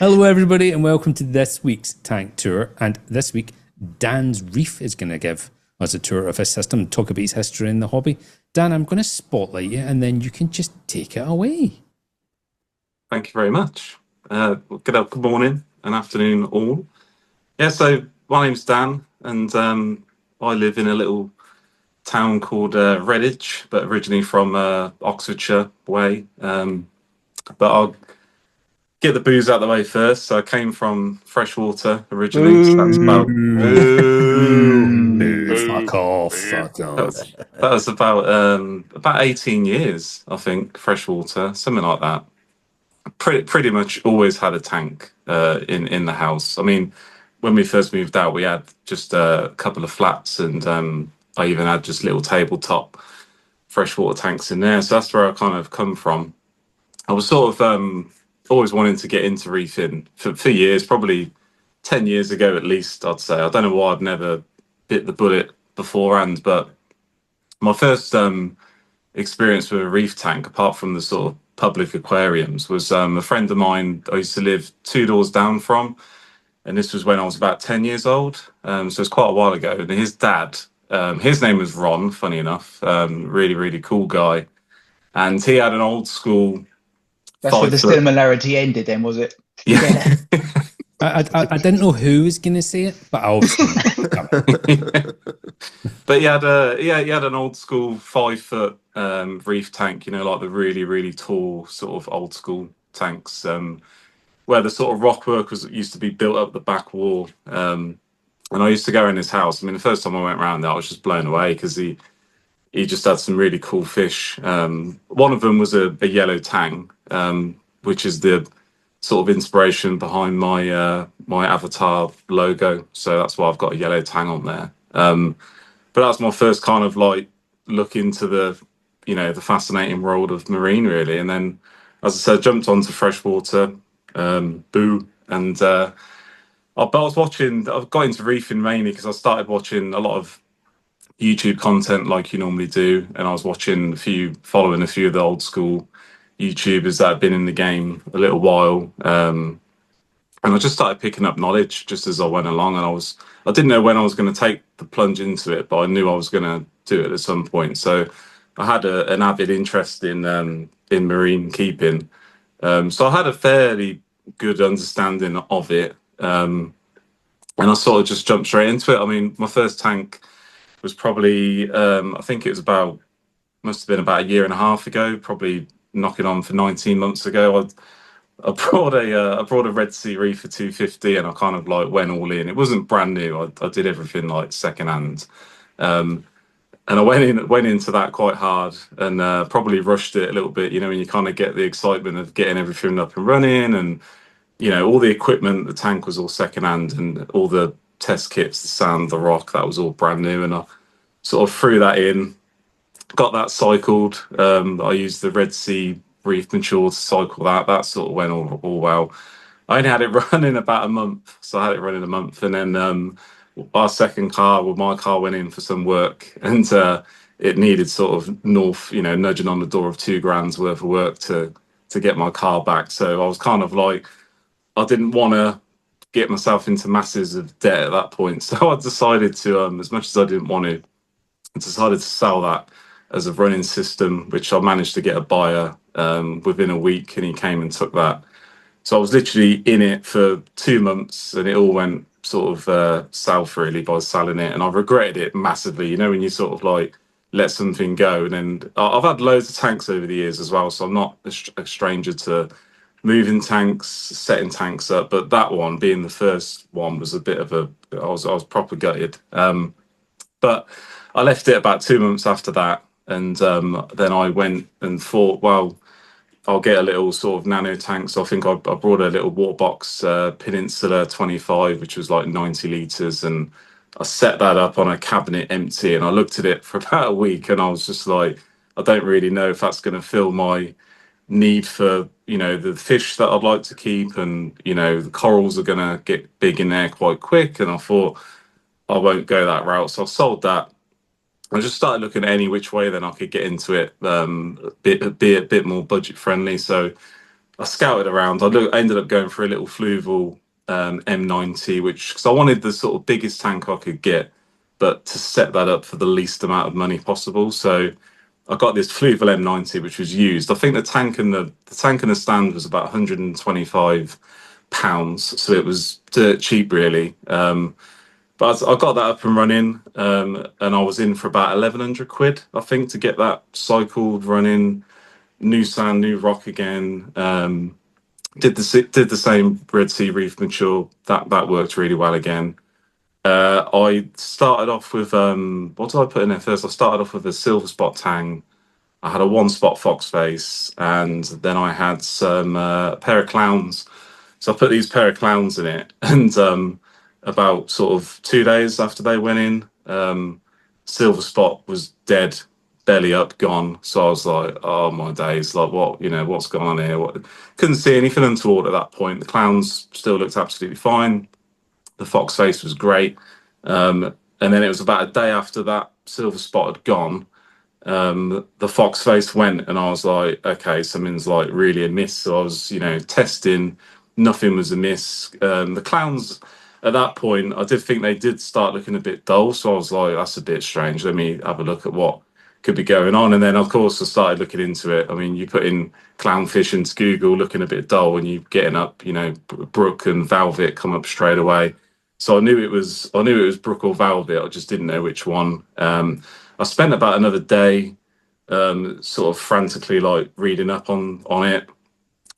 Hello, everybody, and welcome to this week's tank tour. And this week, Dan's Reef is going to give us a tour of his system and talk about his history in the hobby. Dan, I'm going to spotlight you, and then you can just take it away. Thank you very much. Good morning and afternoon, all. Yeah, so my name's Dan, and I live in a little town called Redditch, but originally from Oxfordshire way. But I'll get the booze out of the way first. So I came from freshwater originally. So that's about Fuck off. Fuck that off. was, that was about 18 years, I think, freshwater, something like that. Pretty much always had a tank in the house. I mean, when we first moved out, we had just a couple of flats, and I even had just little tabletop freshwater tanks in there. So that's where I kind of come from. I was sort of always wanting to get into reefing for years, probably 10 years ago at least, I'd say. I don't know why I'd never bit the bullet beforehand, but my first experience with a reef tank, apart from the sort of public aquariums, was a friend of mine I used to live 2 doors down from, and this was when I was about 10 years old. So it's quite a while ago. And his dad, his name was Ron, funny enough, really cool guy, and he had an old school That's where the 5 foot. similarity ended then, was it? Yeah. I didn't know who was going to say it, but I obviously But he had an old school 5 foot reef tank, like the really tall sort of old school tanks, where the sort of rockwork used to be built up the back wall. And I used to go in his house. I mean, the first time I went around there, I was just blown away because he just had some really cool fish. One of them was a yellow tang, which is the sort of inspiration behind my my avatar logo. So that's why I've got a yellow tang on there. But that's my first kind of like look into the fascinating world of marine, really. And then, as I said, jumped onto freshwater, boo, and I got into reefing mainly because I started watching a lot of YouTube content like you normally do, and I was following a few of the old school YouTubers that have been in the game a little while. And I just started picking up knowledge just as I went along, and I didn't know when I was going to take the plunge into it, but I knew I was going to do it at some point. So I had an avid interest in marine keeping. So I had a fairly good understanding of it, and I sort of just jumped straight into it. I mean, my first tank was probably I think it must have been about a year and a half ago, probably knocking on for 19 months ago. I brought a Red Sea Reefer 250, and I kind of like went all in. It wasn't brand new. I did everything like secondhand, and I went into that quite hard, and probably rushed it a little bit. When you kind of get the excitement of getting everything up and running, and all the equipment, the tank was all secondhand, and all the test kits, the sand, the rock, that was all brand new. And I sort of threw that in, got that cycled. I used the Red Sea Reef Mature to cycle that. That sort of went all well. I only had it running about a month, so I had it running a month, and then our second car, my car went in for some work, and it needed sort of nudging on the door of 2 grand's worth of work to get my car back. So I was kind of like, I didn't want to get myself into masses of debt at that point. So I decided to, as much as I didn't want to, I decided to sell that as a running system, which I managed to get a buyer within a week, and he came and took that. So I was literally in it for 2 months, and it all went sort of south really by selling it, and I regretted it massively. When you sort of like let something go, and then I've had loads of tanks over the years as well, so I'm not a stranger to moving tanks, setting tanks up. But that one, being the first one, was a bit of I was proper gutted. But I left it about 2 months after that, and then I went and thought, well, I'll get a little sort of nano tank. So I think I brought a little water box Peninsula 25, which was like 90 litres, and I set that up on a cabinet empty, and I looked at it for about a week, and I was just like, I don't really know if that's going to fill my need for the fish that I'd like to keep, and the corals are going to get big in there quite quick, and I thought I won't go that route. So I sold that. I just started looking at any which way then I could get into it, be a bit more budget friendly. So I scouted around. I ended up going for a little fluval M90, which because I wanted the sort of biggest tank I could get, but to set that up for the least amount of money possible. So I got this fluval M90, which was used. I think the tank and the stand was about 125 pounds, so it was dirt cheap, really. But I got that up and running, and I was in for about 1,100 quid, I think, to get that cycled, running, new sand, new rock again. Did the same Red Sea Reef Mature. That worked really well again. I started off with what did I put in there first? I started off with a silver spot tang. I had a one spot fox face, and then I had some pair of clowns. So I put these pair of clowns in it, and about sort of 2 days after they went in, silver spot was dead, belly up, gone. So I was like, oh my days, like what, what's going on here? What? Couldn't see anything untoward at that point. The clowns still looked absolutely fine. The fox face was great. And then it was about a day after that silver spot had gone, the fox face went, and I was like, okay, something's like really amiss. So I was, testing, nothing was amiss. The clowns at that point, I did think they did start looking a bit dull. So I was like, that's a bit strange. Let me have a look at what could be going on. And then, of course, I started looking into it. I mean, you put in clownfish into Google, looking a bit dull, and you're getting up, brook and velvet come up straight away. So I knew it was brook or velvet. I just didn't know which one. I spent about another day, sort of frantically like reading up on it,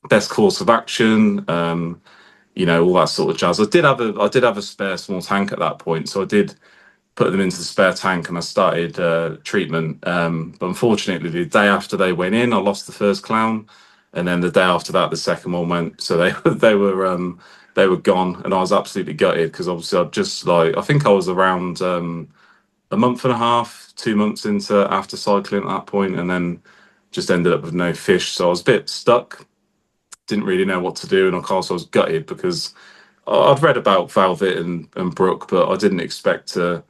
best course of action, all that sort of jazz. I did have a spare small tank at that point, so I did put them into the spare tank and I started treatment. But unfortunately, the day after they went in, I lost the first clown, and then the day after that, the second one went. So they they were gone, and I was absolutely gutted because obviously I think I was around a month and a half, 2 months into after cycling at that point, and then just ended up with no fish. So I was a bit stuck, didn't really know what to do, and of course I was gutted because I'd read about Velvet and Brook, but I didn't expect to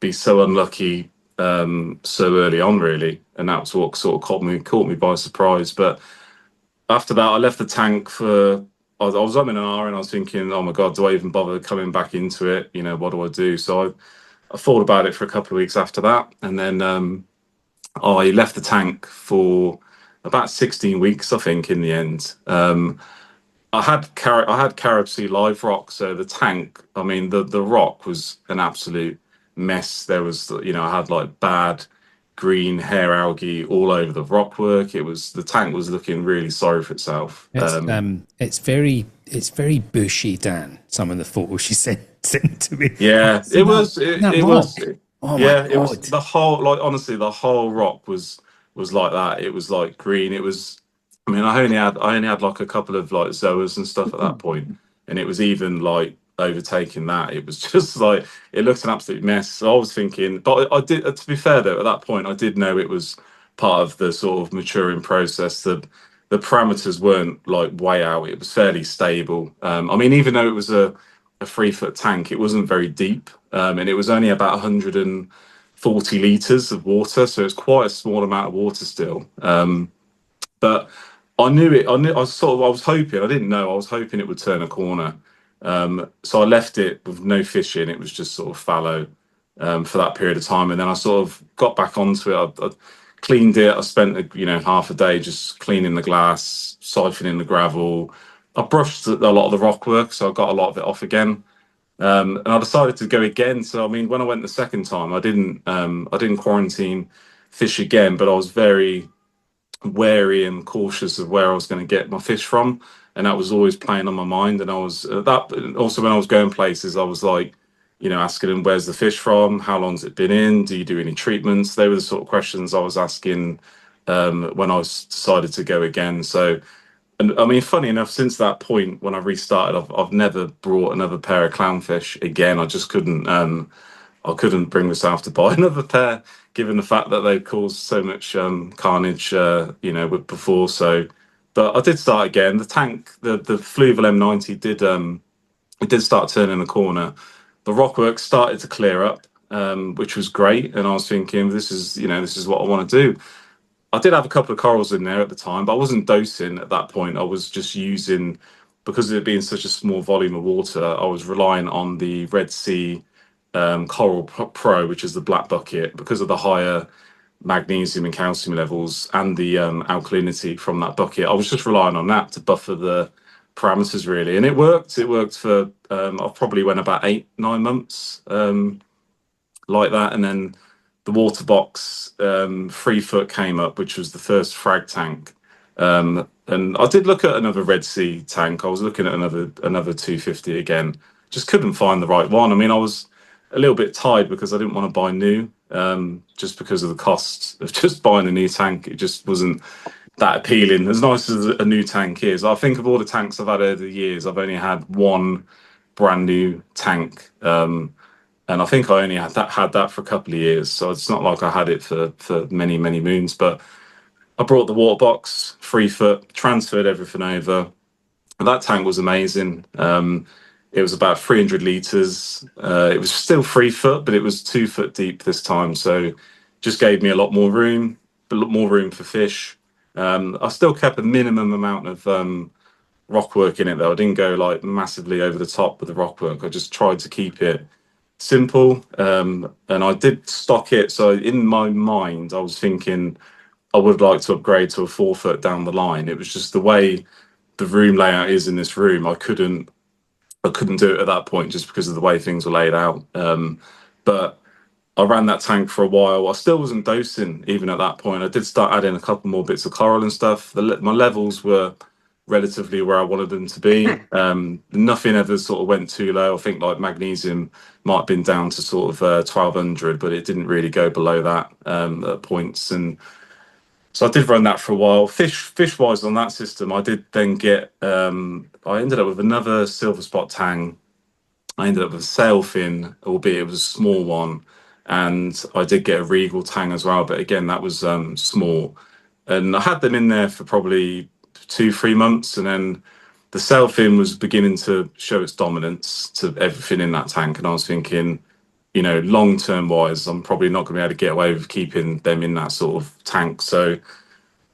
be so unlucky so early on, really, and that's what sort of caught me by surprise. But after that, I left the tank for. I was up in an hour, and I was thinking, "Oh my god, do I even bother coming back into it? What do I do?" So I thought about it for a couple of weeks after that, and then I left the tank for about 16 weeks, I think, in the end. I had Carib Sea live rock, so the tank. I mean, the rock was an absolute mess. There was, I had like bad green hair algae all over the rockwork. The tank was looking really sorry for itself. It's very bushy, Dan. Some of the photos she sent to me. Yeah, it was. It was. Oh my Yeah, it was god! the whole. Like honestly, the whole rock was like that. It was like green. It was. I mean, I only had like a couple of like zoas and stuff at that point, and it was even like overtaking that. It was just like it looked an absolute mess. So I was thinking, but I did. To be fair though, at that point, I did know it was part of the sort of maturing process. The parameters weren't like way out. It was fairly stable. I mean, even though it was a 3 foot tank, it wasn't very deep, and it was only about 140 liters of water, so it's quite a small amount of water still. But I knew it. I knew. I was hoping. I didn't know. I was hoping it would turn a corner. So I left it with no fish in. It was just sort of fallow for that period of time, and then I sort of got back onto it. I cleaned it. I spent half a day just cleaning the glass, siphoning the gravel. I brushed a lot of the rock work, so I got a lot of it off again. And I decided to go again. So I mean, when I went the second time, I didn't quarantine fish again, but I was very wary and cautious of where I was going to get my fish from, and that was always playing on my mind. And I was that also when I was going places, I was like, asking them, where's the fish from? How long's it been in? Do you do any treatments? They were the sort of questions I was asking when I was decided to go again. So, and I mean, funny enough, since that point when I restarted, I've never brought another pair of clownfish again. I just couldn't. I couldn't bring myself to buy another pair, given the fact that they caused so much carnage, before. So, but I did start again. The tank, the Fluval M90 it did start turning the corner. The rockwork started to clear up, which was great, and I was thinking, this is what I want to do. I did have a couple of corals in there at the time, but I wasn't dosing at that point. I was just using, because of it being such a small volume of water, I was relying on the Red Sea Coral Pro, which is the black bucket, because of the higher magnesium and calcium levels and the alkalinity from that bucket. I was just relying on that to buffer the parameters really, and it worked. It worked for I probably went about 8-9 months like that, and then the water box 3 foot came up, which was the first frag tank. And I did look at another Red Sea tank. I was looking at another 250 again. Just couldn't find the right one. I mean, I was a little bit tied because I didn't want to buy new, just because of the cost of just buying a new tank. It just wasn't that appealing. As nice as a new tank is, I think of all the tanks I've had over the years, I've only had one brand new tank. And I think I only had that for a couple of years, so it's not like I had it for many moons. But I brought the water box, 3 foot, transferred everything over. And that tank was amazing. It was about 300 liters. It was still 3 foot, but it was 2 foot deep this time. So just gave me a lot more room, a lot more room for fish. I still kept a minimum amount of rock work in it though. I didn't go like massively over the top with the rock work. I just tried to keep it simple. And I did stock it. So in my mind, I was thinking I would like to upgrade to a 4 foot down the line. It was just the way the room layout is in this room. I couldn't do it at that point just because of the way things were laid out. But I ran that tank for a while. I still wasn't dosing even at that point. I did start adding a couple more bits of coral and stuff. My levels were relatively where I wanted them to be. Nothing ever sort of went too low. I think like magnesium might have been down to sort of 1200, but it didn't really go below that at points. And so I did run that for a while. Fish wise on that system, I did then get. I ended up with another silver spot tang. I ended up with a sailfin, albeit it was a small one, and I did get a regal tang as well. But again, that was small, and I had them in there for probably 2-3 months, and then the sailfin was beginning to show its dominance to everything in that tank, and I was thinking, long term wise, I'm probably not going to be able to get away with keeping them in that sort of tank. So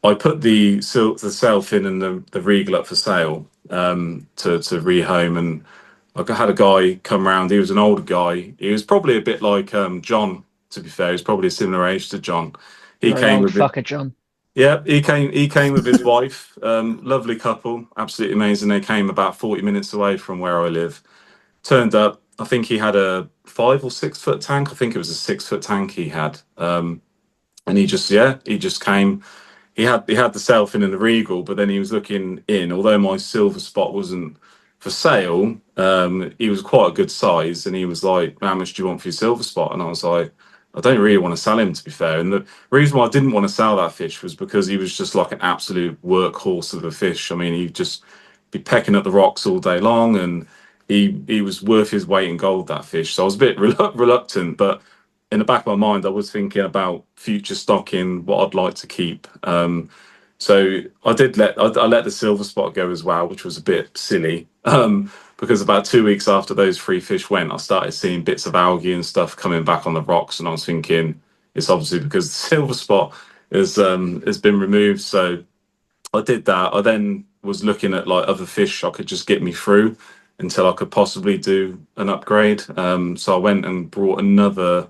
I put the sailfin and the regal up for sale to rehome, and I had a guy come round. He was an older guy. He was probably a bit like John. To be fair, he's probably a similar age to John. He You're an came old with it. fucker, John. Yeah, he came. He came with his wife. Lovely couple, absolutely amazing. They came about 40 minutes away from where I live. Turned up. I think he had a 5 or 6 foot tank. I think it was a 6 foot tank he had. And he just came. He had the Selfin and the Regal, but then he was looking in. Although my silver spot wasn't for sale, he was quite a good size, and he was like, "How much do you want for your silver spot?" And I was like, "I don't really want to sell him, to be fair." And the reason why I didn't want to sell that fish was because he was just like an absolute workhorse of a fish. I mean, he'd just be pecking at the rocks all day long, and he was worth his weight in gold, that fish. So I was a bit reluctant, but in the back of my mind, I was thinking about future stocking, what I'd like to keep. So I let the silver spot go as well, which was a bit silly. Because about 2 weeks after those 3 fish went, I started seeing bits of algae and stuff coming back on the rocks, and I was thinking it's obviously because the silver spot has been removed. So I did that. I then was looking at like other fish I could just get me through until I could possibly do an upgrade. So I went and brought another.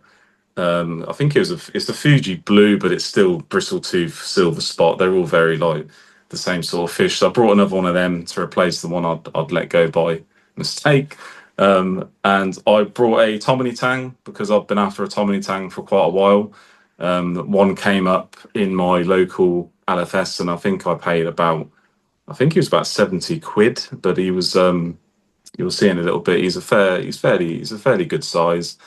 I think it's the Fuji blue, but it's still bristletooth silver spot. They're all very like the same sort of fish. So I brought another one of them to replace the one I'd let go by mistake. And I brought a Tomini tang because I've been after a Tomini tang for quite a while. One came up in my local LFS, and I think I paid I think he was about 70 quid, but you'll see in a little bit. He's a fairly good size.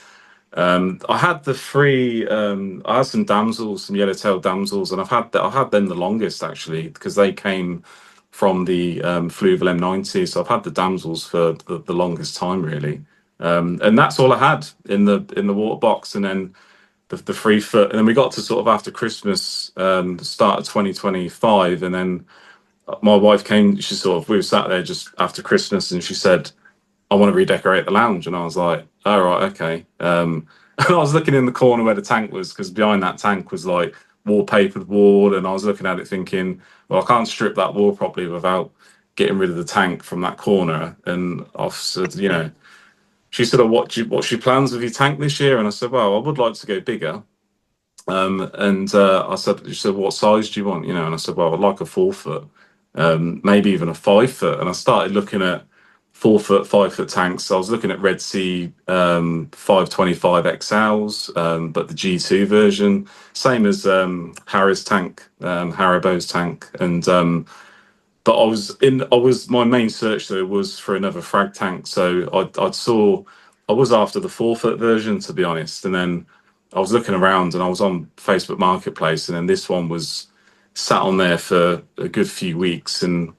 I had the three. I had some damsels, some yellowtail damsels, and I had them the longest actually because they came from the Fluval M90. So I've had the damsels for the longest time really, and that's all I had in the water box. And then the 3 foot, and then we got to sort of after Christmas, the start of 2025, and then my wife came. We were sat there just after Christmas, and she said, "I want to redecorate the lounge," and I was like, "Oh right, okay." And I was looking in the corner where the tank was because behind that tank was like wallpapered wall, and I was looking at it thinking, well, I can't strip that wall properly without getting rid of the tank from that corner. And I've said, she said, oh, what's your plans with your tank this year? And I said, well, I would like to go bigger. And she said, what size do you want? And I said, well, I'd like a 4 foot, maybe even a 5 foot. And I started looking at 4 foot, 5 foot tanks. I was looking at Red Sea 525 XLs, but the G2 version, same as Harry's tank, Haribo's tank. And but my main search though was for another frag tank. So I was after the 4 foot version, to be honest. And then I was looking around and I was on Facebook Marketplace, and then this one was sat on there for a good few weeks. And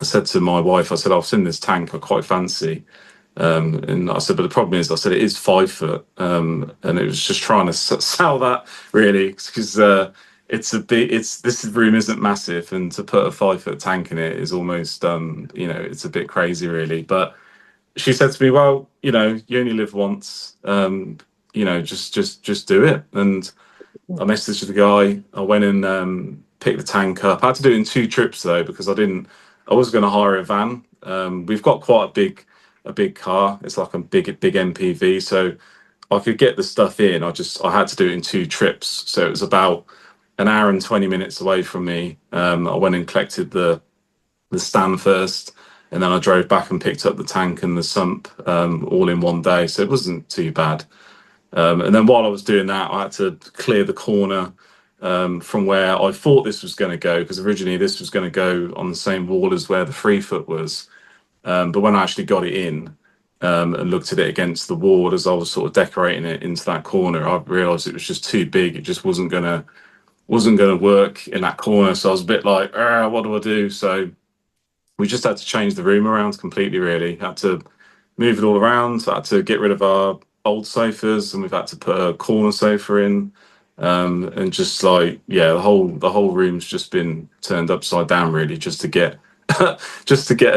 I said to my wife, I said, I've seen this tank I quite fancy. And I said, but the problem is, I said, it is 5 foot. And it was just trying to sell that really, because this room isn't massive, and to put a 5 foot tank in it is almost, it's a bit crazy really. But she said to me, well, you only live once, just do it. And I messaged the guy. I went and picked the tank up. I had to do it in 2 trips though, because I was going to hire a van. We've got quite a big car. It's like a big MPV, so I could get the stuff in. I had to do it in 2 trips, so it was about an hour and 20 minutes away from me. I went and collected the stand first, and then I drove back and picked up the tank and the sump all in one day, so it wasn't too bad. And then while I was doing that, I had to clear the corner from where I thought this was going to go, because originally this was going to go on the same wall as where the 3 foot was. But when I actually got it in and looked at it against the wall as I was sort of decorating it into that corner, I realised it was just too big. It just wasn't gonna work in that corner. So I was a bit like, what do I do? So we just had to change the room around completely. Really, had to move it all around. I had to get rid of our old sofas, and we've had to put a corner sofa in. And just like, yeah, the whole room's just been turned upside down really, just to get a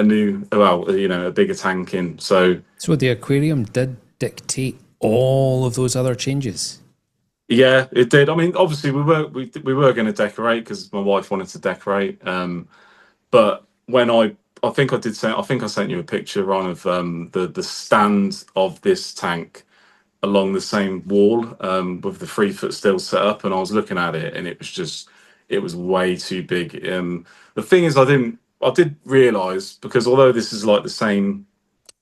new, a bigger tank in. So the aquarium did dictate all of those other changes. Yeah, it did. I mean, obviously we were going to decorate because my wife wanted to decorate. But when I sent you a picture, Ron, of the stand of this tank along the same wall, with the 3 foot still set up, and I was looking at it, and it was way too big. The thing is, I did realise, because although this is like the same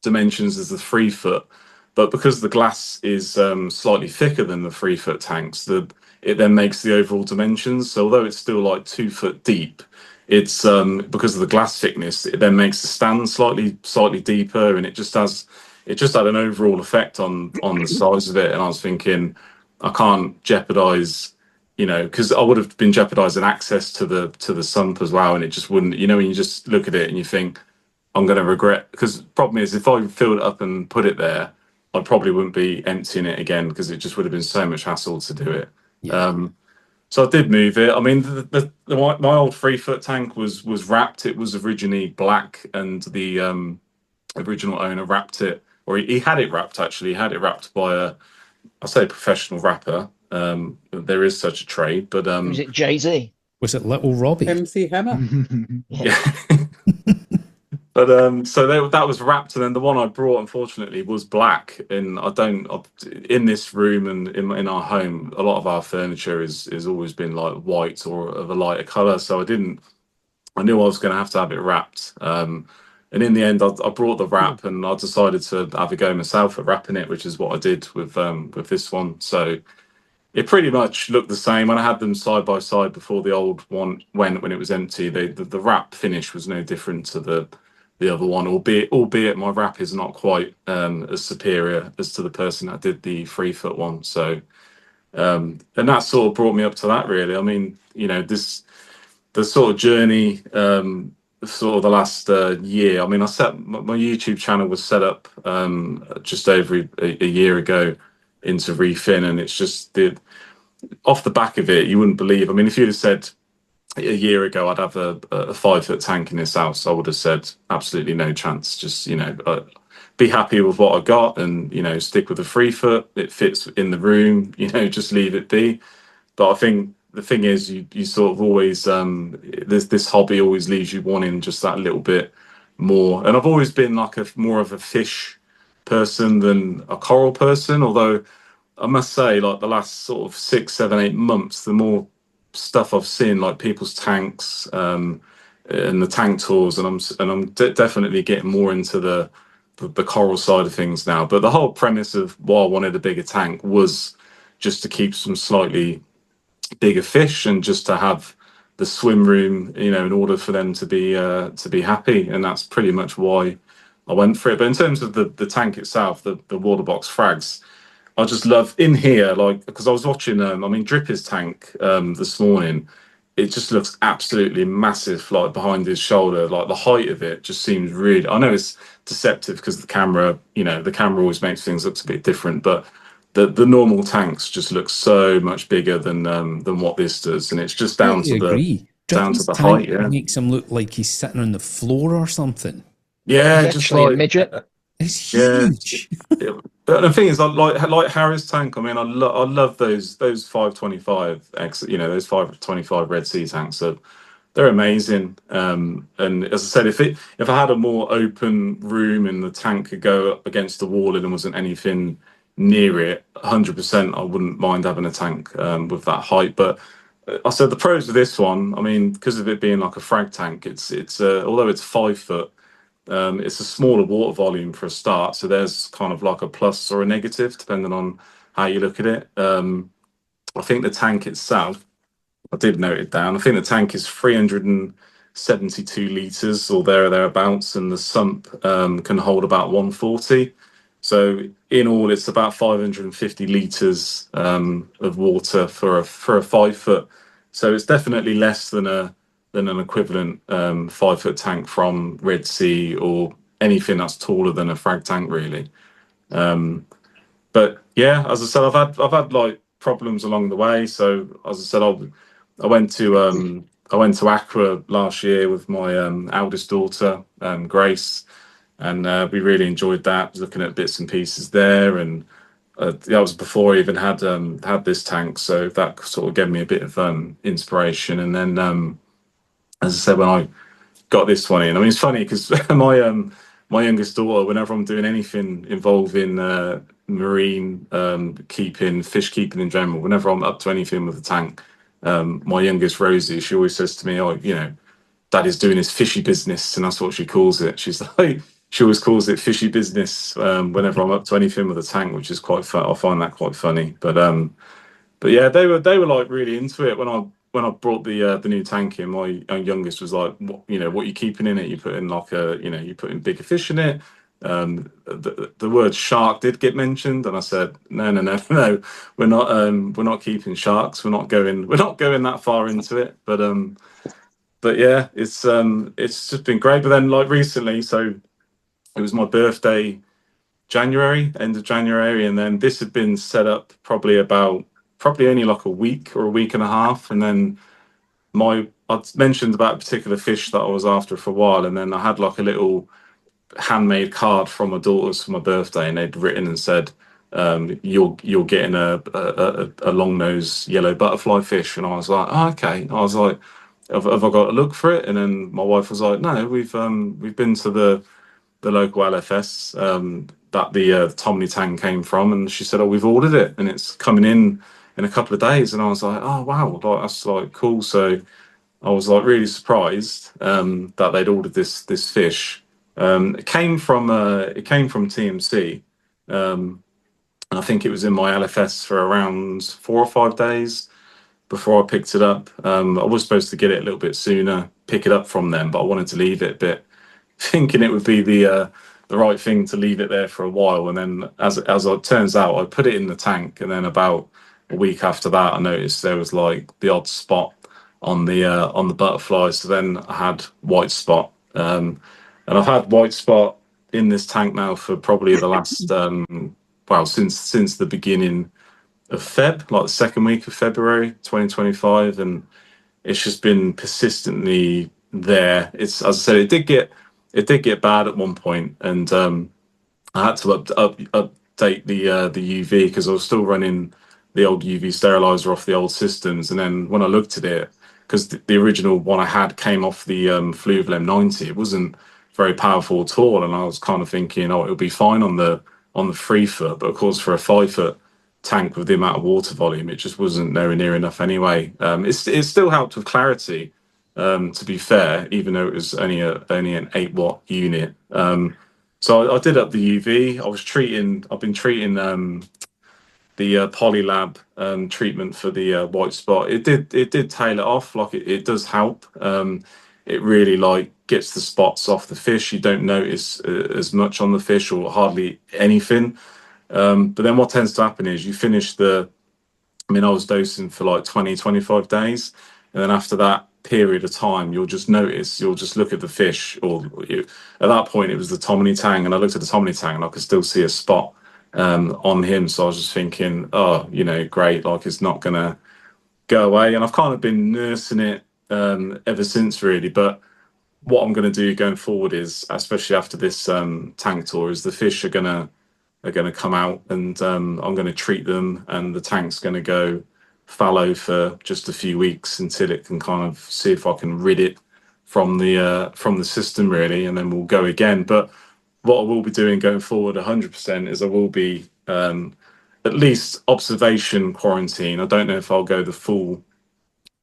dimensions as the 3 foot, but because the glass is slightly thicker than the 3 foot tanks, it then makes the overall dimensions. So although it's still like 2 foot deep, it's because of the glass thickness, it then makes the stand slightly deeper, and it just had an overall effect on the size of it. And I was thinking, I can't jeopardize, because I would have been jeopardizing access to the sump as well, and it just wouldn't. When you just look at it and you think, I'm going to regret, because the problem is, if I filled it up and put it there, I probably wouldn't be emptying it again, because it just would have been so much hassle to do it. Yeah. So I did move it. I mean, my old 3 foot tank was wrapped. It was originally black, and the original owner wrapped it, or he had it wrapped actually. He had it wrapped by I say professional wrapper. There is such a trade, but was it Jay-Z? Was it Little Robbie? MC Hammer? Yeah. But so that was wrapped, and then the one I brought, unfortunately, was black. And in this room and in our home, a lot of our furniture is always been like white or of a lighter color. So I knew I was going to have it wrapped. And in the end, I brought the wrap, and I decided to have a go myself at wrapping it, which is what I did with this one. So it pretty much looked the same. When I had them side by side before the old one went, when it was empty, the wrap finish was no different to the other one, albeit my wrap is not quite as superior as to the person that did the 3 foot one. So and that sort of brought me up to that really. I mean, the sort of journey, sort of the last year. I mean, my YouTube channel was set up just over a year ago into reefing, and it's just off the back of it, you wouldn't believe. I mean, if you'd have said a year ago I'd have a 5 foot tank in this house, I would have said absolutely no chance. Just be happy with what I got, and stick with the 3 foot. It fits in the room. Just leave it be. But I think the thing is, you sort of always this hobby always leaves you wanting just that little bit more. And I've always been like a more of a fish person than a coral person. Although I must say, like the last sort of 6, 7, 8 months, the more stuff I've seen, like people's tanks and the tank tours, and I'm definitely getting more into the coral side of things now. But the whole premise of why I wanted a bigger tank was just to keep some slightly bigger fish and just to have the swim room, in order for them to be happy. And that's pretty much why I went for it. But in terms of the tank itself, the water box frags, I just love in here, like, because I was watching, Drippy's tank this morning. It just looks absolutely massive, like behind his shoulder. Like the height of it just seems really. I know it's deceptive because the camera always makes things look a bit different, but the normal tanks just look so much bigger than what this does, and it's just down Completely to the agree. down to Drippy's the height. tank Yeah, makes him look like he's sitting on the floor or something. yeah, He's just actually a like midget. It's yeah. huge. Yeah. But the thing is, like Harry's tank. I mean, I love those 525 X. Those 525 Red Sea tanks. They're amazing. And as I said, if I had a more open room and the tank could go up against the wall and there wasn't anything near it, 100%, I wouldn't mind having a tank with that height. But I said the pros of this one. I mean, because of it being like a frag tank, it's although it's 5 foot. It's a smaller water volume for a start, so there's kind of like a plus or a negative depending on how you look at it. I think the tank itself, I did note it down. I think the tank is 372 liters or thereabouts, and the sump can hold about 140. So in all, it's about 550 liters of water for a 5 foot. So it's definitely less than an equivalent 5 foot tank from Red Sea or anything that's taller than a frag tank, really. But yeah, as I said, I've had like problems along the way. So as I said, I went to Accra last year with my eldest daughter, Grace, and we really enjoyed that. Looking at bits and pieces there, and that was before I even had this tank, so that sort of gave me a bit of inspiration. And then, as I said, when I got this one in. I mean, it's funny because my youngest daughter, whenever I'm doing anything involving marine keeping, fish keeping in general, whenever I'm up to anything with the tank, my youngest Rosie, she always says to me, "Oh, Daddy's doing his fishy business," and that's what she calls it. She's like, she always calls it fishy business whenever I'm up to anything with a tank, which is quite fun. I find that quite funny, but yeah, they were like really into it when I brought the new tank in. My youngest was like, what are you keeping in it? You put in like you put in bigger fish in it. The word shark did get mentioned, and I said, no, we're not keeping sharks. We're not going that far into it. But yeah, it's just been great. But then like recently, so it was my birthday end of January, and then this had been set up probably only like a week or a week and a half, and then I'd mentioned about a particular fish that I was after for a while, and then I had like a little handmade card from my daughters for my birthday, and they'd written and said, "You're getting a long nose yellow butterfly fish," and I was like, "Oh, okay." I was like, "Have I got to look for it?" And then my wife was like, "No, we've been to the local LFS that the Tomney Tang came from," and she said, "Oh, we've ordered it, and it's coming in a couple of days." And I was like, "Oh wow, like that's like cool." So I was like really surprised that they'd ordered this fish. It came from TMC, and I think it was in my LFS for around 4 or 5 days before I picked it up. I was supposed to get it a little bit sooner, pick it up from them, but I wanted to leave it a bit, thinking it would be the right thing to leave it there for a while. And then, as it turns out, I put it in the tank, and then about a week after that, I noticed there was like the odd spot on the butterfly. So then I had white spot, and I've had white spot in this tank now for probably the last well, since the beginning of Feb, like the second week of February 2025, and it's just been persistently there. It's, as I said, it did get bad at one point, and I had to update the UV because I was still running the old UV sterilizer off the old systems. And then when I looked at it, because the original one I had came off the Fluval M90, it wasn't very powerful at all. And I was kind of thinking, oh, it'll be fine on the 3 foot, but of course for a 5 foot tank with the amount of water volume, it just wasn't nowhere near enough anyway. It still helped with clarity, to be fair, even though it was only an 8 watt unit. So I did up the UV. I've been treating the Polylab treatment for the white spot. It did tail it off. Like it does help. It really like gets the spots off the fish. You don't notice as much on the fish or hardly anything. But then what tends to happen is you finish I was dosing for like 20, 25 days. And then after that period of time, you'll just look at the fish, at that point, it was the Tomini tang. And I looked at the Tomini tang and I could still see a spot on him. So I was just thinking, oh, great, like it's not going to go away. And I've kind of been nursing it ever since, really. But what I'm going to do going forward is, especially after this tank tour, is the fish are going to come out, and I'm going to treat them, and the tank's going to go fallow for just a few weeks until it can kind of see if I can rid it from the system, really, and then we'll go again. But what I will be doing going forward 100% is I will be at least observation quarantine. I don't know if I'll go the full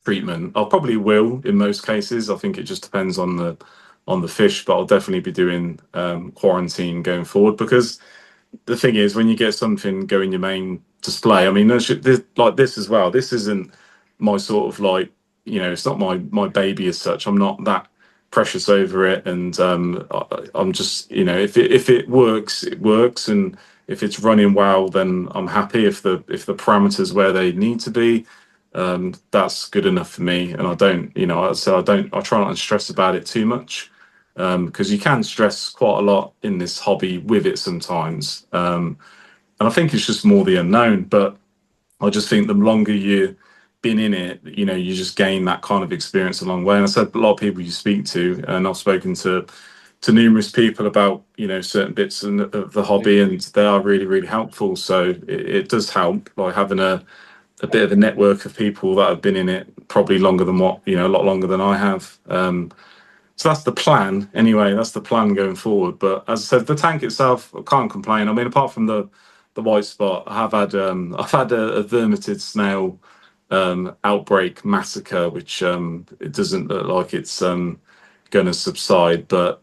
treatment. I probably will in most cases. I think it just depends on the fish, but I'll definitely be doing quarantine going forward, because the thing is, when you get something go in your main display, I mean, like this as well. This isn't my sort of like, it's not my baby as such. I'm not that precious over it, and I'm just, if it works, it works, and if it's running well, then I'm happy. If the parameters where they need to be, that's good enough for me. And I don't, I try not to stress about it too much. Because you can stress quite a lot in this hobby with it sometimes. And I think it's just more the unknown. But I just think the longer you've been in it, you just gain that kind of experience along the way. And I said a lot of people you speak to, and I've spoken to numerous people about, certain bits of the hobby, and they are really, really helpful. So it does help, like having a bit of a network of people that have been in it probably longer than a lot longer than I have. So that's the plan. Anyway, that's the plan going forward. But as I said, the tank itself, I can't complain. I mean, apart from the white spot, I've had a vermitid snail outbreak massacre, which it doesn't look like it's going to subside. But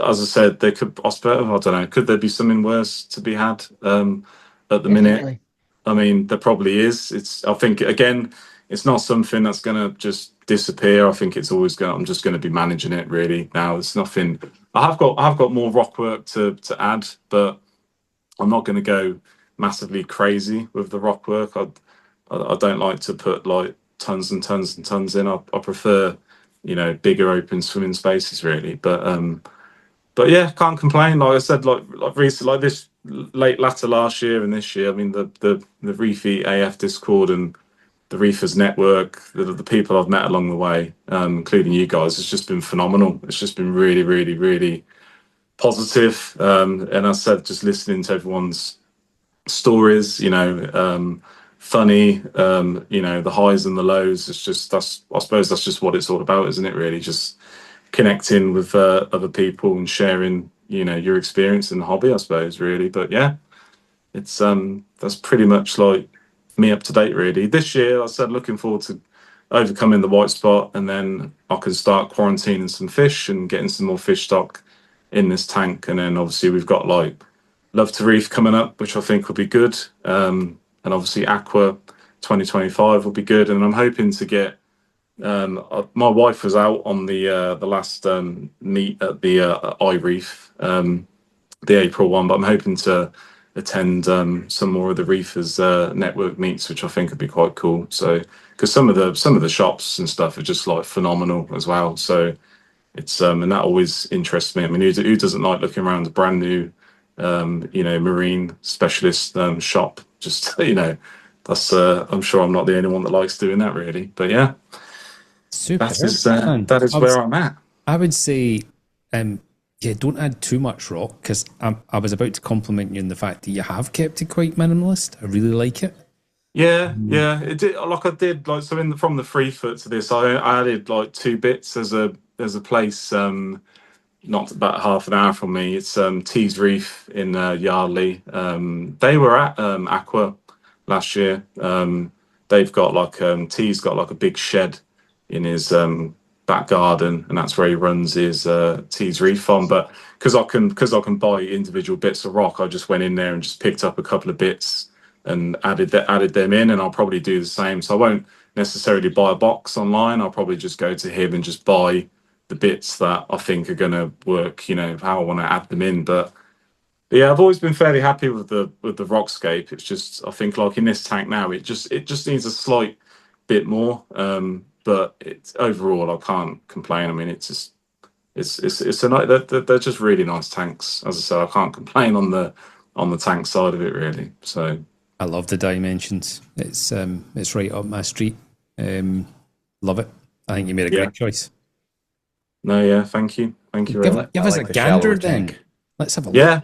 as I said, I don't know. Could there be something worse to be had at the minute? I mean, there probably is. I think again, it's not something that's going to just disappear. I think it's always I'm just going to be managing it really now. It's nothing. I've got more rock work to add, but I'm not going to go massively crazy with the rock work. I don't like to put like tons and tons and tons in. I prefer, bigger open swimming spaces really. But yeah, can't complain. Like I said, like recently, like this latter last year and this year. I mean, the Reefy AF Discord and the Reefers Network, the people I've met along the way, including you guys, has just been phenomenal. It's just been really, really, really positive. And as I said, just listening to everyone's stories, funny, the highs and the lows. I suppose that's just what it's all about, isn't it? Really, just connecting with other people and sharing, your experience in the hobby, I suppose, really. But yeah, it's that's pretty much like me up to date, really. This year, I said, looking forward to overcoming the white spot, and then I can start quarantining some fish and getting some more fish stock in this tank. And then obviously we've got like Love to Reef coming up, which I think will be good. And obviously Aqua 2025 will be good. And I'm hoping to get my wife was out on the last meet at the iReef, the April one, but I'm hoping to attend some more of the Reefers network meets, which I think would be quite cool. So because some of the shops and stuff are just like phenomenal as well. So it's and that always interests me. I mean, who doesn't like looking around a brand new marine specialist shop? Just that's I'm sure I'm not the only one that likes doing that, really. But yeah, super. That is where I'm at. I would say, yeah, don't add too much rock, because I was about to compliment you on the fact that you have kept it quite minimalist. I really like it. Yeah, yeah. It did like I did like so from the 3 foot to this, I added like 2 bits. There's a place not about half an hour from me. It's Tees Reef in Yardley. They were at Aqua last year. They've got like Tees got like a big shed in his back garden, and that's where he runs his Tees Reef farm. But because I can buy individual bits of rock, I just went in there and just picked up a couple of bits and added them in, and I'll probably do the same. So I won't necessarily buy a box online. I'll probably just go to him and just buy the bits that I think are going to work, how I want to add them in. But yeah, I've always been fairly happy with the Rockscape. It's just I think like in this tank now, it just needs a slight bit more. But it's overall I can't complain. I mean, it's they're just really nice tanks. As I said, I can't complain on the tank side of it really. So I love the dimensions. It's right up my street. Love it. I think you made a great choice. No, yeah, thank you very much. Give us a gander then. Let's have a look. Yeah.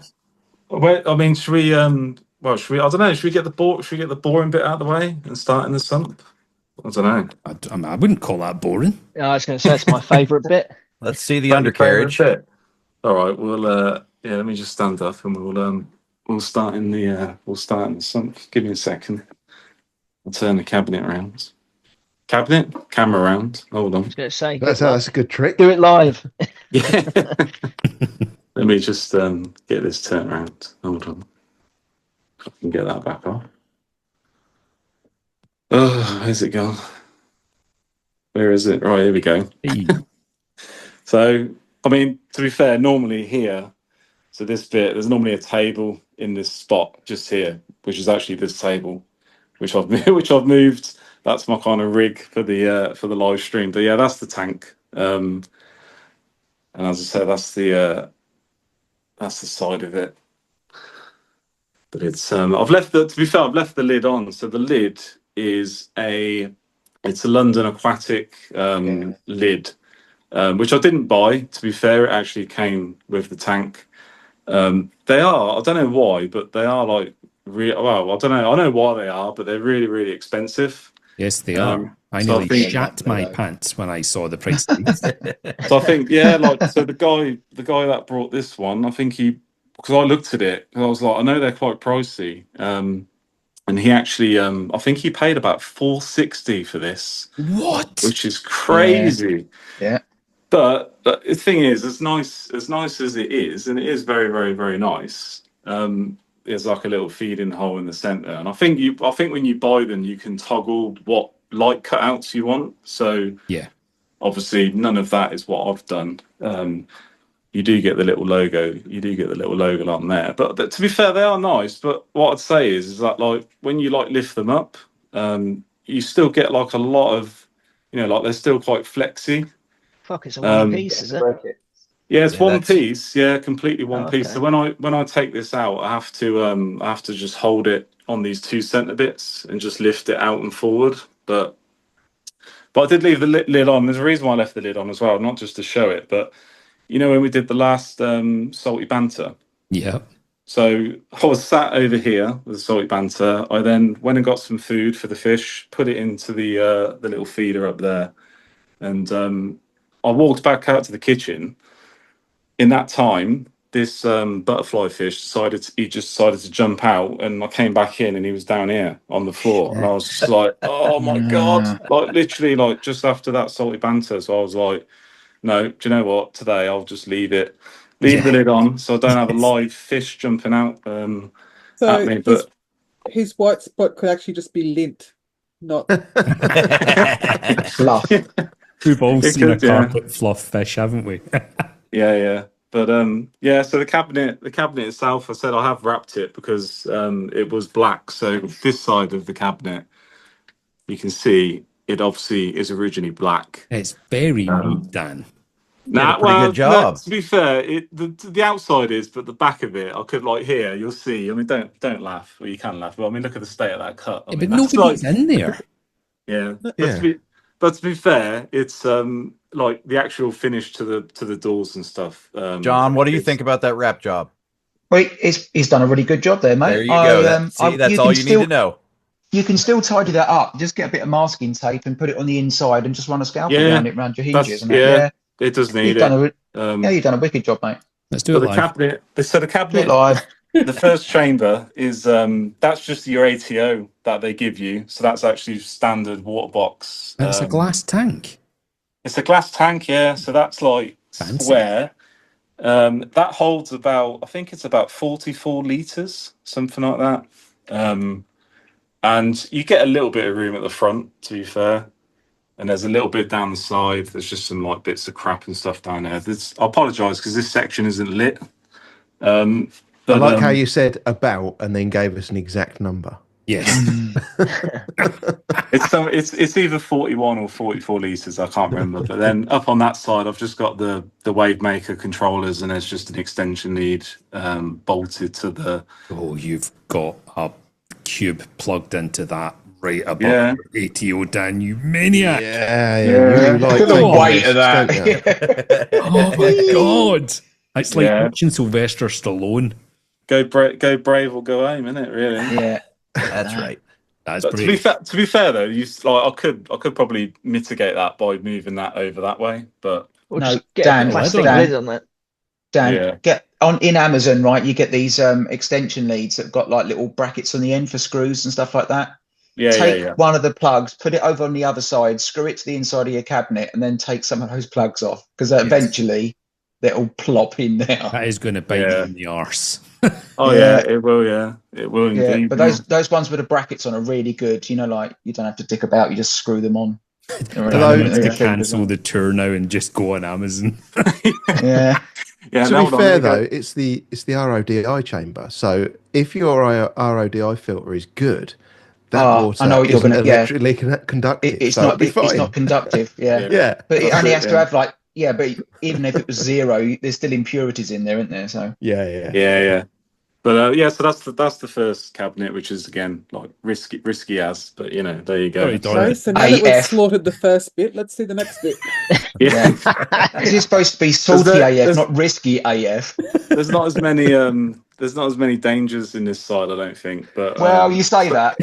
Well, I mean, should we? Should we? I don't know. Should we get the boring bit out of the way and start in the sump? I don't know. I wouldn't call that boring. I was going to say it's my favourite bit. Let's see the undercarriage. All right. Well, yeah. Let me just stand up and we'll start in the sump. Give me a second. I'll turn the cabinet around. Camera around. Hold on. I was going to say That's a good trick. do it live. Yeah. Let me just get this turned around. Hold on. I can get that back on. Oh, where's it gone? Where is it? Right, here we go. Hey. So, I mean, to be fair, normally here, so this bit, there's normally a table in this spot just here, which is actually this table, which I've moved. That's my kind of rig for the live stream. But yeah, that's the tank. And as I said, that's the side of it. But it's I've left the lid on. So the lid is it's a London Aquatic lid, which I didn't buy. To be fair, it actually came with the tank. They are, I don't know why, but they are like well, I don't know. I know why they are, but they're really, really expensive. Yes, they are. I so nearly shat my pants when I saw the price. So I think, yeah, like so the guy that brought this one, I think because I looked at it, and I was like, I know they're quite pricey. And he actually, I think he paid about $460 for this. What? Which is crazy. Yeah. But the thing is, as nice as it is, and it is very, very, very nice. There's like a little feeding hole in the center, and I think when you buy them, you can toggle what light cutouts you want. So yeah, obviously none of that is what I've done. You do get the little logo. You do get the little logo on there. But to be fair, they are nice. But what I'd say is that like when you like lift them up, you still get like a lot of, like they're still quite flexy. Fuck, it's a one piece, is it? Yeah, it's one piece. Yeah, completely one piece. Okay. So when I take this out, I have to just hold it on these 2 center bits and just lift it out and forward. But I did leave the lid on. There's a reason why I left the lid on as well, not just to show it, but when we did the last salty banter. Yeah. So I was sat over here with the salty banter. I then went and got some food for the fish, put it into the little feeder up there, and I walked back out to the kitchen. In that time, this butterfly fish decided to jump out, and I came back in, and he was down here on the floor, and I was just like, "Oh my god!" Like literally, like just after that salty banter. So I was like, "No, do you know what? Today I'll just leave the lid on, so I don't have a live fish jumping out at me." But his white spot could actually just be lint, not Fluff. We've all seen a carpet fluff fish, haven't we? Yeah. But so the cabinet itself, I said I have wrapped it because it was black. So this side of the cabinet, you can see it obviously is originally black. It's very neat, Dan. Good job. To be fair, the outside is, but the back of it, I could here. You'll see. I mean, don't laugh. Well, you can laugh, but I mean, look at the state of that cut. But nobody's in there. Yeah. But to be fair, it's like the actual finish to the doors and stuff. John, what do you think about that wrap job? Well, he's done a really good job there, mate. There you go. See, that's all you need to know. You can still tidy that up. Just get a bit of masking tape and put it on the inside, and just run a scalpel Yeah, around your hinges. that's And that. Yeah, it does need you've done it. you've done a wicked job, mate. Let's do But it the live. cabinet, so the Do it cabinet, live. the first chamber is that's just your ATO that they give you. So that's actually standard water box. And it's a glass tank. It's a glass tank, yeah. So that's like Fancy. square. That holds about, I think it's about 44 litres, something like that. And you get a little bit of room at the front, to be fair. And there's a little bit down the side. There's just some like bits of crap and stuff down there. I apologise because this section isn't lit. I like how you said about and then gave us an exact number. Yes. It's either 41 or 44 litres, I can't remember. But then up on that side, I've just got the wave maker controllers, and there's just an extension lead bolted to the. Oh, you've got a cube plugged into that right above your ATO, Dan, you maniac. Yeah. You like the weight of that. Oh my God. It's like watching Sylvester Stallone. Go brave or go home, isn't it? Really? Yeah, that's right. That's but to be fair though, I could probably mitigate that by moving that over that way. But no, Dan, get on in Amazon, right? You get these extension leads that've got like little brackets on the end for screws and stuff like that. Take one of the plugs, put it over on the other side, screw it to the inside of your cabinet, and then take some of those plugs off, because eventually they'll plop in there. That is going to bite you in the arse. It will. Yeah, it will indeed. Yeah, but those ones with the brackets on are really good. You know, like you don't have to dick about; you just screw them on. To cancel the tour now and just go on Amazon. Yeah. To be fair though, it's the RODI chamber. So if your RODI filter is good, that water I know what you're isn't gonna, electrically conductive. It's not conductive. Yeah. But it only has to have like. Yeah, but even if it was 0, there's still impurities in there, isn't there? So yeah. But so that's the first cabinet, which is again like risky as, but you know, there you go. Sorry, so now that we've slaughtered the first bit, let's see the next bit. This is supposed to be salty AF, not risky AF. There's not as many dangers in this side, I don't think. But you say that.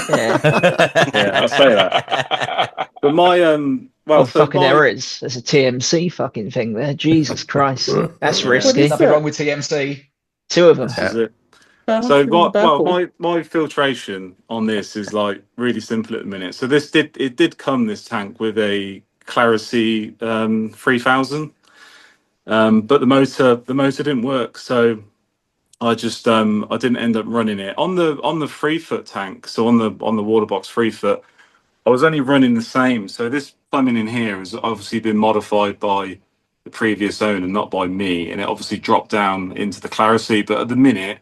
I say that. But my fucking errors. There's a TMC fucking thing there. Jesus Christ, that's risky. Nothing wrong with TMC. 2 of them. This is it. So my filtration on this is like really simple at the minute. So this tank with a Clarity 3000, but the motor didn't work. So I just I didn't end up running it on the 3-foot tank. So on the water box 3-foot, I was only running the same. So this plumbing in here has obviously been modified by the previous owner, not by me, and it obviously dropped down into the Clarity. But at the minute,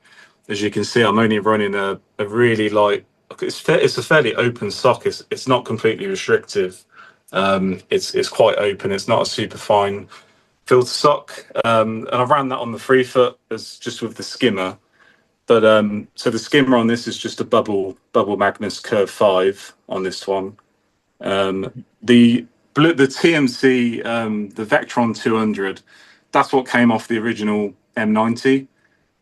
as you can see, I'm only running a really like it's a fairly open sock. It's not completely restrictive. It's quite open. It's not a super fine filter sock, and I ran that on the 3-foot as just with the skimmer. But so the skimmer on this is just a bubble Magnus Curve 5 on this one. The TMC, the Vectron 200, that's what came off the original M90.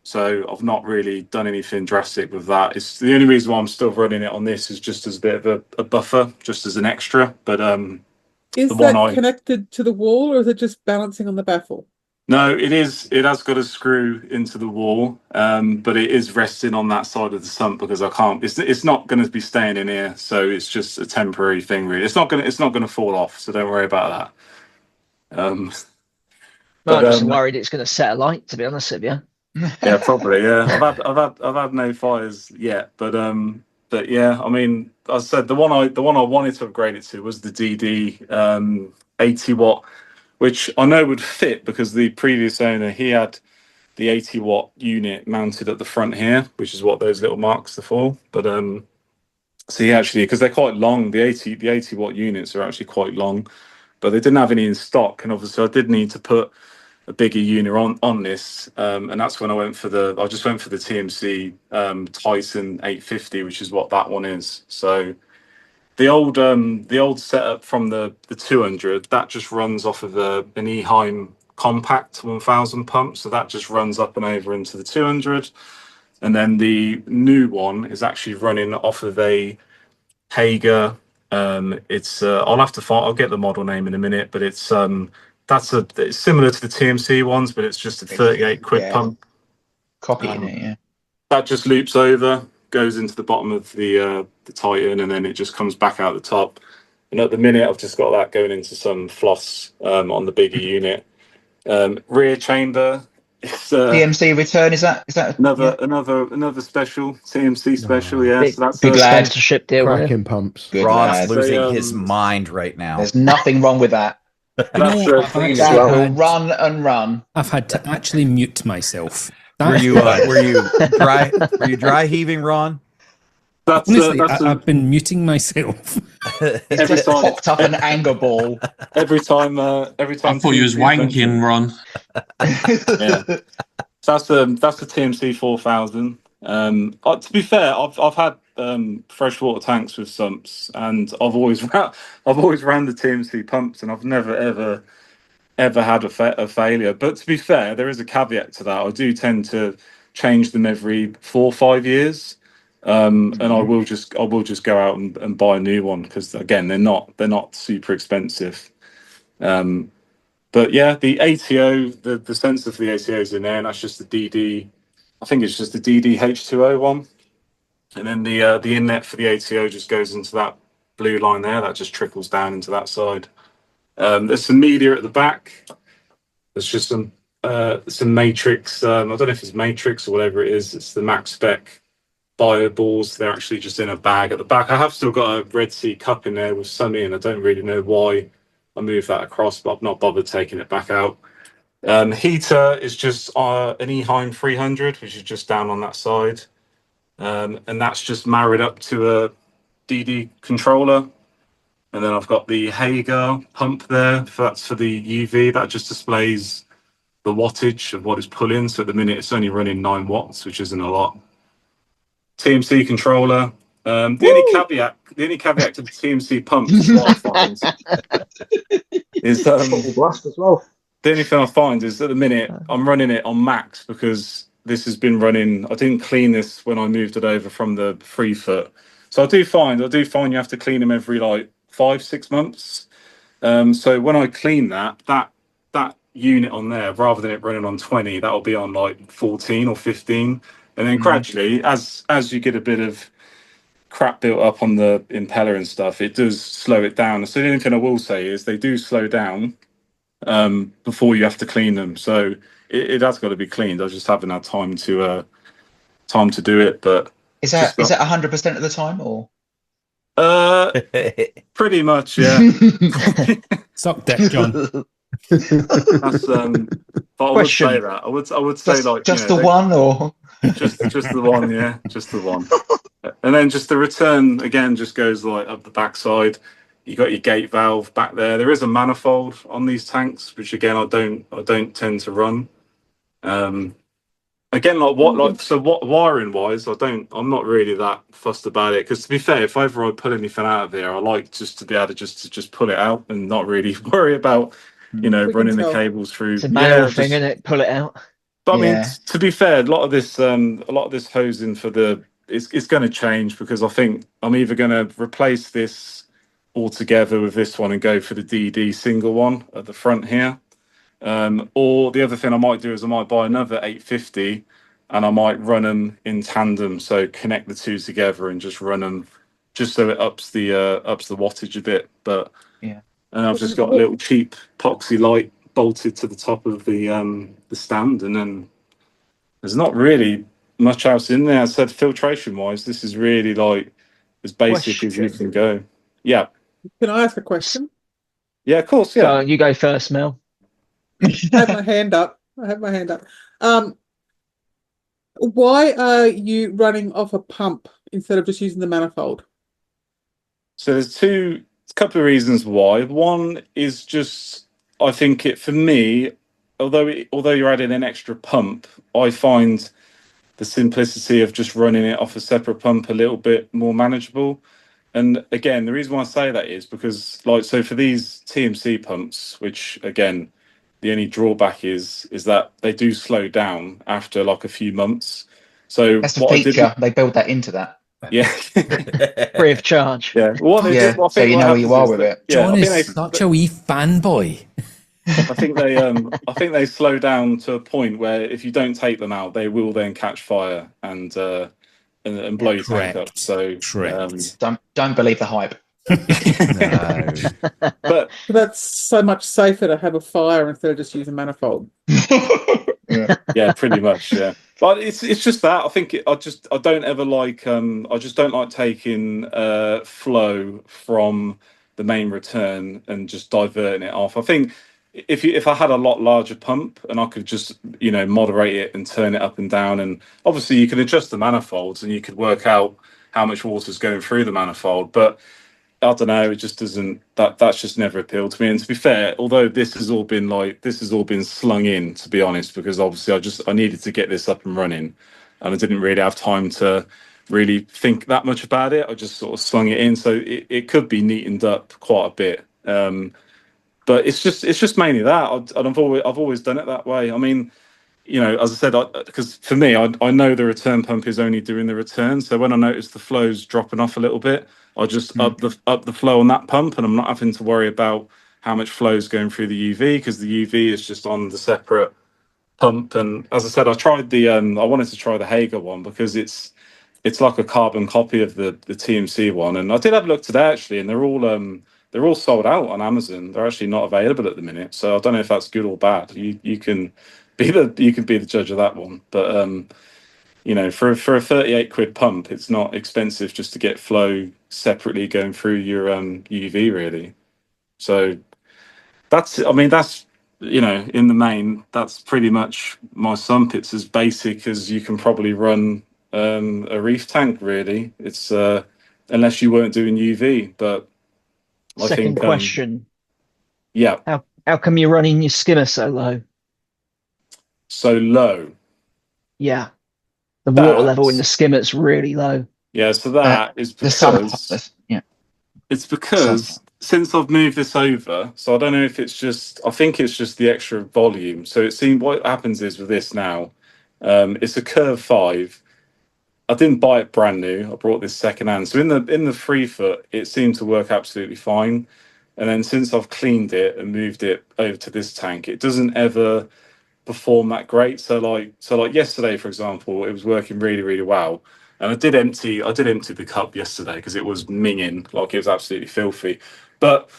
So I've not really done anything drastic with that. It's the only reason why I'm still running it on this is just as a bit of a buffer, just as an extra. But is that connected to the wall, or is it just balancing on the baffle? No, it is. It has got a screw into the wall, but it is resting on that side of the sump because I can't. It's not going to be staying in here, so it's just a temporary thing. Really, it's not going to fall off. So don't worry about that. I'm just worried it's going to set a light. To be honest with you. Yeah, probably. Yeah, I've had no fires yet, but yeah. I mean, as I said, the one I wanted to upgrade it to was the DD 80 watt. Which I know would fit because the previous owner, he had the 80 watt unit mounted at the front here, which is what those little marks are for. But so he actually, because they're quite long, the 80 watt units are actually quite long, but they didn't have any in stock, and obviously I did need to put a bigger unit on this, and that's when I just went for the TMC Tyson 850, which is what that one is. So. The old setup from the 200, that just runs off of an Eheim compact 1000 pump, so that just runs up and over into the 200, and then the new one is actually running off of a Hager. It's I'll have to find. I'll get the model name in a minute, but it's it's similar to the TMC ones, but it's just a 38 quid pump. Copying it, yeah. That just loops over, goes into the bottom of the Titan, and then it just comes back out the top. And at the minute, I've just got that going into some floss on the bigger unit. Rear chamber. It's TMC return, is that another special TMC special? Yeah, big, so that's big sponsorship deal. Cracking pumps. Good Ron's losing his mind right now. There's nothing wrong with that. That will run and run. I've had to actually mute myself. Were you dry heaving, Ron? Honestly, I've been muting myself. It's just popped up an anger ball. Every time. I thought you was wanking, Ron. Yeah. So that's the TMC 4000. To be fair, I've had freshwater tanks with sumps, and I've always ran the TMC pumps, and I've never ever had a failure. But to be fair, there is a caveat to that. I do tend to change them every 4 or 5 years. And I will just go out and buy a new one, because again, they're not super expensive. But yeah, the ATO, the sensor for the ATO is in there, and that's just the DD. I think it's just the DD H2O one, and then the inlet for the ATO just goes into that blue line there. That just trickles down into that side. There's some media at the back. There's just some matrix. I don't know if it's matrix or whatever it is. It's the max spec bio balls. They're actually just in a bag at the back. I have still got a Red Sea cup in there with some in. I don't really know why I moved that across, but I've not bothered taking it back out. Heater is just an Eheim 300, which is just down on that side. And that's just married up to a DD controller. And then I've got the Hager pump there. That's for the UV. That just displays the wattage of what it's pulling. So at the minute, it's only running 9 watts, which isn't a lot. TMC controller. The only caveat to the TMC pumps is what I find is blast as well. The only thing I find is at the minute I'm running it on max, because this has been running. I didn't clean this when I moved it over from the 3 foot, so I do find you have to clean them every like 5-6 months. So when I clean that unit on there, rather than it running on 20, that'll be on like 14 or 15. And then gradually, as you get a bit of crap built up on the impeller and stuff, it does slow it down. So the only thing I will say is they do slow down before you have to clean them. So it has got to be cleaned. I just haven't had time to do it. But is that 100% of the time, or? Pretty much, yeah. Suck that, John. That's but I would say that. I would say just, like just the one, or just the one, yeah, just the one. And then just the return again just goes like up the backside. You got your gate valve back there. There is a manifold on these tanks, which again I don't tend to run. Again, wiring wise, I'm not really that fussed about it, because to be fair, if ever I pull anything out of here, I like just to be able to just pull it out and not really worry about running the cables through. It's a manual thing, isn't it? Pull it out. But I mean, to be fair, a lot of this hosing for it's going to change, because I think I'm either going to replace this altogether with this one and go for the DD single one at the front here. Or the other thing I might do is I might buy another 850 and I might run them in tandem, so connect the two together and just run them, just so it ups the wattage a bit. But yeah, and I've just got a little cheap epoxy light bolted to the top of the stand, and then there's not really much else in there. I said filtration wise, this is really like as basic as you can go. Yeah. Can I ask a question? Yeah, of course. Yeah. You go first, Mel. I have my hand up. Why are you running off a pump instead of just using the manifold? So there's a couple of reasons why. One is just, I think for me, although you're adding an extra pump, I find the simplicity of just running it off a separate pump a little bit more manageable. And again, the reason why I say that is because, so for these TMC pumps, which again, the only drawback is that they do slow down after like a few months. So that's the feature. They build that into that. Yeah. Free of charge. Yeah. What they Yeah, do, I so think you what know where you happens are is with that, it. yeah, John I think is such a wee fanboy. I think they slow down to a point where if you don't take them out, they will then catch fire and blow your tank up. So Correct. Don't believe the hype. No. but That's so much safer to have a fire instead of just using manifold. yeah, pretty much, yeah. But it's just that I think I don't ever like I just don't like taking flow from the main return and just diverting it off. I think if I had a lot larger pump and I could just moderate it and turn it up and down, and obviously you can adjust the manifolds and you could work out how much water's going through the manifold, but I don't know. It just doesn't. That's just never appealed to me. And to be fair, although this has all been slung in, to be honest, because obviously I needed to get this up and running, and I didn't really have time to really think that much about it. I just sort of slung it in, so it could be neatened up quite a bit. But it's just mainly that, and I've always done it that way. I mean, as I said, because for me, I know the return pump is only doing the return. So when I notice the flow's dropping off a little bit, I just up the flow on that pump, and I'm not having to worry about how much flow is going through the UV, because the UV is just on the separate pump. And as I said, I wanted to try the Hager one because it's like a carbon copy of the TMC one, and I did have a look today actually, and they're all sold out on Amazon. They're actually not available at the minute, so I don't know if that's good or bad. You can be the judge of that one, but for a 38 quid pump, it's not expensive just to get flow separately going through your UV really. So that's in the main, that's pretty much my Sump. It's as basic as you can probably run a reef tank really. It's unless you weren't doing UV, but Second question. Yeah. How come you're running your skimmer so low? So low? Yeah. The water level in the skimmer's really low. Yeah, so that is because it's because since I've moved this over, so I don't know if I think it's just the extra volume. So it seems what happens is with this now, it's a Curve 5. I didn't buy it brand new. I brought this second hand. So in the 3 foot, it seemed to work absolutely fine. And then since I've cleaned it and moved it over to this tank, it doesn't ever perform that great. So like yesterday, for example, it was working really, really well. And I did empty the cup yesterday because it was minging, like it was absolutely filthy. But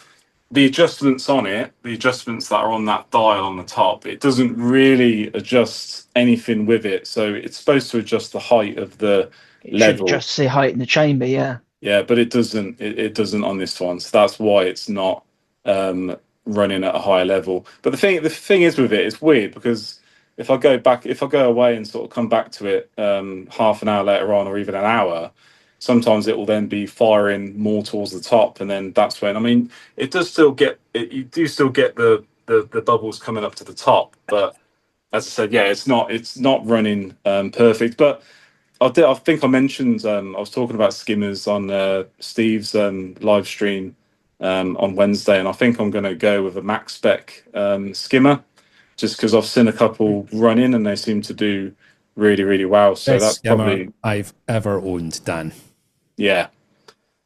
the adjustments on it, the adjustments that are on that dial on the top, it doesn't really adjust anything with it. So it's supposed to adjust the height of the level. Should adjust the height in the chamber, yeah. Yeah, but it doesn't. It doesn't on this one. So that's why it's not running at a higher level. But the thing is with it, it's weird because if I go away and sort of come back to it half an hour later on, or even an hour, sometimes it will then be firing more towards the top, and then that's when it does still get it. You do still get the bubbles coming up to the top, but as I said, yeah, it's not running perfect. But I think I mentioned I was talking about skimmers on Steve's live stream on Wednesday, and I think I'm going to go with a max spec skimmer, just because I've seen a couple running and they seem to do really, really well. So Best that's skimmer probably I've ever owned, Dan. Yeah.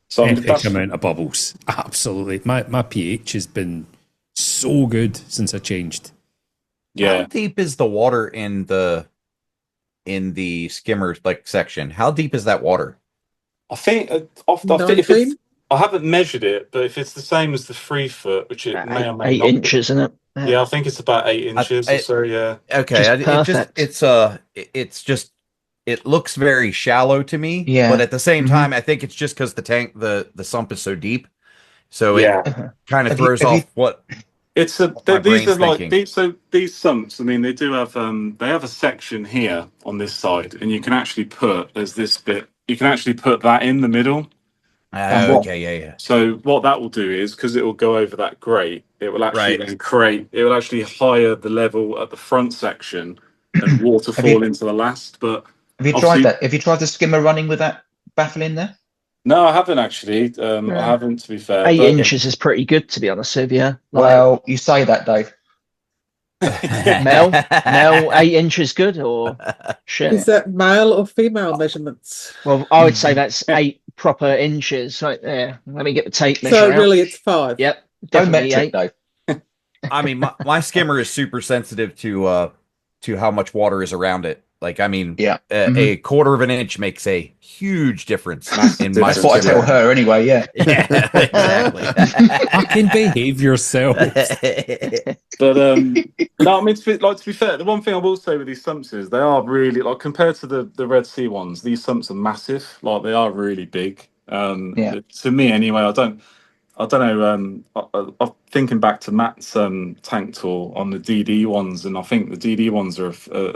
So epic amount of bubbles. Absolutely. My pH has been so good since I changed. Yeah. How deep is the water in the skimmer section? How deep is that water? I think I haven't measured it, but if it's the same as the 3 foot, which it may or may 8 not inches, isn't it? Yeah, I think it's about 8 inches or so. Yeah. Okay. It looks very shallow to me. Yeah. But at the same time, I think it's just because the Sump is so deep, so it kind of throws off what. These Sumps. I mean, they do have they have a section here on this side, and you can actually put this bit. You can actually put that in the middle. Yeah. So what that will do is, because it will go over that grate, it will actually then create. It will actually higher the level at the front section, and water fall into the last. But have you tried that? Have you tried the skimmer running with that baffle in there? No, I haven't actually. I haven't, to be fair. 8 inches is pretty good, to be honest with you. Well, you say that, Dave. Male 8 inches good or shit? Is that male or female measurements? Well, I would say that's 8 proper inches right there. Let me get the tape measure So out. really, it's 5. Yep, No definitely metric 8. though. I mean, my skimmer is super sensitive to how much water is around it. Like, I mean, Yeah. a quarter of an inch makes a huge difference in my That's what I tell her anyway. Yeah. Yeah, exactly. Fucking behave yourself. But no, I mean to be fair, the one thing I will say with these sumps is they are really like compared to the Red Sea ones. These sumps are massive. Like they are really big. Yeah. To me anyway, I don't know. I'm thinking back to Matt's tank tour on the DD ones, and I think the DD ones are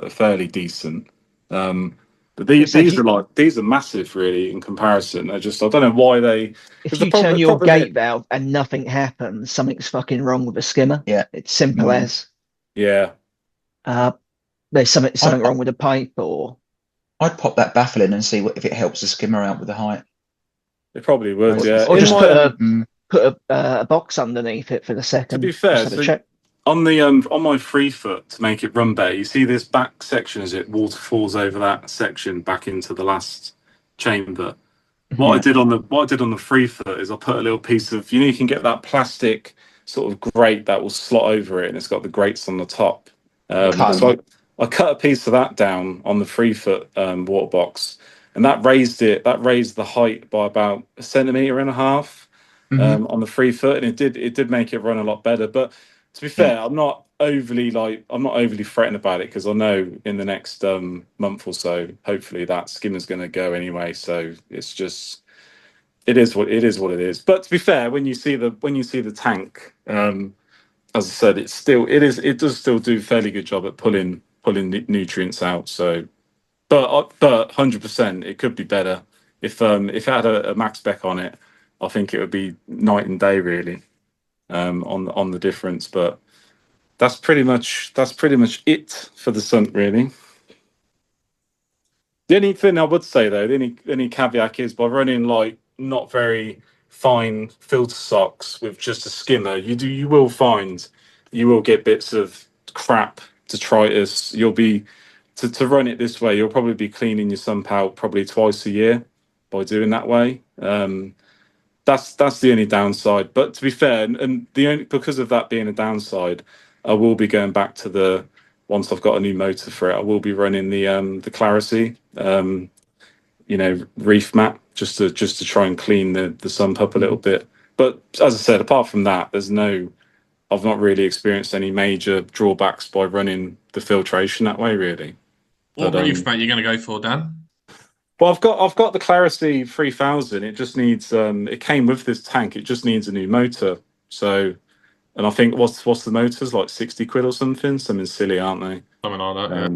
fairly decent. But these are massive, really, in comparison. I don't know why they. If you turn your gate valve and nothing happens, something's fucking wrong with the skimmer. Yeah, it's simple as. Yeah. There's something wrong with the pipe, or. I'd pop that baffle in and see if it helps the skimmer out with the height. It probably would, yeah. Or just put a box underneath it for the second. To be fair, on my 3 foot to make it run better, you see this back section as it waterfalls over that section back into the last chamber. What I did on the 3 foot is I put a little piece of you can get that plastic sort of grate that will slot over it, and it's got the grates on the top. So I cut a piece of that down on the 3 foot water box, and that raised the height by about 1.5 centimeters. On the 3 foot, and it did make it run a lot better. But to be fair, I'm not overly threatened about it, because I know in the next month or so, hopefully that skimmer's going to go anyway. So it's just it is what it is. But to be fair, when you see the tank, as I said, it does still do a fairly good job at pulling nutrients out. So, but 100%, it could be better if it had a max spec on it. I think it would be night and day, really, on the difference. But that's pretty much it for the Sump, really. The only thing I would say though, the only caveat is by running like not very fine filter socks with just a skimmer, you will get bits of crap, detritus. You'll be to run it this way, you'll probably be cleaning your Sump out probably twice a year by doing that way. That's the only downside. But to be fair, and because of that being a downside, I will be going back to once I've got a new motor for it, I will be running the Clarity, reef mat just to try and clean the Sump up a little bit. But as I said, apart from that, I've not really experienced any major drawbacks by running the filtration that way, really. What reef mat are you going to go for, Dan? Well, I've got the Clarity 3000. It just needs it came with this tank. It just needs a new motor. So, and I think what's the motors, like 60 quid or something silly, aren't they? Something like that. Yeah.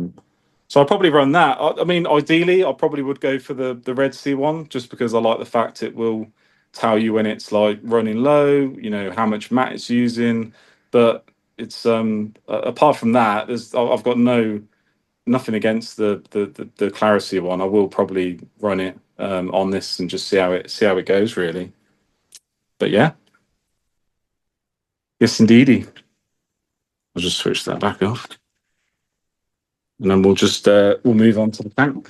So I'll probably run that. I mean, ideally, I probably would go for the Red Sea one, just because I like the fact it will tell you when it's like running low. How much mat it's using. But it's apart from that, I've got nothing against the Clarity one. I will probably run it on this and just see how it goes, really. But yeah, yes, indeedy. I'll just switch that back off, and then we'll just we'll move on to the tank.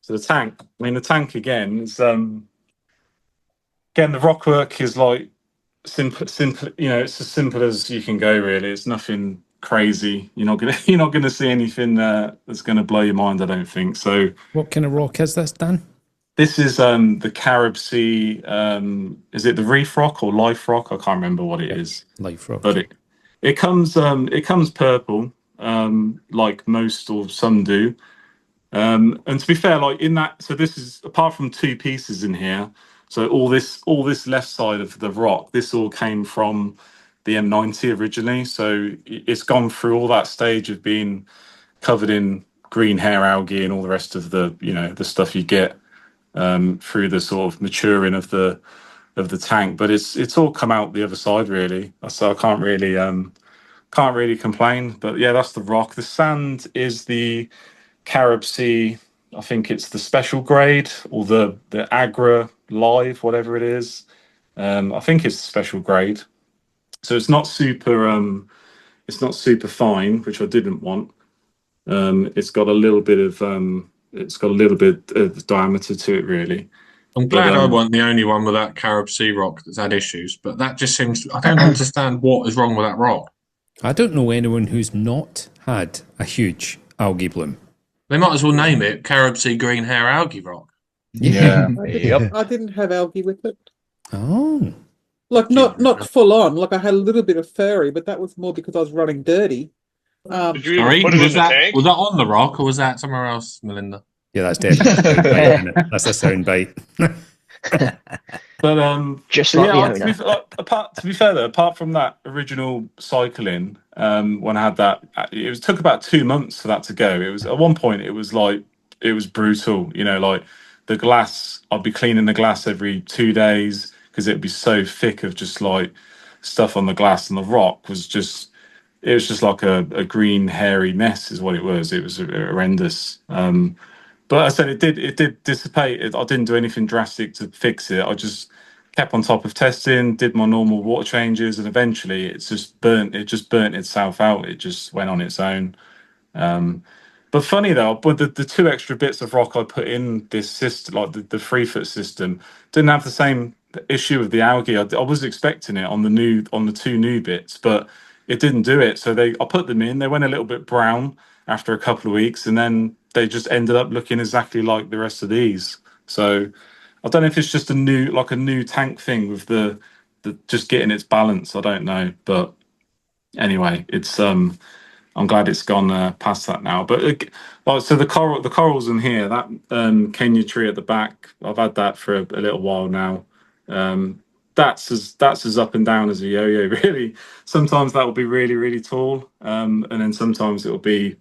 So the tank. I mean, the tank again is the rock work is like simple. It's as simple as you can go, really. It's nothing crazy. You're not gonna see anything that's gonna blow your mind, I don't think. So what kind of rock is this, Dan? This is the Carib Sea. Is it the Reef Rock or Life Rock? I can't remember what it is. Life Rock. But it comes purple, like most or some do. And to be fair, like in that, so this is apart from 2 pieces in here. So all this left side of the rock, this all came from the M90 originally. So it's gone through all that stage of being covered in green hair algae and all the rest of the the stuff you get through the sort of maturing of the tank. But it's all come out the other side, really. So I can't really complain. But yeah, that's the rock. The sand is the Carib Sea. I think it's the special grade or the Agra Live, whatever it is. I think it's special grade, so it's not super fine, which I didn't want. It's got a little bit of diameter to it, really. I'm glad I wasn't the only one with that Carib Sea rock that's had issues, but that just seems. I don't understand what is wrong with that rock. I don't know anyone who's not had a huge algae bloom. They might as well name it Carib Sea green hair algae rock. Yeah. I didn't have algae with it. Oh. Like not full on. Like I had a little bit of furry, but that was more because I was running dirty. Did you even put it in the tank? Was that on the rock or was that somewhere else, Melinda? Yeah, that's definitely that's a sound bite. But just like the owner. To be fair though, apart from that original cycling, when I had that, it took about 2 months for that to go. It was at one point it was brutal. You know, like the glass, I'd be cleaning the glass every 2 days because it'd be so thick of just like stuff on the glass, and the rock was just. It was just like a green hairy mess, is what it was. It was horrendous. But I said it did dissipate. I didn't do anything drastic to fix it. I just kept on top of testing, did my normal water changes, and eventually it just burnt itself out. It just went on its own. But funny though, but the 2 extra bits of rock I put in this system, like the 3-foot system, didn't have the same issue with the algae. I was expecting it on the 2 new bits, but it didn't do it. So I put them in. They went a little bit brown after a couple of weeks, and then they just ended up looking exactly like the rest of these. So I don't know if it's just a new tank thing with the just getting its balance. I don't know, but anyway, it's I'm glad it's gone past that now. But so the corals in here, that Kenya tree at the back, I've had that for a little while now. That's as up and down as a yo-yo, really. Sometimes that will be really, really tall, and then sometimes it will be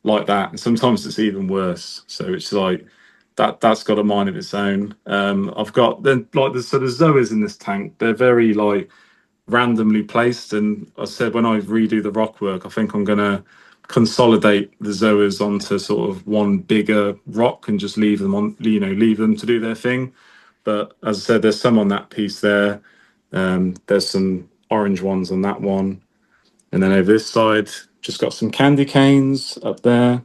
like that, and sometimes it's even worse. So it's like that's got a mind of its own. I've got then like the zoas in this tank. They're very like randomly placed, and I said when I redo the rock work, I think I'm gonna consolidate the zoas onto sort of one bigger rock and just leave them to do their thing. But as I said, there's some on that piece there. There's some orange ones on that one, and then over this side, just got some candy canes up there.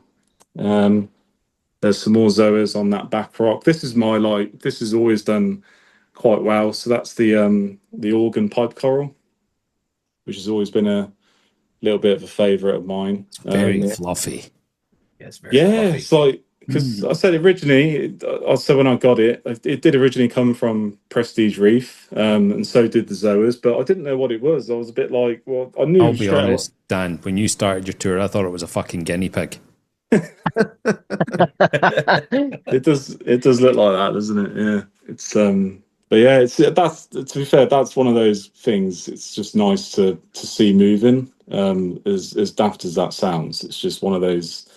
There's some more zoas on that back rock. This is this has always done quite well. So that's the organ pipe coral, which has always been a little bit of a favourite of mine. It's very fluffy. Yeah, it's very fluffy. It's like, because I said originally, when I got it did originally come from Prestige Reef, and so did the zoas, but I didn't know what it was. I was a bit like, well, I knew. I'll be honest, Dan, when you started your tour, I thought it was a fucking guinea pig. It does look like that, doesn't it? Yeah, it's but yeah, that's, to be fair, that's one of those things. It's just nice to see moving. As daft as that sounds, it's just one of those.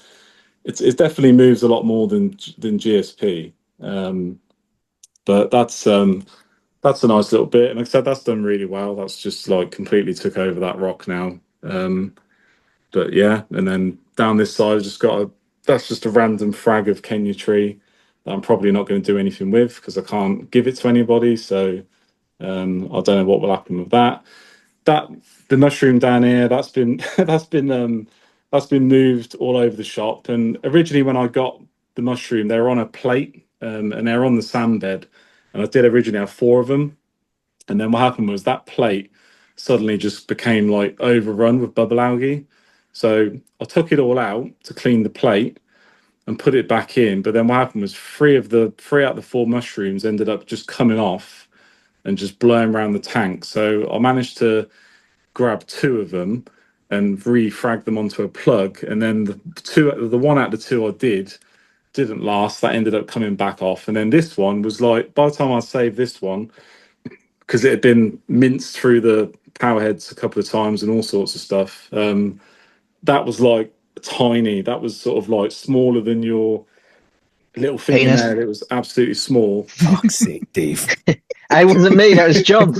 It definitely moves a lot more than GSP. But that's a nice little bit, and like I said, that's done really well. That's just like completely took over that rock now. But yeah, and then down this side, that's just a random frag of Kenya tree that I'm probably not going to do anything with because I can't give it to anybody. So I don't know what will happen with that. The mushroom down here, that's been moved all over the shop. And originally, when I got the mushroom, they were on a plate, and they're on the sand bed. And I did originally have 4 of them. And then what happened was that plate suddenly just became like overrun with bubble algae. So I took it all out to clean the plate and put it back in. But then what happened was 3 out of the 4 mushrooms ended up just coming off and just blowing around the tank. So I managed to grab 2 of them and refrag them onto a plug. And then the 1 out of the 2 I didn't last. That ended up coming back off. And then this one was like, by the time I saved this one, because it had been minced through the power heads a couple of times and all sorts of stuff, that was like tiny. That was sort of like smaller than your little fingernail. It was absolutely small. Fuck's sake, Dave. It wasn't me, that was John.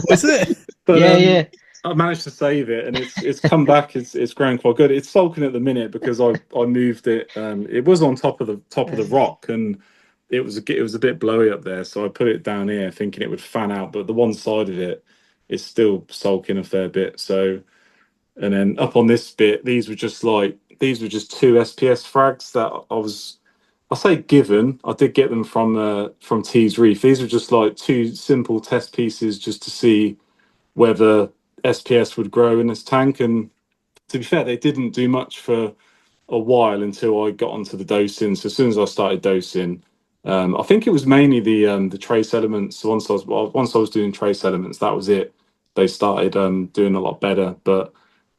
Was it? But, yeah. I managed to save it, and it's come back. It's grown quite good. It's sulking at the minute because I moved it. It was on top of the rock, and it was a bit blowy up there, so I put it down here thinking it would fan out, but the one side of it is still sulking a fair bit. So, and then up on this bit, these were just two SPS frags that I say given. I did get them from T's Reef. These were just like two simple test pieces just to see whether SPS would grow in this tank. And to be fair, they didn't do much for a while until I got onto the dosing. So as soon as I started dosing, I think it was mainly the trace elements. So once I was doing trace elements, that was it. They started doing a lot better, but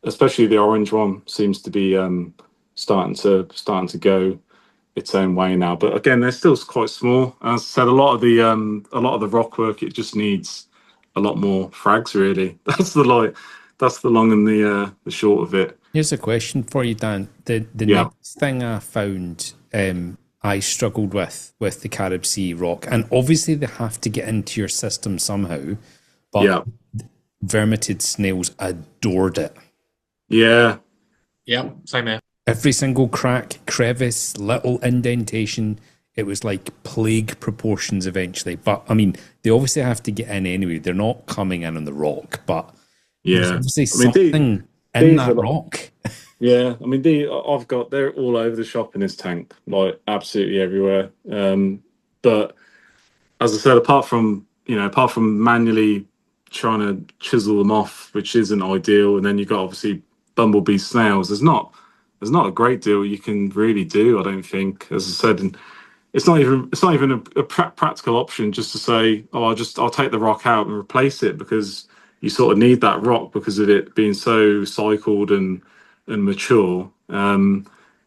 especially the orange one seems to be starting to go its own way now. But again, they're still quite small. As I said, a lot of the rock work, it just needs a lot more frags. Really, that's the long and the short of it. Here's a question for you, Dan. The next thing I found, I struggled with the Carib Sea rock, and obviously they have to get into your system somehow. But vermitid snails adored it. Yeah. Yeah, same here. Every single crack, crevice, little indentation, it was like plague proportions eventually. But I mean, they obviously have to get in anyway. They're not coming in on the rock, but there's obviously something in that rock. Yeah, I mean, they're all over the shop in this tank, like absolutely everywhere. But as I said, apart from manually trying to chisel them off, which isn't ideal, and then you've got obviously bumblebee snails. There's not a great deal you can really do, I don't think. As I said, and it's not even a practical option just to say, oh, I'll take the rock out and replace it, because you sort of need that rock because of it being so cycled and mature.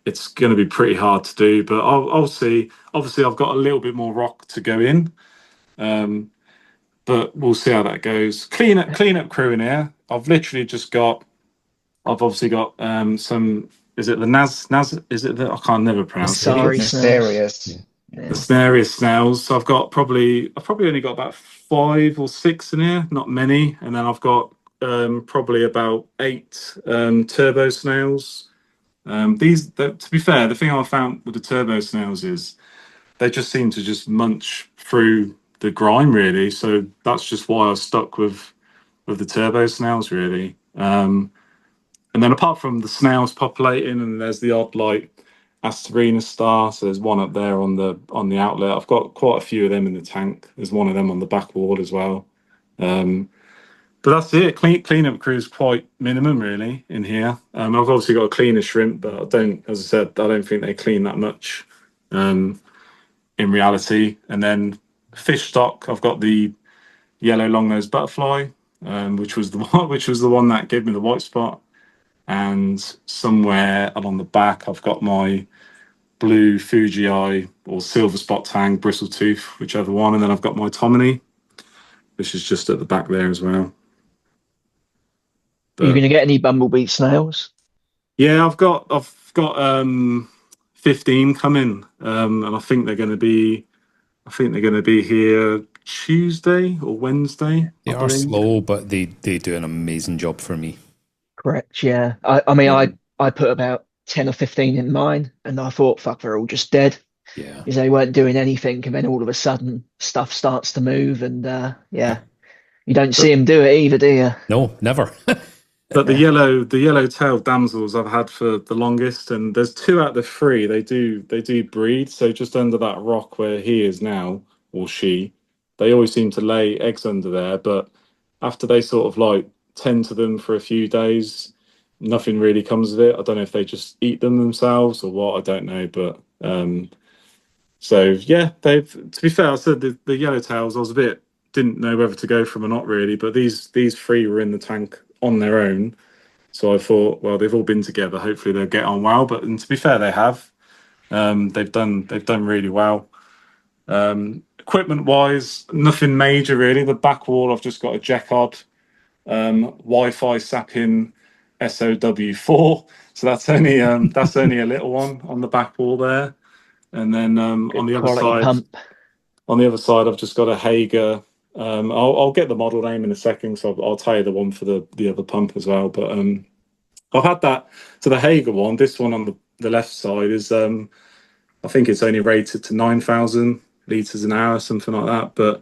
It's going to be pretty hard to do, but I'll see. Obviously, I've got a little bit more rock to go in, but we'll see how that goes. Cleanup crew in here. I've obviously got some. Is it the Naz? Is it the? I can't never pronounce it. Nastarius. The Snarius snails. So I've probably only got about 5 or 6 in here, not many. And then I've got probably about 8 turbo snails. To be fair, the thing I found with the turbo snails is they just seem to just munch through the grime, really. So that's just why I stuck with the turbo snails, really. And then apart from the snails populating, and there's the odd like Asterina star. So there's one up there on the outlet. I've got quite a few of them in the tank. There's one of them on the back wall as well. But that's it. Cleanup crew is quite minimum really in here. I've obviously got a cleaner shrimp, but as I said, I don't think they clean that much in reality. And then fish stock, I've got the yellow long-nosed butterfly, which was the one that gave me the white spot. And somewhere along the back, I've got my blue Fuji eye or silver spot tang, bristle tooth, whichever one. And then I've got my Tomini, which is just at the back there as well. Are you going to get any bumblebee snails? Yeah, I've got 15 coming, and I think they're going to be here Tuesday or Wednesday. They are slow, but they do an amazing job for me. Correct. Yeah. I put about 10 or 15 in mine, and I thought, fuck, they're all just dead. Yeah. Because they weren't doing anything, and then all of a sudden stuff starts to move, and you don't see them do it either, do you? No, never. But the yellow-tailed damsels I've had for the longest, and there's 2 out of the 3 they do breed. So just under that rock where he is now, or she, they always seem to lay eggs under there. But after they sort of like tend to them for a few days, nothing really comes of it. I don't know if they just eat them themselves or what. I don't know, but so yeah, to be fair, I said the yellowtails, I was didn't know whether to go from or not really, but these 3 were in the tank on their own, so I thought, well, they've all been together, hopefully they'll get on well. But to be fair, they have. They've done really well. Equipment wise, nothing major really. The back wall, I've just got a Jacquard Wi-Fi Sapin SOW4, so that's only a little one on the back wall there. And then on the other side, I've just got a Hager. I'll get the model name in a second, so I'll tell you the one for the other pump as well. But I've had that. So the Hager one, this one on the left side is I think it's only rated to 9,000 litres an hour, something like that. But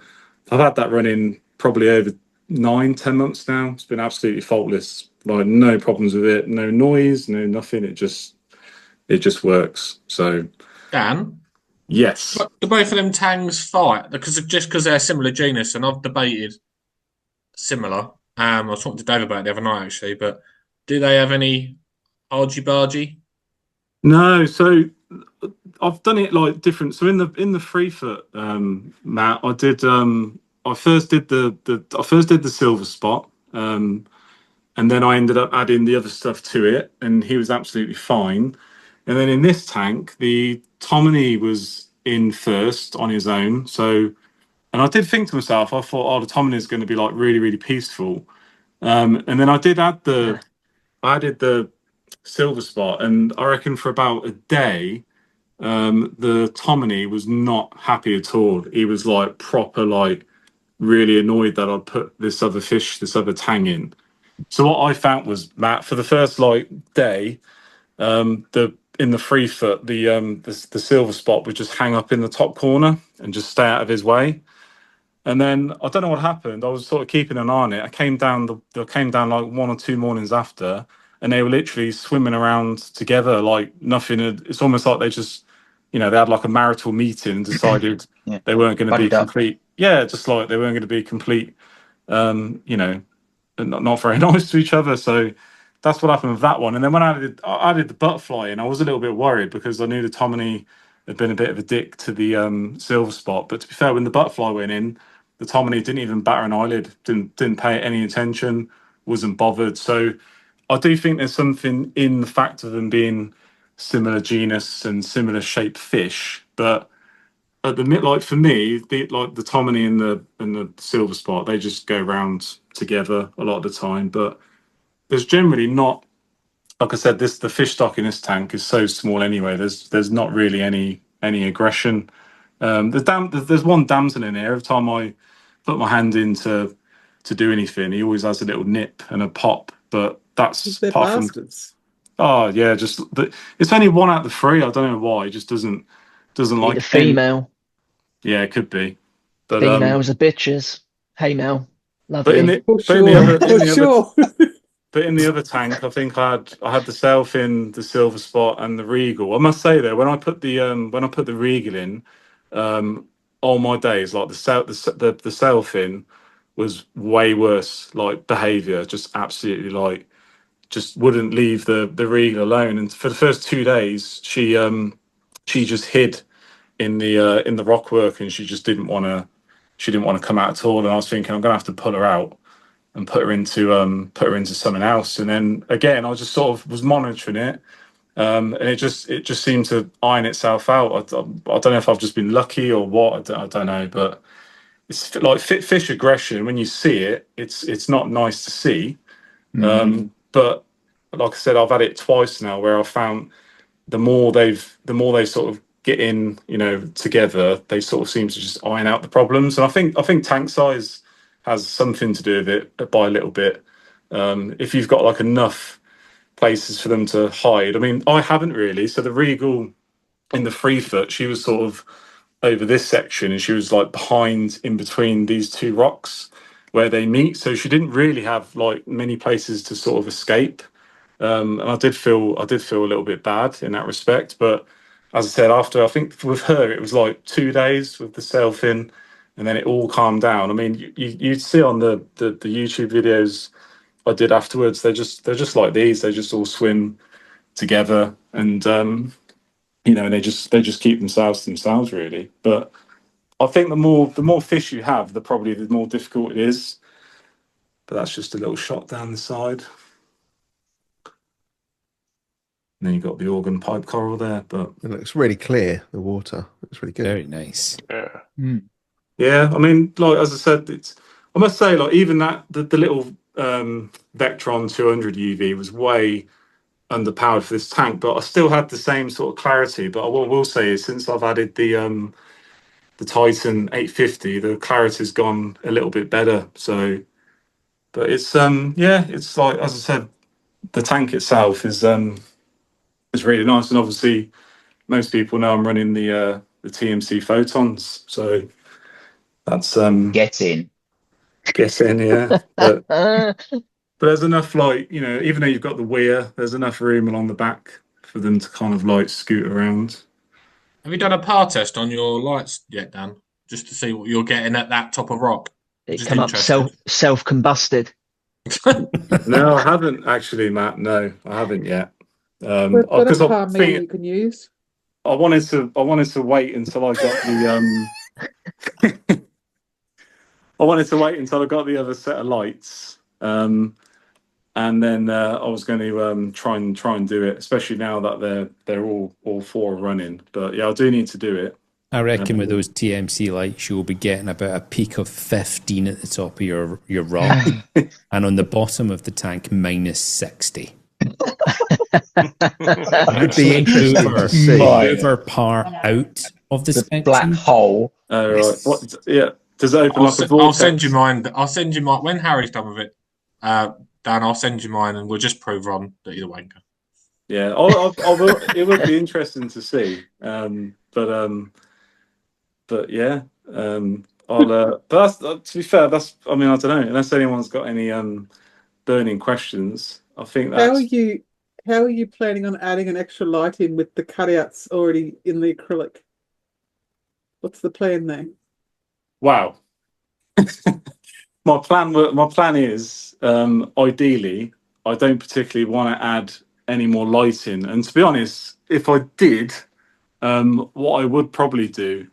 I've had that running probably over 9-10 months now. It's been absolutely faultless. Like no problems with it, no noise, no nothing. It just works. So Dan, yes, do both of them tangs fight? Because they're similar genus, and I've debated similar. I was talking to Dave about it the other night actually, but do they have any argy bargy? No, so I've done it like different. So in the 3-foot mat, I did I first did the silver spot, and then I ended up adding the other stuff to it, and he was absolutely fine. And then in this tank, the Tomini was in first on his own. So, and I did think to myself, I thought, oh, the Tomini is going to be like really, really peaceful. And then I added the silver spot, and I reckon for about a day, the Tomini was not happy at all. He was like proper, like really annoyed that I'd put this other tang in. So what I found was, Matt, for the first like day, in the 3-foot, the silver spot would just hang up in the top corner and just stay out of his way. And then I don't know what happened. I was sort of keeping an eye on it. I came down like 1 or 2 mornings after, and they were literally swimming around together like nothing. It's almost like they just, they had like a marital meeting and decided they weren't going to be complete. Yeah, just like they weren't going to be complete. Not very nice to each other. So that's what happened with that one. And then when I added the butterfly in, I was a little bit worried because I knew the Tomini had been a bit of a dick to the silver spot. But to be fair, when the butterfly went in, the Tomini didn't even batter an eyelid, didn't pay any attention, wasn't bothered. So I do think there's something in the fact of them being similar genus and similar shaped fish, but at the like for me, the Tomini and the silver spot, they just go around together a lot of the time. But there's generally not, like I said, the fish stock in this tank is so small anyway. There's not really any aggression. There's one damsel in here. Every time I put my hand in to do anything, he always has a little nip and a pop. But that's They're apart bastards. Oh yeah, it's only 1 out of the 3. I don't know why. He just doesn't like a female. Yeah, it could be. But females are bitches. Hey Mel, but in lovely. the other tank, I think I had the sailfin, the silver spot, and the regal. I must say though, when I put the regal in, all my days, like the sailfin was way worse. Like behaviour, just absolutely like just wouldn't leave the regal alone. And for the first 2 days, she just hid in the rockwork, and she just didn't want to come out at all. And I was thinking I'm gonna have to pull her out and put her into something else. And then again, I just sort of was monitoring it, and it just seemed to iron itself out. I don't know if I've just been lucky or what. I don't know, but it's like fish aggression. When you see it, it's not nice to see. But like I said, I've had it twice now where I've found the more they sort of get in, together, they sort of seem to just iron out the problems. And I think tank size has something to do with it by a little bit. If you've got like enough places for them to hide. I mean, I haven't really. So the regal in the 3-foot, she was sort of over this section, and she was like behind in between these 2 rocks where they meet. So she didn't really have like many places to sort of escape. And I did feel a little bit bad in that respect. But as I said, after I think with her, it was like 2 days with the sailfin, and then it all calmed down. I mean, you'd see on the YouTube videos I did afterwards, they're just like these. They just all swim together, and and they just keep themselves to themselves really. But I think the more fish you have, the more difficult it is. But that's just a little shot down the side. And then you've got the organ pipe coral there, but it looks really clear. The water looks really good. Very nice. Yeah. Yeah, I mean, like as I said, I must say, like even that the little Vectron 200 UV was way underpowered for this tank, but I still had the same sort of clarity. But what I will say is, since I've added the Titan 850, the clarity's gone a little bit better. So, but it's it's like as I said, the tank itself is really nice, and obviously most people know I'm running the TMC photons. So that's get in, yeah. But there's enough, like, you know, even though you've got the weir, there's enough room along the back for them to kind of like scoot around. Have you done a power test on your lights yet, Dan? Just to see what you're getting at that top of rock? It come up self-combusted. No, I haven't actually, Matt. No, I haven't yet. Because you can use. I wanted to wait until I got the I wanted to wait until I got the other set of lights, and then I was going to try and do it, especially now that they're all four running. But yeah, I do need to do it. I reckon with those TMC lights, you'll be getting about a peak of 15 at the top of your rock, and on the bottom of the tank, -60. I'd be interested to see. Over par out of the black hole. Oh, right. What? Yeah. Does it open like a vortex? I'll send you mine. When Harry's done with it, Dan. I'll send you mine, and we'll just prove Ron that you're the wanker. Yeah, it would be interesting to see. But yeah, but that's, to be fair, that's, I mean, I don't know, unless anyone's got any burning questions. I think that's... How are you planning on adding an extra light in with the cutouts already in the acrylic? What's the plan there? Wow. My plan is, ideally, I don't particularly want to add any more lighting. And to be honest, if I did, what I would probably do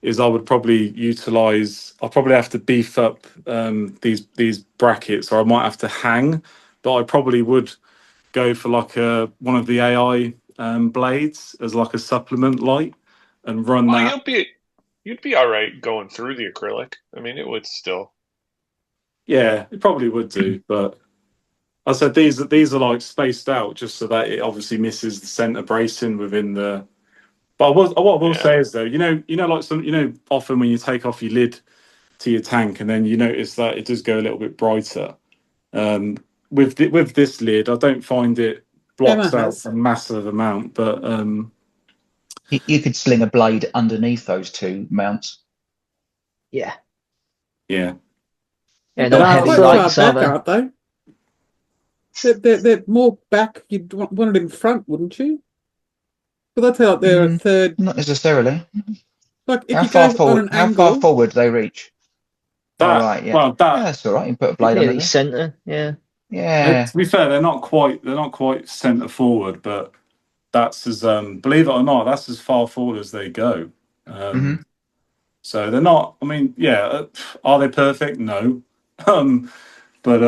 is I would probably utilize, I'll probably have to beef up these brackets, or I might have to hang, but I probably would go for like one of the AI blades as like a supplement light and run that. You'd be all right going through the acrylic. I mean, it would still. Yeah, it probably would do, but I said these are like spaced out just so that it obviously misses the center bracing within the. But what I will say is though, you know, like often when you take off your lid to your tank and then you notice that it does go a little bit brighter. With this lid, I don't find it blocks out a massive amount, but you could sling a blade underneath those two mounts. Yeah. Yeah. Yeah, not heavy lights, aren't they? They're more back. You'd want it in front, wouldn't you? But that's how they're a third. Not necessarily. Like if you go on an angle, how far forward they reach? Right, yeah. Well, that's all right. You can put a blade on the center. Yeah. Yeah. To be fair, they're not quite center forward, but that's as believe it or not, that's as far forward as they go. So they're not. I mean, yeah. Are they perfect? No. But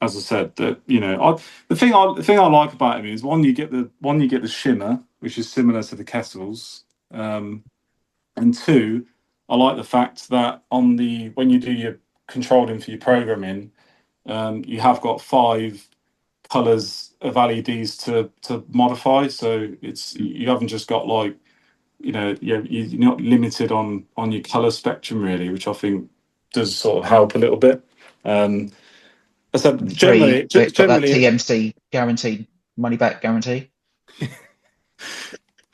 as I said, that the thing I like about them is you get the shimmer, which is similar to the kettles, and two, I like the fact that when you do your controlling for your programming, you have got 5 colors of LEDs to modify. So you haven't just got like, you're not limited on your color spectrum really, which I think does sort of help a little bit. I said generally that TMC guaranteed money back guarantee.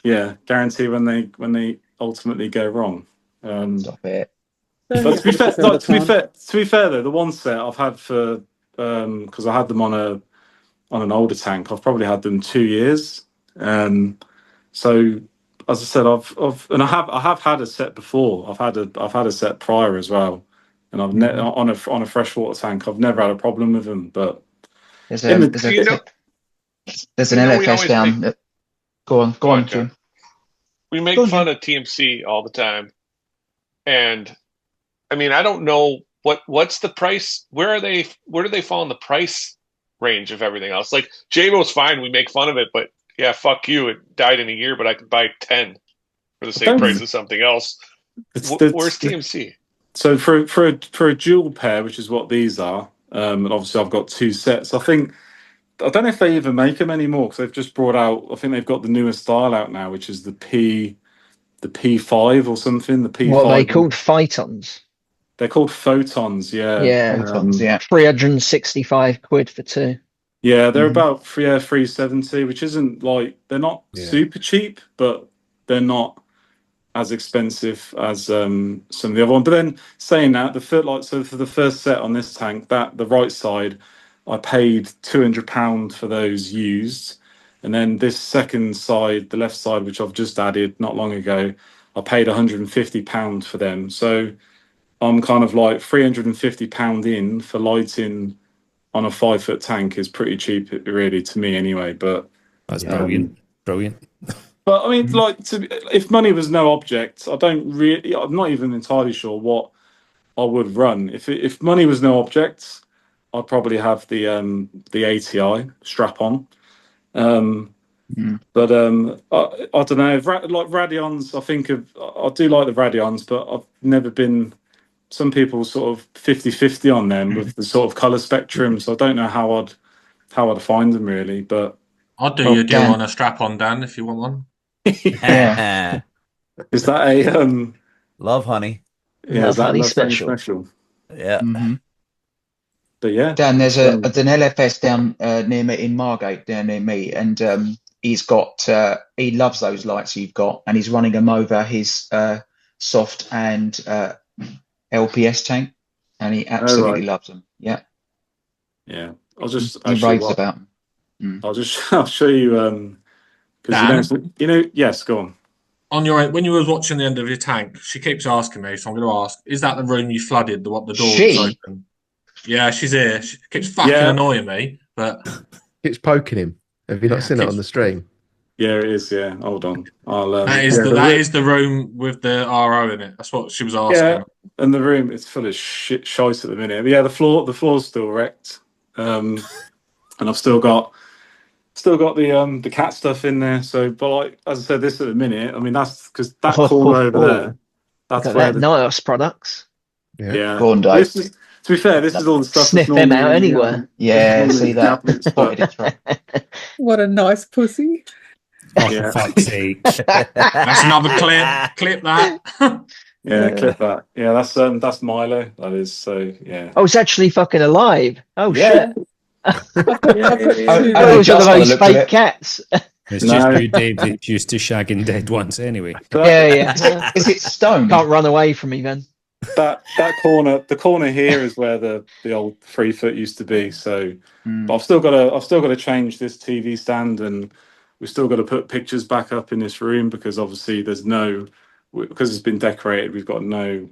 Yeah, guarantee when they ultimately go wrong. Stop it. But to be fair though, the one set I've had for because I had them on an older tank, I've probably had them 2 years. So as I said, I have had a set before. I've had a set prior as well, and I've on a freshwater tank. I've never had a problem with them. But there's an LFS down. Go on, Jim. We make fun of TMC all the time, and I mean, I don't know what's the price. Where do they fall in the price range of everything else? Like J-Bo's fine, we make fun of it, but yeah, fuck you. It died in a year, but I could buy 10 for the same price as something else. Where's TMC? So for a dual pair, which is what these are, and obviously I've got 2 sets. I don't know if they even make them anymore because they've just brought out. I think they've got the newest style out now, which is the P5 or something. The P5. What are they called? Phytons. They're called photons. Yeah. Yeah. Photons, yeah. 365 quid for 2. Yeah, they're about 370, which isn't like they're not super cheap, but they're not as expensive as some of the other one. But then saying that, so for the first set on this tank, that the right side, I paid £200 for those used, and then this second side, the left side, which I've just added not long ago, I paid £150 for them. So I'm kind of like £350 in for lighting on a 5-foot tank is pretty cheap, really, to me anyway. But that's brilliant. But I mean, like, if money was no object, I'm not even entirely sure what I would run. If money was no object, I'd probably have the ATI strap on. But I don't know. Like Radions, I do like the Radions, but I've never been. Some people sort of 50-50 on them with the sort of color spectrum, so I don't know how I'd find them really. But I'll do your deal on a strap on, Dan, if you want one. Yeah. Is that a Love Honey? Yeah, Love Honey special. Yeah. But yeah, Dan, there's an LFS down near me in Margate, down near me, and he's got he loves those lights you've got, and he's running them over his soft and LPS tank, and he absolutely loves them. Yeah. He raves about them. I'll show you. Because yes, go on. On your when you was watching the end of your tank, she keeps asking me, so I'm going to ask: is that the room you flooded? The door was open? Yeah, she's here. She keeps fucking annoying me, but keeps poking him. Have you not seen it on the stream? Yeah, it is. Yeah, hold on. That is the room with the RO in it. That's what she was asking. Yeah, and the room is full of shite at the minute. But yeah, the floor's still wrecked, and I've still got the cat stuff in there. So, but like as I said, this at the minute, I mean that's because that corner over there. That's where the NIOS products. Yeah. This is, to be fair, this is all the stuff. Sniff them out anywhere. Yeah, see that. What a nice pussy. Oh, for fuck's sake. That's another clip. Clip that. Clip that. Yeah, that's Milo. That is so. Yeah. Oh, it's actually fucking alive. Oh shit. Oh, it's one of those fake cats. It's just you, Dave, that's used to shagging dead ones anyway. Yeah. Is it stone? Can't run away from me then. That corner, the corner here is where the old 3-foot used to be. So, but I've still got to change this TV stand, and we've still got to put pictures back up in this room because obviously because it's been decorated, we've got no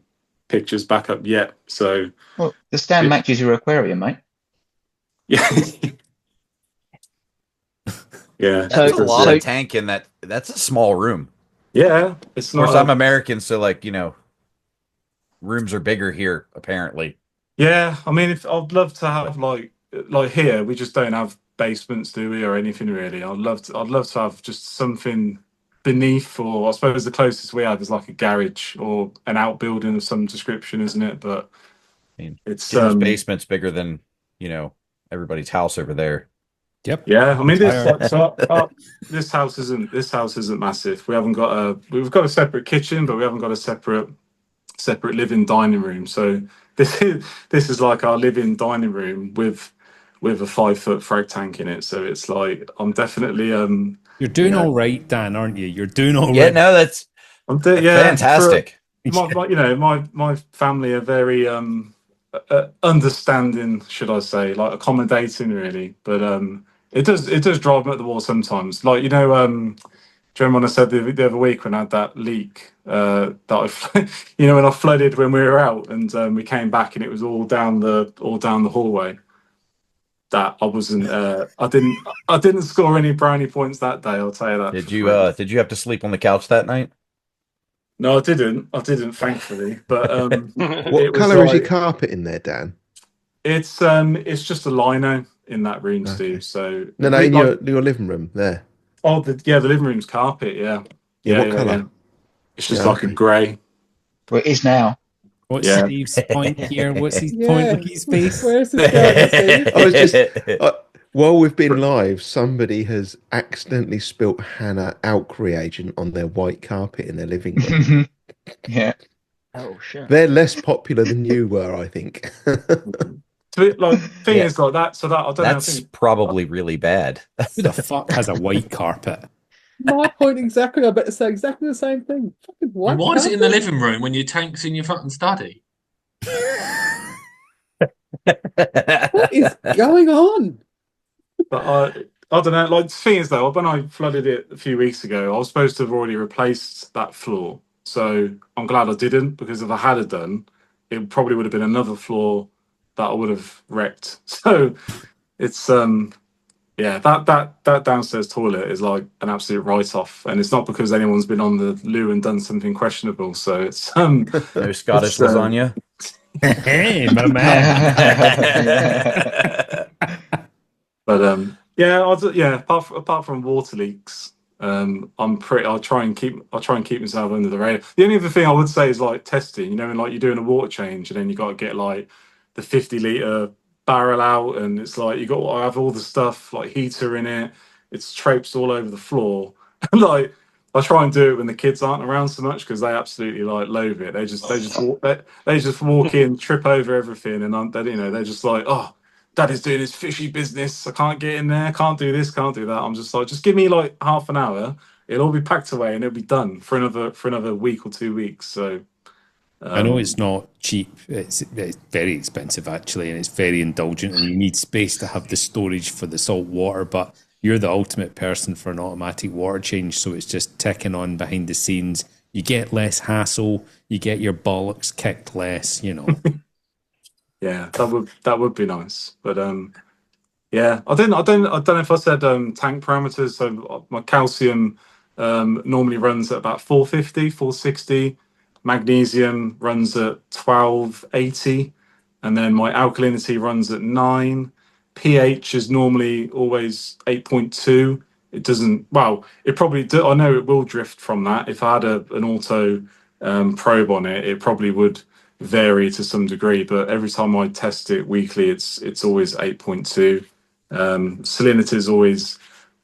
pictures back up yet. So, well, the stand matches your aquarium, mate. Yeah. Yeah. That's a lot of tank in that. That's a small room. Yeah. It's not. Of course, I'm American, so rooms are bigger here, apparently. Yeah. I mean, I'd love to have like here, we just don't have basements, do we, or anything really. I'd love to have just something beneath, or I suppose the closest we have is like a garage or an outbuilding of some description, isn't it? But I mean, it's basement's bigger than everybody's house over there. Yep. Yeah, I mean this house isn't massive. We've got a separate kitchen, but we haven't got a separate living dining room. So this is like our living dining room with a 5-foot frag tank in it. So it's like I'm definitely You're doing all right, Dan, aren't you? You're doing all right. Yeah, no, that's fantastic. My family are very understanding, should I say, like accommodating, really. But it does drive me at the wall sometimes. Like do you remember when I said the other week when I had that leak that when I flooded when we were out and we came back and it was all down the hallway. That I wasn't. I didn't score any brownie points that day. I'll tell you that. Did you have to sleep on the couch that night? No, I didn't, thankfully. But what colour is your carpet in there, Dan? It's just a lino in that room, Steve. So in your living room there. Oh, the living room's carpet. Yeah. What colour? Yeah. It's just like a grey. Well, it is now. What's Steve's point here? What's his point with his face? Where's this going, while we've been live, somebody has accidentally spilt Hannah alk reagent on their white carpet in their living room. Yeah. Oh shit. They're less popular than you were, I think. Thing is like that. So that I don't know. That's probably really bad. Who the fuck has a white carpet? My point exactly. I better say exactly the same thing. Fucking what? Why is it in the living room when your tank's in your fucking study? What is going on? But I don't know. Like the thing is though, when I flooded it a few weeks ago, I was supposed to have already replaced that floor. So I'm glad I didn't, because if I had done, it probably would have been another floor that I would have wrecked. So it's yeah, that downstairs toilet is like an absolute write-off, and it's not because anyone's been on the loo and done something questionable. So it's no Scottish lasagna. Hey, my man. But yeah, apart from water leaks, I'll try and keep myself under the radar. The only other thing I would say is like testing. You know, like you're doing a water change, and then you got to get like the 50-litre barrel out, and it's like you got to have all the stuff like heater in it. It's traipsed all over the floor. And like I try and do it when the kids aren't around so much, because they absolutely like loathe it. They just walk in, trip over everything, and they're just like, oh, Daddy's doing his fishy business. I can't get in there. Can't do this. Can't do that. I'm just like, just give me like half an hour. It'll all be packed away and it'll be done for another week or 2 weeks. So I know it's not cheap. It's very expensive actually, and it's very indulgent. And you need space to have the storage for the salt water. But you're the ultimate person for an automatic water change, so it's just ticking on behind the scenes. You get less hassle. You get your bollocks kicked less. You know. Yeah, that would be nice. But yeah, I don't know if I said tank parameters. So my calcium normally runs at about 450, 460. Magnesium runs at 1280, and then my alkalinity runs at 9. pH is normally always 8.2. It doesn't. Well, it probably. I know it will drift from that. If I had an auto probe on it, it probably would vary to some degree, but every time I test it weekly, it's always 8.2. Salinity is always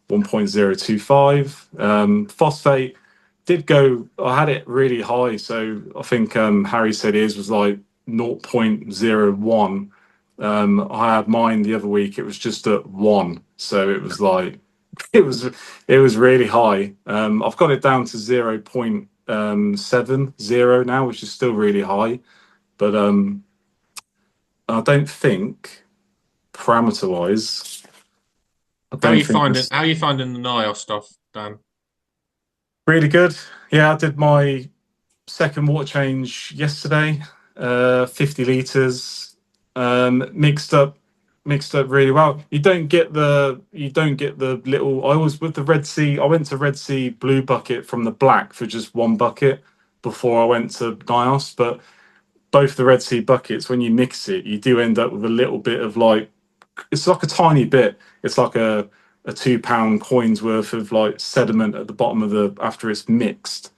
1.025. Phosphate did go. I had it really high, so I think Harry said his was like 0.01. I had mine the other week. It was just at 1, so it was like it was really high. I've got it down to 0.70 now, which is still really high. But I don't think parameter wise. How are you finding the NIOS stuff, Dan? Really good. Yeah, I did my second water change yesterday. 50 litres. Mixed up really well. You don't get the little. I was with the Red Sea. I went to Red Sea Blue Bucket from the black for just one bucket before I went to NIOS, but both the Red Sea buckets, when you mix it, you do end up with a little bit of like, it's like a tiny bit. It's like a £2 coin's worth of like sediment at the bottom of after it's mixed.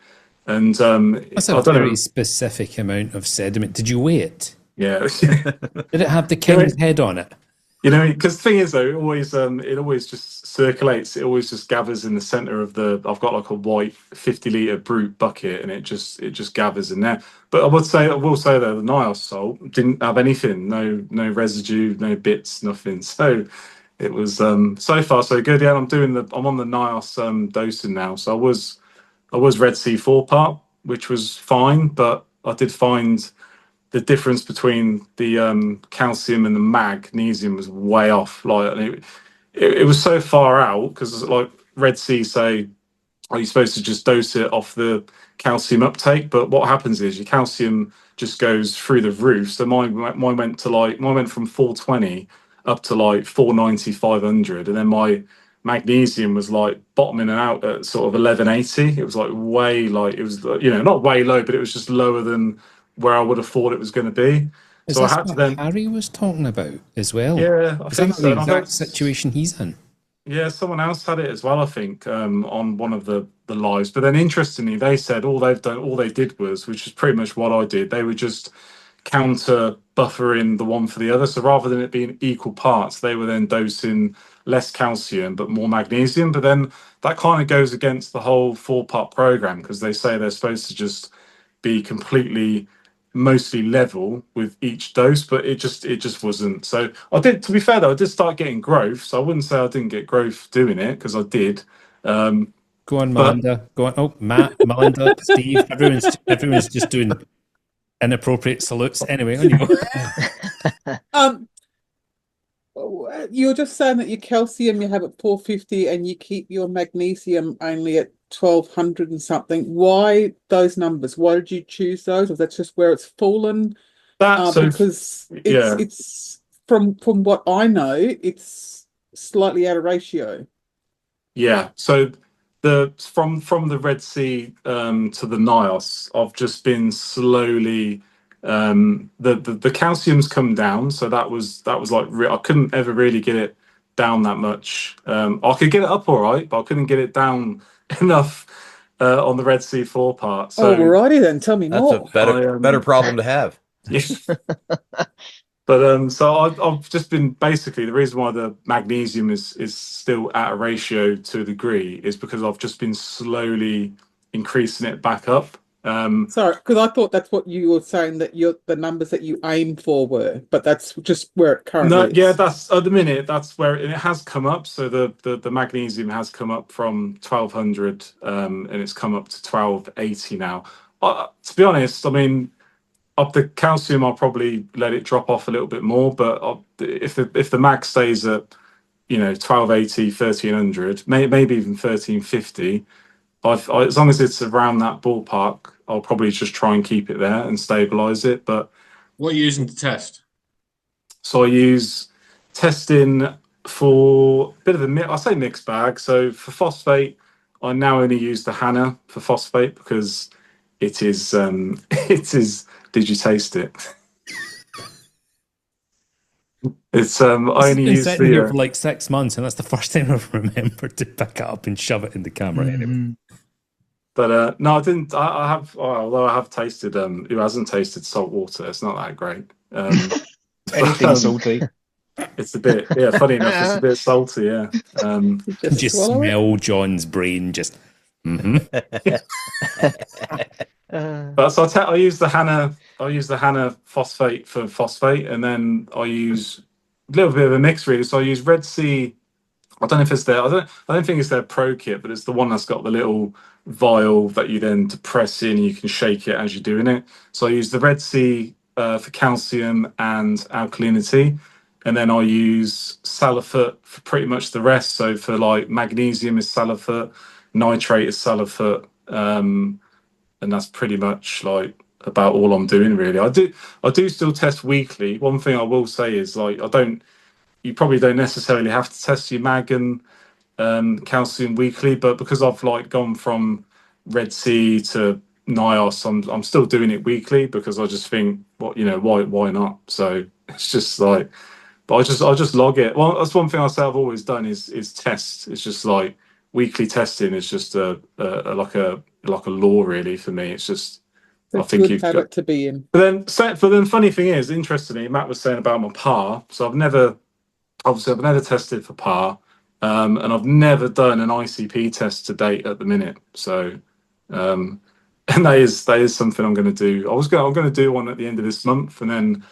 And that's a very specific amount of sediment. Did you weigh it? Yeah. Did it have the king's head on it? You know, because the thing is though, it always just circulates. It always just gathers in the center of I've got like a white 50-litre brute bucket, and it just gathers in there. But I will say though, the NIOS salt didn't have anything, no residue, no bits, nothing. So it was so far so good. Yeah, I'm on the NIOS dosing now. So I was Red Sea 4-part, which was fine, but I did find the difference between the calcium and the magnesium was way off. Like it was so far out, because like Red Sea say, are you supposed to just dose it off the calcium uptake? But what happens is your calcium just goes through the roof. So mine went from 420 up to like 490, 500, and then my magnesium was like bottoming out at sort of 1180. It was like it was not way low, but it was just lower than where I would have thought it was going to be. So I had to then. Harry was talking about as well. Yeah, I think so. The exact situation he's in. Yeah, someone else had it as well, I think, on one of the lives. But then interestingly, they said all they did was, which is pretty much what I did. They were just counter buffering the one for the other. So rather than it being equal parts, they were then dosing less calcium but more magnesium. But then that kind of goes against the whole 4-part program, because they say they're supposed to just be completely mostly level with each dose, but it just wasn't. So I did, to be fair though, I did start getting growth, so I wouldn't say I didn't get growth doing it, because I did. Go on, Melinda. Go on. Oh, Matt, Melinda, Steve. Everyone's just doing inappropriate salutes. Anyway, on you go. You're just saying that your calcium you have at 450 and you keep your magnesium only at 1200 and something. Why those numbers? Why did you choose those? Or that's just where it's fallen? Because it's from what I know, it's slightly out of ratio. Yeah. So from the Red Sea to the Nios, I've just been slowly the calcium's come down. So that was like I couldn't ever really get it down that much. I could get it up all right, but I couldn't get it down enough on the Red Sea 4 part. So alrighty then, tell me more. That's a better problem to have. Yes. But so I've just been basically the reason why the magnesium is still at a ratio to a degree is because I've just been slowly increasing it back up. Sorry, because I thought that's what you were saying, that the numbers that you aim for were, but that's just where it currently is. Yeah, that's at the minute. That's where it has come up. So the magnesium has come up from 1200, and it's come up to 1280 now. To be honest, I mean, up the calcium, I'll probably let it drop off a little bit more. But if the max stays at 1280, 1300, maybe even 1350, as long as it's around that ballpark, I'll probably just try and keep it there and stabilize it. But what are you using to test? So I use testing for a bit of I say mixed bag. So for phosphate, I now only use the Hannah for phosphate because it is did you taste it? It's I only use sitting here for like 6 months, and that's the first time I've remembered to pick it up and shove it in the camera. Anyway. But no, I didn't. I have, although I have tasted. Who hasn't tasted salt water? It's not that great. Anything salty. It's a bit, funny enough, it's a bit salty, yeah. Just smell John's brain just. But so I use the Hannah phosphate for phosphate, and then I use a little bit of a mix really. So I use Red Sea. I don't know if it's I don't think it's their Pro Kit, but it's the one that's got the little vial that you then to press in. You can shake it as you're doing it. So I use the Red Sea for calcium and alkalinity, and then I use Salifert for pretty much the rest. So for like magnesium is Salifert, nitrate is Salifert, and that's pretty much like about all I'm doing really. I do still test weekly. One thing I will say is like you probably don't necessarily have to test your mag and calcium weekly, but because I've like gone from Red Sea to Nios, I'm still doing it weekly because I just think, why not? So it's just like, but I just log it. Well, that's one thing I say I've always done is test. It's just like weekly testing is just like a law really for me. It's just I think you've got to be in. But then funny thing is, interestingly, Matt was saying about my PAR. So I've never tested for PAR, and I've never done an ICP test to date at the minute. So, and that is something I'm going to do. I'm going to do one at the end of this month, and then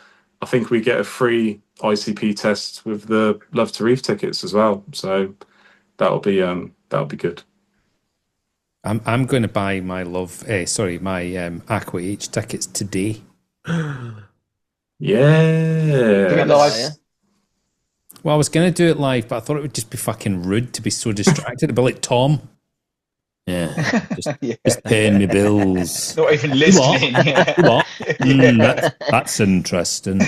I think we get a free ICP test with the Love to Reef tickets as well. So that'll be good. I'm going to buy my Aqua H tickets today. Yeah. Well, I was going to do it live, but I thought it would just be fucking rude to be so distracted. It'd be like Tom. Yeah, just paying me bills. Not even listening. What? That's interesting.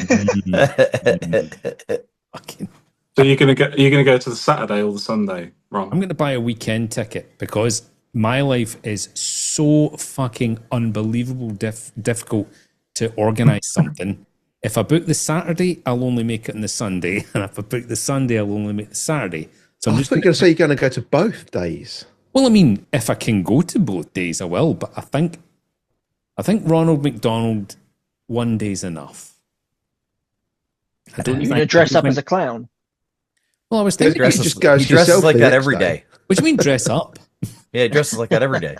Fucking. So you're gonna go to the Saturday or the Sunday, Ron? I'm going to buy a weekend ticket because my life is so fucking unbelievable difficult to organise something. If I book the Saturday, I'll only make it on the Sunday, and if I book the Sunday, I'll only make the Saturday. So I'm just going to say you're going to go to both days. Well, I mean, if I can go to both days, I will. But I think Ronald McDonald, one day's enough. You're going to dress up as a clown? Well, I was thinking he dresses like that every day. What do you mean dress up? Yeah, he dresses like that every day.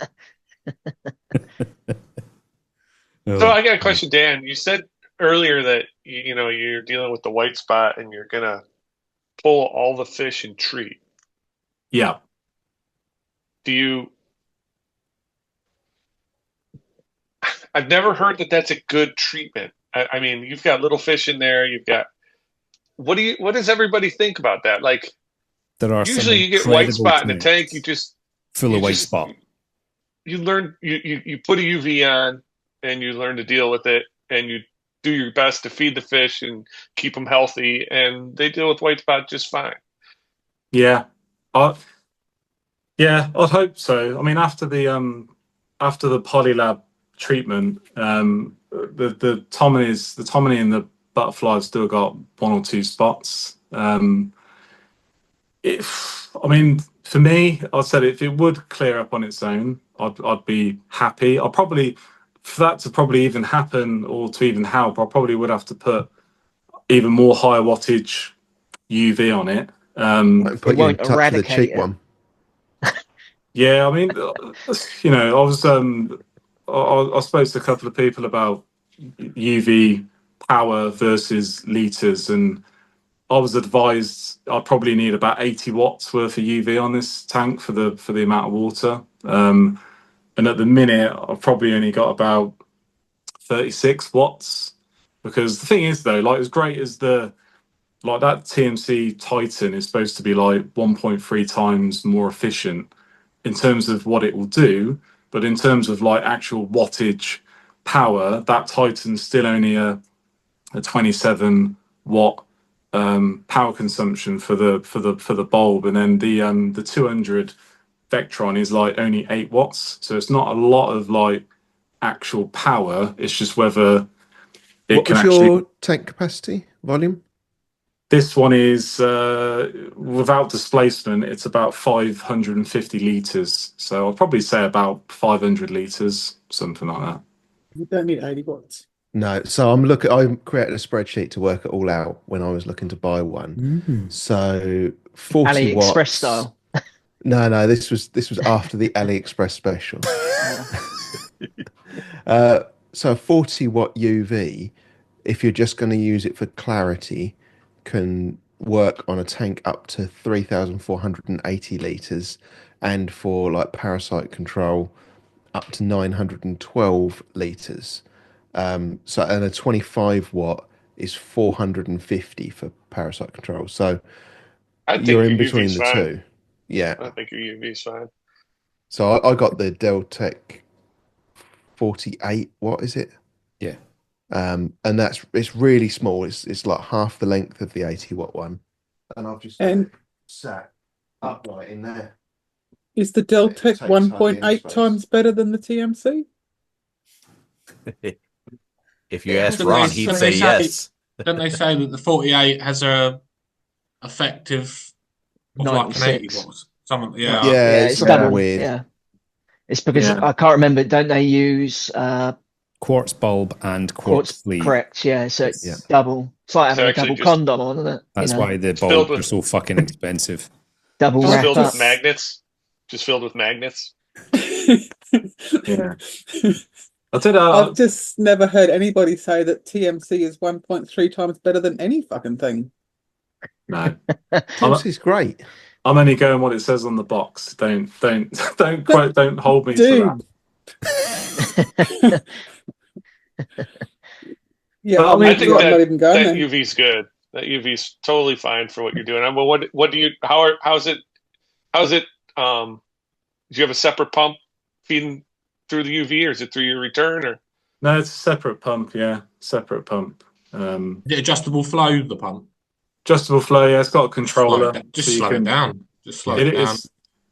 So I got a question, Dan. You said earlier that you're dealing with the white spot and you're gonna pull all the fish and treat. Yeah. Do you I've never heard that that's a good treatment. I mean, you've got little fish in there. You've got what does everybody think about that? Like, there are usually you get white spot in the tank. You just full of white spot. You learn you put a UV on and you learn to deal with it, and you do your best to feed the fish and keep them healthy, and they deal with white spot just fine. Yeah, I'd hope so. I mean, after the Polylab treatment, the Tomini and the butterfly have still got 1 or 2 spots. I mean, for me, I said if it would clear up on its own, I'd be happy. I'll probably, for that to probably even happen or to even help, I probably would have to put even more higher wattage UV on it. Put you in touch with the cheap one. Yeah, I mean, you know, I spoke to a couple of people about UV power versus liters, and I was advised I probably need about 80 watts worth of UV on this tank for the amount of water. And at the minute, I've probably only got about 36 watts. Because the thing is, though, like as great as that TMC Titan is supposed to be like 1.3 times more efficient in terms of what it will do, but in terms of like actual wattage power, that Titan's still only a 27 watt power consumption for the bulb, and then the 200 Vectron is like only 8 watts, so it's not a lot of like actual power. It's just whether it can actually. What was your tank capacity volume? This one is without displacement. It's about 550 liters, so I'll probably say about 500 liters, something like that. You don't need 80 watts. No, so I created a spreadsheet to work it all out when I was looking to buy one. So 40 watts. AliExpress style. No, this was after the AliExpress special. So 40 watt UV, if you're just going to use it for clarity, can work on a tank up to 3,480 liters, and for like parasite control up to 912 liters. And a 25 watt is 450 for parasite control. So you're in between the two. Yeah, I think your UV is fine. So I got the Deltec 48. What is it? Yeah. And it's really small. It's like half the length of the 80 watt one, and I've just sat upright in there. Is the Deltec 1.8 times better than the TMC? If you ask Ron, he'd say yes. Don't they say that the 48 has a effective of like an 80 watts? It's double. Weird. Yeah, it's because I can't remember. Don't they use quartz bulb and quartz sleeve? Correct. Yeah, so it's double. It's like having a double condom on, isn't it? That's why the bulbs are so fucking expensive. Double filled with magnets. Just filled with magnets. Yeah. I've just never heard anybody say that TMC is 1.3 times better than any fucking thing. No, TMC's great. I'm only going what it says on the box. Don't hold me to that. Yeah, I think that UV's good. That UV's totally fine for what you're doing. I mean, what do you? How's it? Do you have a separate pump feeding through the UV, or is it through your return? Or no, it's a separate pump. Yeah, separate pump. Is it adjustable flow? The pump. Adjustable flow. Yeah, it's got a controller. Just slow it down. Just slow it down.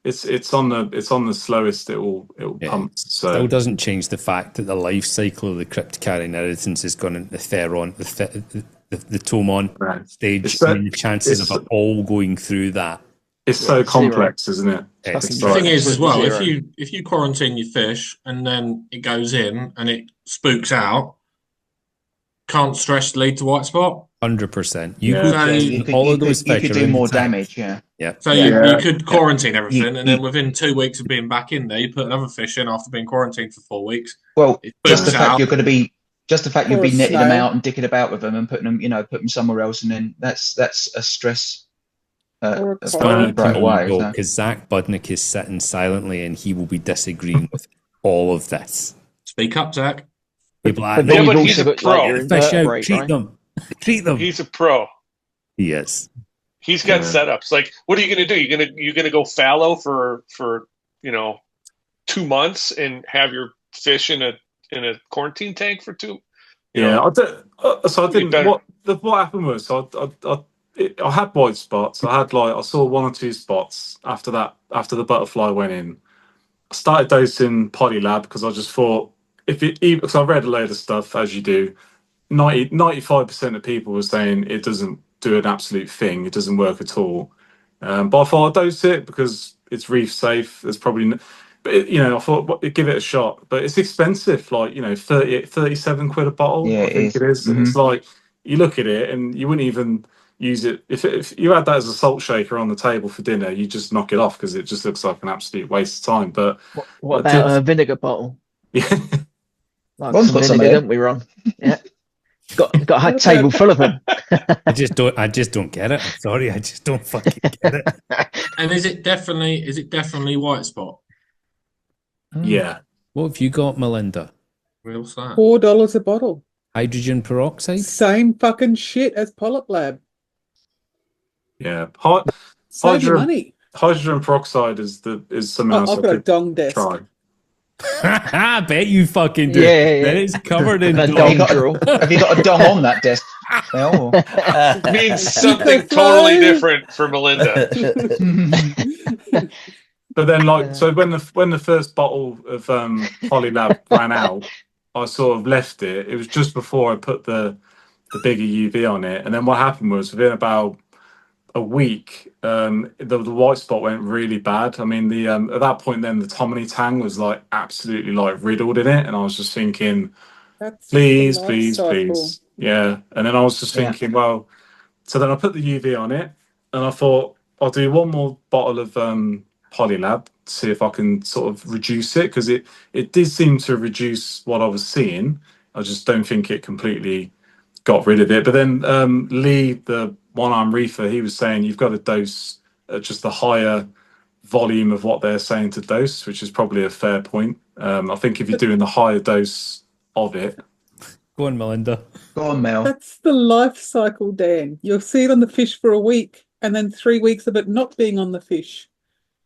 It's on the slowest it will pump. So still doesn't change the fact that the life cycle of the cryptocharya inheritance has gone into the Theron, the Tomon stage. The chances of it all going through that. It's so complex, isn't it? The thing is, as well, if you quarantine your fish and then it goes in and it spooks out, can't stress lead to white spot. 100%. You could do more damage. Yeah. So you could quarantine everything, and then within 2 weeks of being back in there, you put another fish in after being quarantined for 4 weeks. Well, just the fact you'll be netting them out and dicking about with them and putting them somewhere else, and then that's a stress. It's funny because Zach Budnick is sitting silently, and he will be disagreeing with all of this. Speak up, Zach. People are, But then Yeah, you've but he's also a got like pro. your fish out, invertebrate, treat right? them. Treat them. He's a pro. Yes. He's got setups. Like, what are you going to do? You're gonna go fallow for 2 months and have your fish in a quarantine tank for two. Yeah, I don't. So I didn't. What happened was, I had white spots. I saw 1 or 2 spots after that. After the butterfly went in, I started dosing Polylab because I just thought because I read a load of stuff as you do. 95% of people were saying it doesn't do an absolute thing. It doesn't work at all. But I thought I'd dose it because it's reef safe. There's probably, but I thought give it a shot. But it's expensive, like 37 quid a bottle. Yeah, I think it is. Mm-hmm. It's like you look at it and you wouldn't even use it if you had that as a salt shaker on the table for dinner. You just knock it off because it just looks like an absolute waste of time. But what about a vinegar bottle? Yeah, Like Ron's some got some vinegar, here. don't we, Ron? Yeah. Got a table full of them. I just don't get it. I'm sorry, I just don't fucking get it. And is it definitely white spot? Yeah. What have you got, Melinda? What's that? $4 a bottle. Hydrogen peroxide? Same fucking shit as Polyp Lab. Yeah. Save your money. Hydrogen peroxide is something else I've got a dong desk. try. I bet you fucking do. Yeah. That is covered in Have dong. Have you got a dong on that desk? Well, It means something totally different for Melinda. But then, so when the first bottle of Polylab ran out, I sort of left it. It was just before I put the bigger UV on it, and then what happened was within about a week, the white spot went really bad. I mean, at that point, then the Tomini tang was like absolutely like riddled in it, and I was just thinking, please, yeah. And then I was just thinking, well, so then I put the UV on it, and I thought I'll do one more bottle of Polylab to see if I can sort of reduce it because it did seem to reduce what I was seeing. I just don't think it completely got rid of it. But then Lee, the one-arm reefer, he was saying you've got to dose at just the higher volume of what they're saying to dose, which is probably a fair point. I think if you're doing the higher dose of it. Go on, Melinda. Go on, Mel. That's the life cycle, Dan. You'll see it on the fish for a week and then 3 weeks of it not being on the fish.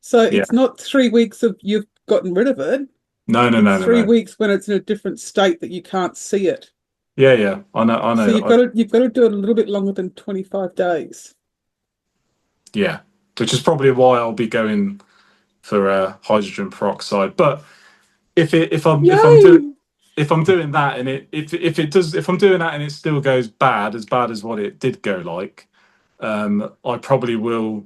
So it's not 3 weeks of you've gotten rid of it. No. 3 weeks when it's in a different state that you can't see it. Yeah. I know. So you've got to do it a little bit longer than 25 days. Yeah, which is probably why I'll be going for hydrogen peroxide. But if I'm doing that and if I'm doing that and it still goes as bad as what it did go like, I probably will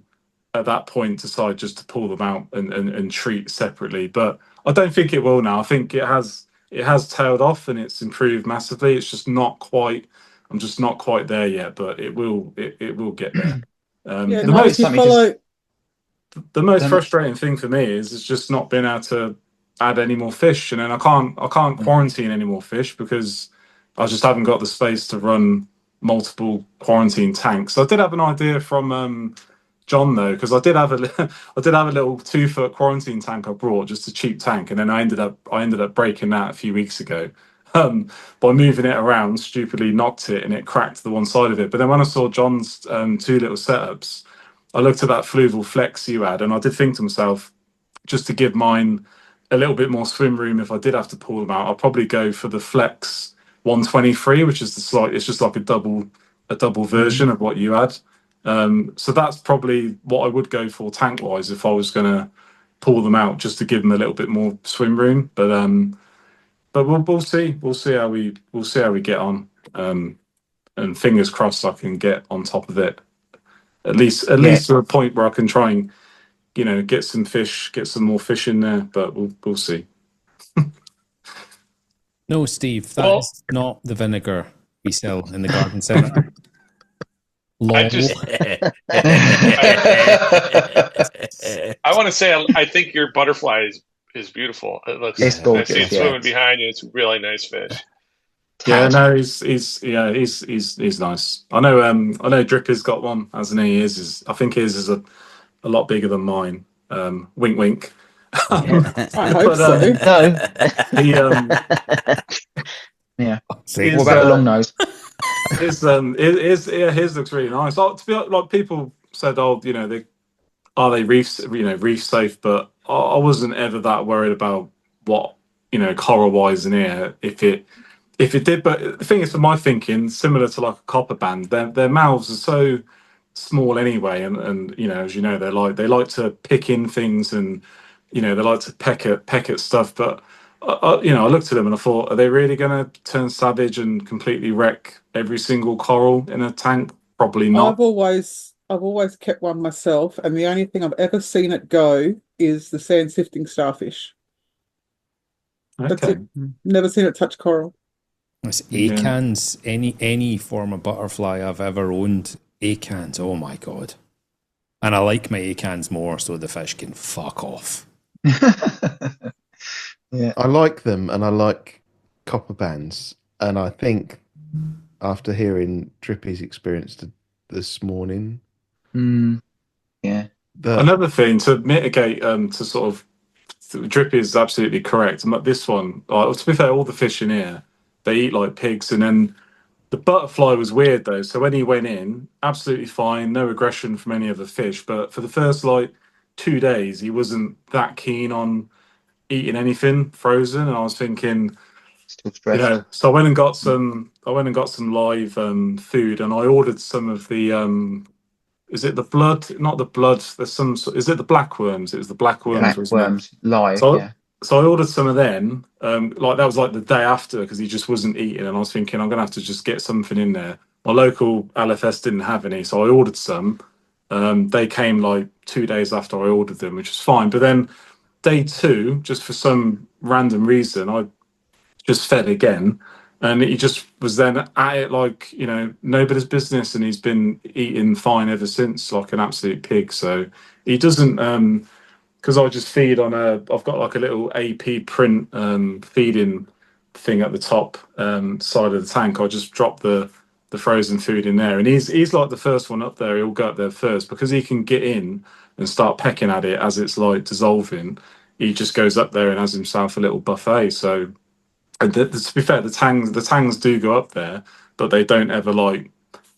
at that point decide just to pull them out and treat separately. But I don't think it will now. I think it has tailed off and it's improved massively. It's just not quite. I'm just not quite there yet, but it will get there. The most frustrating thing for me is just not being able to add any more fish, and then I can't quarantine any more fish because I just haven't got the space to run multiple quarantine tanks. I did have an idea from John though, because I did have a little 2-foot quarantine tank I brought, just a cheap tank, and then I ended up breaking that a few weeks ago. By moving it around, stupidly knocked it and it cracked the one side of it. But then when I saw John's 2 little setups, I looked at that Fluval Flex you had, and I did think to myself, just to give mine a little bit more swim room if I did have to pull them out, I'll probably go for the Flex 123, which is it's just like a double version of what you had. So that's probably what I would go for tank wise if I was going to pull them out, just to give them a little bit more swim room. But we'll see how we get on. And fingers crossed I can get on top of it at least to a point where I can try and get some more fish in there. But we'll see. No, Steve, that's not the vinegar we sell in the garden centre. I want to say I think your butterfly is beautiful. It looks. It's gorgeous. I see it swimming behind you. It's a really nice fish. Yeah, no, he's nice. I know Dripper's got one, hasn't he? I think his is a lot bigger than mine. Wink, wink. I hope so. No. Yeah. See, what about the long nose? His looks really nice. To be like, people said, oh, you know, are they reef safe? But I wasn't ever that worried about what, you know, coral wise in here if it did. But the thing is, for my thinking, similar to like a copper band, their mouths are so small anyway, and you know, as you know, they like to pick in things, and you know, they like to peck at stuff. But you know, I looked at them and I thought, are they really going to turn savage and completely wreck every single coral in a tank? Probably not. I've always kept one myself, and the only thing I've ever seen it go is the sand sifting starfish. That's Okay. it. Never seen it touch coral. It's acans. Any form of butterfly I've ever owned, acans. Oh my god! And I like my acans more, so the fish can fuck off. Yeah, I like them, and I like copper bands, and I think after hearing Drippy's experience this morning, yeah. Another thing to mitigate, to sort of, Drippy is absolutely correct. This one, to be fair, all the fish in here, they eat like pigs, and then the butterfly was weird though. So when he went in, absolutely fine, no aggression from any of the fish. But for the first like 2 days, he wasn't that keen on eating anything frozen, and I was thinking, Still stressed. you know, so I went and got some. Live food, and I ordered some of the. Is it the blood? Not the blood. There's some. Is it the black worms? It was the black worms, wasn't it? Worms live. So, so I ordered some of them. Like that was like the day after because he just wasn't eating, and I was thinking I'm gonna have to just get something in there. My local LFS didn't have any, so I ordered some. They came like 2 days after I ordered them, which was fine. But then day 2, just for some random reason, I just fed again, and he just was then at it like, you know, nobody's business, and he's been eating fine ever since, like an absolute pig. So he doesn't, because I just feed on I've got like a little AP print feeding thing at the top side of the tank. I just drop the frozen food in there, and he's like the first one up there. He'll go up there first because he can get in and start pecking at it as it's like dissolving. He just goes up there and has himself a little buffet. So, and to be fair, the tangs do go up there, but they don't ever like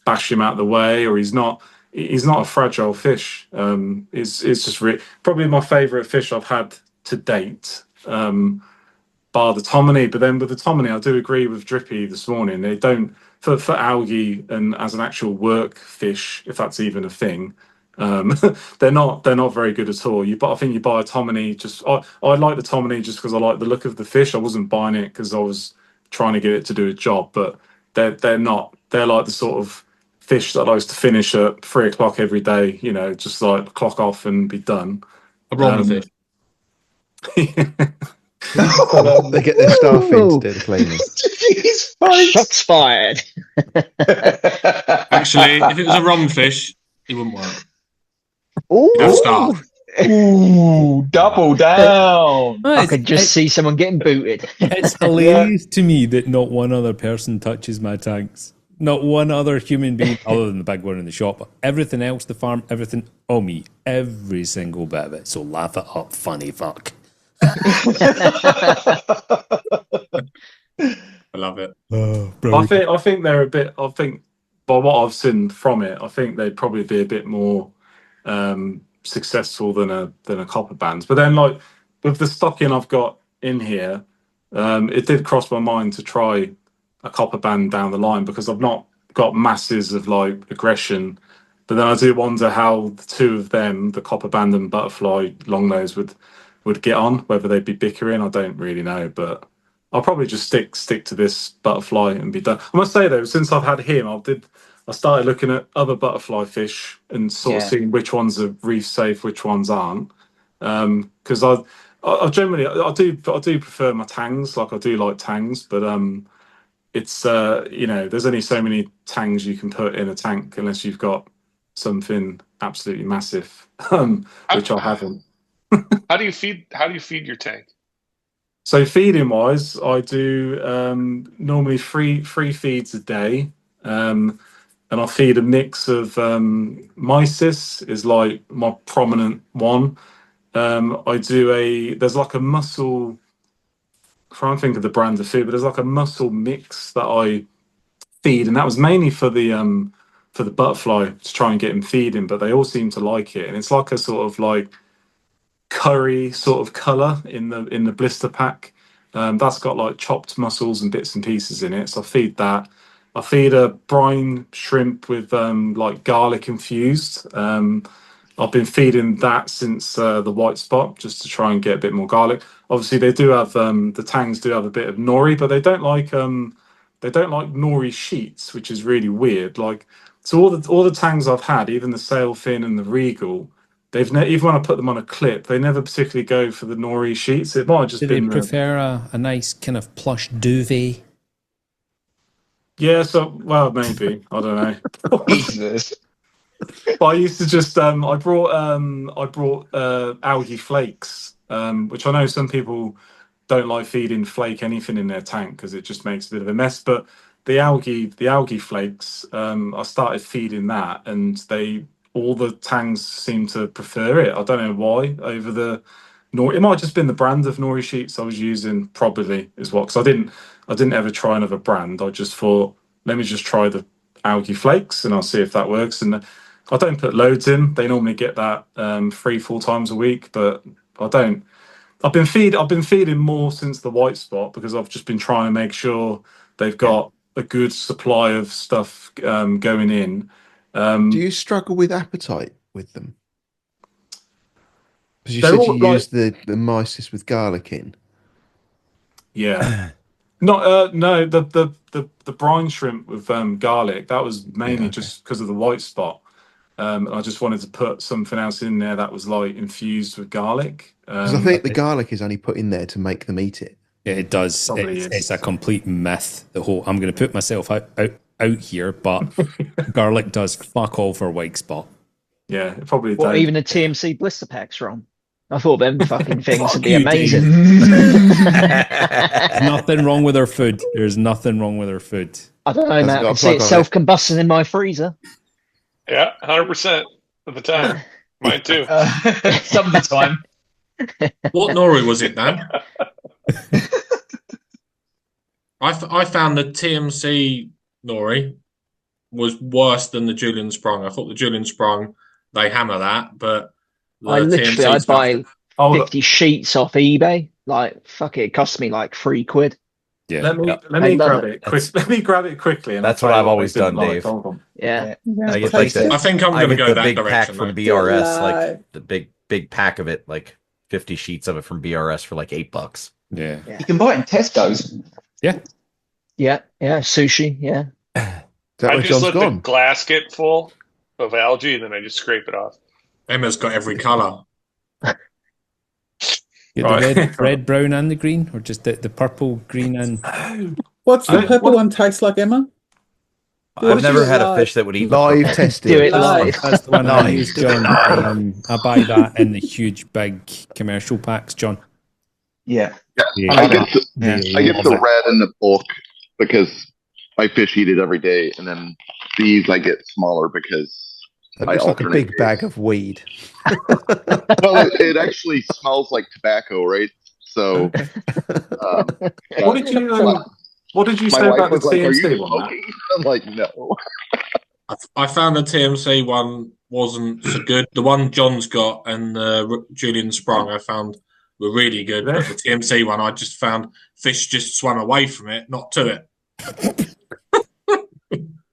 bash him out of the way, or he's not a fragile fish. It's just probably my favourite fish I've had to date, bar the Tomini. But then with the Tomini, I do agree with Drippy this morning. They don't for algae and as an actual work fish, if that's even a thing. They're not very good at all. I think you buy a Tomini. I like the Tomini just because I like the look of the fish. I wasn't buying it because I was trying to get it to do a job, but they're not. They're like the sort of fish that likes to finish at 3 o'clock every day. You know, just like clock off and be done. A wrong fish. They get their staff in to do the cleaning. Shots fired. Actually, if it was a wrong fish, he wouldn't work. Ooh. Ooh, double down. I could just see someone getting booted. It's hilarious to me that not one other person touches my tanks. Not one other human being, other than the big one in the shop. Everything else, the farm, everything, me. Every single bit of it. So laugh it up, funny fuck. I love it. I think they're a bit. I think by what I've seen from it, I think they'd probably be a bit more successful than a copper band. But then, like with the stocking I've got in here, it did cross my mind to try a copper band down the line because I've not got masses of like aggression. But then I do wonder how the two of them, the copper band and butterfly longnose, would get on. Whether they'd be bickering, I don't really know. But I'll probably just stick to this butterfly and be done. I must say though, since I've had him, I started looking at other butterfly fish and sort of seeing which ones are reef safe, which ones aren't. Because I generally I do prefer my tangs. Like I do like tangs, but it's you know, there's only so many tangs you can put in a tank unless you've got something absolutely massive, which I haven't. How do you feed your tank? So feeding wise, I do normally three feeds a day, and I feed a mix of mysis is like my prominent one. There's like a mussel. trying to think of the brand of food, but there's like a mussel mix that I feed, and that was mainly for the butterfly to try and get him feeding, but they all seem to like it, and it's like a sort of like curry sort of color in the blister pack. That's got like chopped mussels and bits and pieces in it, so I feed that. I feed a brine shrimp with like garlic infused. I've been feeding that since the white spot, just to try and get a bit more garlic. Obviously, they do have the tangs do have a bit of nori, but they don't like nori sheets, which is really weird. Like, so all the tangs I've had, even the sailfin and the regal, even when I put them on a clip, they never particularly go for the nori sheets. It might have just Do been. They prefer a nice kind of plush duvet? Yeah, so well, maybe I don't know. Jesus. But I used to just I brought algae flakes, which I know some people don't like feeding flake anything in their tank because it just makes a bit of a mess. But the algae flakes, I started feeding that, and all the tangs seem to prefer it. I don't know why over the nori. It might have just been the brand of nori sheets I was using. Probably is what, because I didn't ever try another brand. I just thought, let me just try the algae flakes and I'll see if that works. And I don't put loads in. They normally get that 3-4 times a week, but I don't. I've been feeding more since the white spot because I've just been trying to make sure they've got a good supply of stuff going in. Do you struggle with appetite with them? Because you said you use the mysis with garlic in. Yeah. No, the brine shrimp with garlic, that was mainly just because of the white spot. I just wanted to put something else in there that was like infused with garlic. Because I think the garlic is only put in there to make them eat it. Yeah, it does. It's a complete myth. The whole I'm going to put myself out here, but garlic does fuck all for white spot. Yeah, it probably does. Even the TMC blister packs, Ron. I thought them fucking things would be amazing. Nothing wrong with our food. There's nothing wrong with our food. I don't know, man. I can see it self-combusting in my freezer. Yeah, 100% of the time. Mine too. Some of the time. What nori was it, Dan? I found the TMC nori was worse than the Julian Sprung. I thought the Julian Sprung, they hammer that, but I'd buy 50 sheets off eBay. Like, fuck it cost me like £3. Yeah. Let me grab it. Let me grab it quickly. And that's what I've always done, Dave. Yeah. I think I'm going to go that big direction. Pack from BRS, like the big pack of it, like 50 sheets of it from BRS for like $8. Yeah. You can buy it in Tesco's. Yeah. Yeah. Sushi. Yeah. I just let the glass get full of algae and then I just scrape it off. Emma's got every colour. The red, brown, and the green, or just the purple, green, and. What's the purple one taste like, Emma? I've never had a fish that would eat live testing. Do it live. That's the one I use, John. I buy that in the huge, big commercial packs, John. Yeah. I get the red in the bulk because I fish eat it every day, and then these I get smaller because it looks like a big bag of weed. Well, it actually smells like tobacco, right? So, what did you say about the TMC one? I'm like, no. I found the TMC one wasn't so good. The one John's got and Julian Sprung I found were really good, but the TMC one I just found fish just swam away from it, not to it.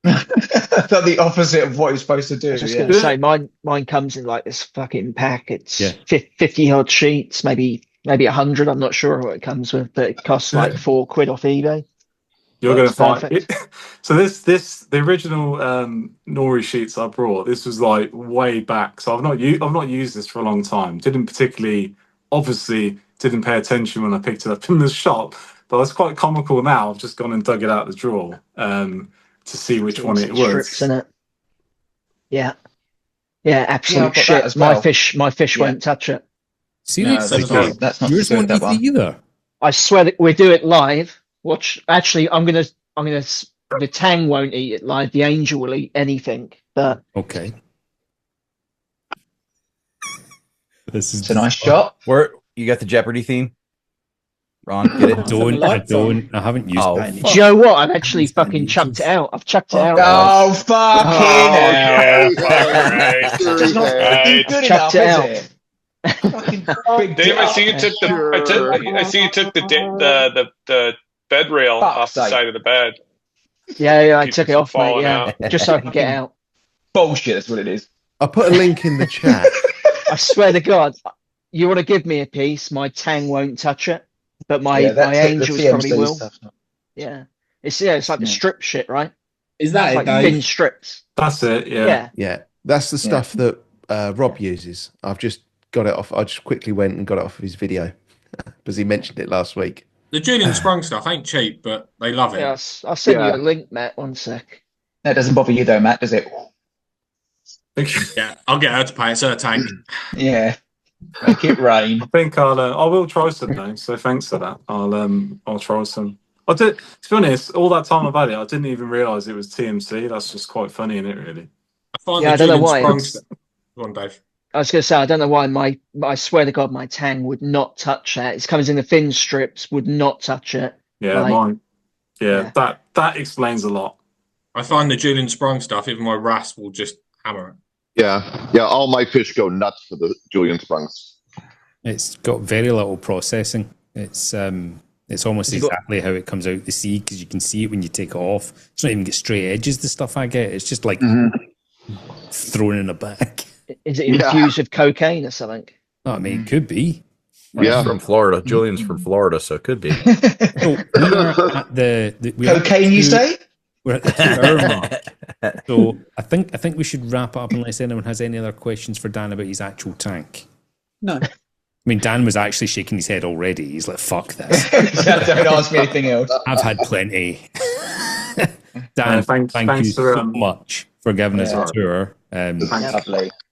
That's the opposite of what you're supposed to do. I was just going to say, mine comes in like this fucking pack. It's 50 odd sheets, maybe 100. I'm not sure what it comes with, but it costs like £4 off eBay. You're going to find it. So the original nori sheets I brought, this was like way back. So I've not used this for a long time. Didn't pay attention when I picked it up in the shop, but it's quite comical now. I've just gone and dug it out of the drawer to see which one it was. In it. Yeah, absolute shit. Well. My fish won't touch it. Seriously, that's not yours won't either. I swear that we do it live. Watch. Actually, I'm gonna. The tang won't eat it live. The angel will eat anything. But okay. It's a nice shot. Where you got the Jeopardy theme? Ron, get it? I haven't used it. Do you know what? I've actually fucking chucked it out. I've chucked it out. Oh, fucking hell. It's not fucking good enough, is it? Dave, I see you took the bed rail off the side of the bed. Yeah, I took it off, mate, just so I could get out. Bullshit, that's what it is. I put a link in the chat. I swear to God, you want to give me a piece, my Tang won't touch it, but my Angels probably will. Stuff. Yeah, it's like the strip shit, right? Is that like thin strips? That's it. Yeah. That's the stuff that Rob uses. I've just got it off. I just quickly went and got it off of his video because he mentioned it last week. The Julian Sprung stuff ain't cheap, but they love it. Yeah, I'll send you a link, Matt. One sec. That doesn't bother you though, Matt, does it? Yeah, I'll get her to pay. It's her tank. Yeah, make it rain. I think I will try some though. So thanks for that. I'll try some. I did. To be honest, all that time I've had it, I didn't even realise it was TMC. That's just quite funny, isn't it? Really. I don't know why. Go on, Dave. I was going to say I don't know why I swear to God my Tang would not touch that. It comes in the thin strips, would not touch it. Yeah, mine. Yeah, that explains a lot. I find the Julian Sprung stuff, even my RAS will just hammer it. Yeah. All my fish go nuts for the Julian Sprungs. It's got very little processing. It's almost exactly how it comes out the sea because you can see it when you take it off. It's not even got straight edges. The stuff I get, it's just like thrown in a bag. Is it infused with cocaine or something? Oh, I mean, it could be. Yeah, from Florida. Julian's from Florida, so it could be. So we are at the cocaine. You say? We're at the 2 hour mark. So I think we should wrap it up unless anyone has any other questions for Dan about his actual tank. No. I mean, Dan was actually shaking his head already. He's like, "Fuck this." Don't ask me anything else. I've had plenty. Dan, thank you so much for giving us a tour.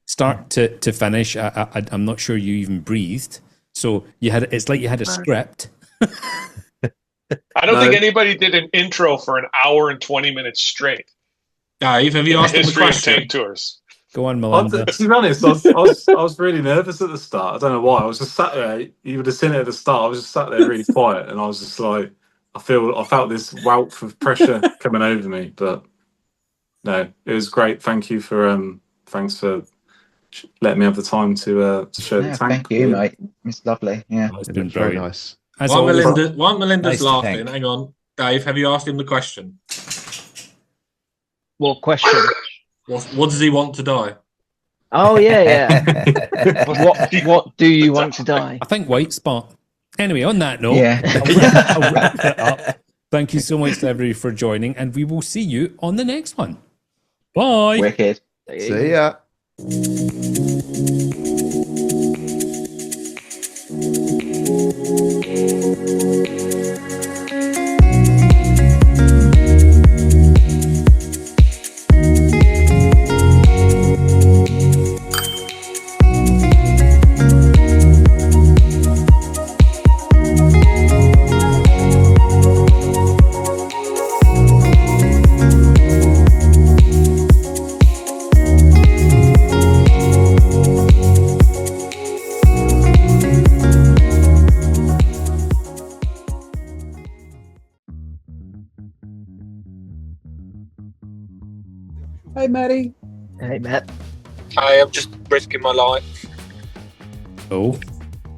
Start to finish. I'm not sure you even breathed. So it's like you had a script. I don't think anybody did an intro for an hour and 20 minutes straight. Dave, have you asked him the question? Tank tours. Go on, Melinda. To be honest, I was really nervous at the start. I don't know why. I was just sat there. You would have seen it at the start. I was just sat there really quiet, and I was just like, I felt this wealth of pressure coming over me. But no, it was great. Thank you for thanks for letting me have the time to show the tank. Thank you, mate. It's lovely. Yeah, it's been very nice. While Melinda's laughing, hang on, Dave. Have you asked him the question? What question? What does he want to die? Oh yeah. What do you want to die? I think white spot. Anyway, on that note, I'll wrap it up. Thank you so much to everybody for joining, and we will see you on the next one. Bye. Wicked. See ya. Hey, Maddie. Hey, Matt. Hey, I'm just risking my life. Oh.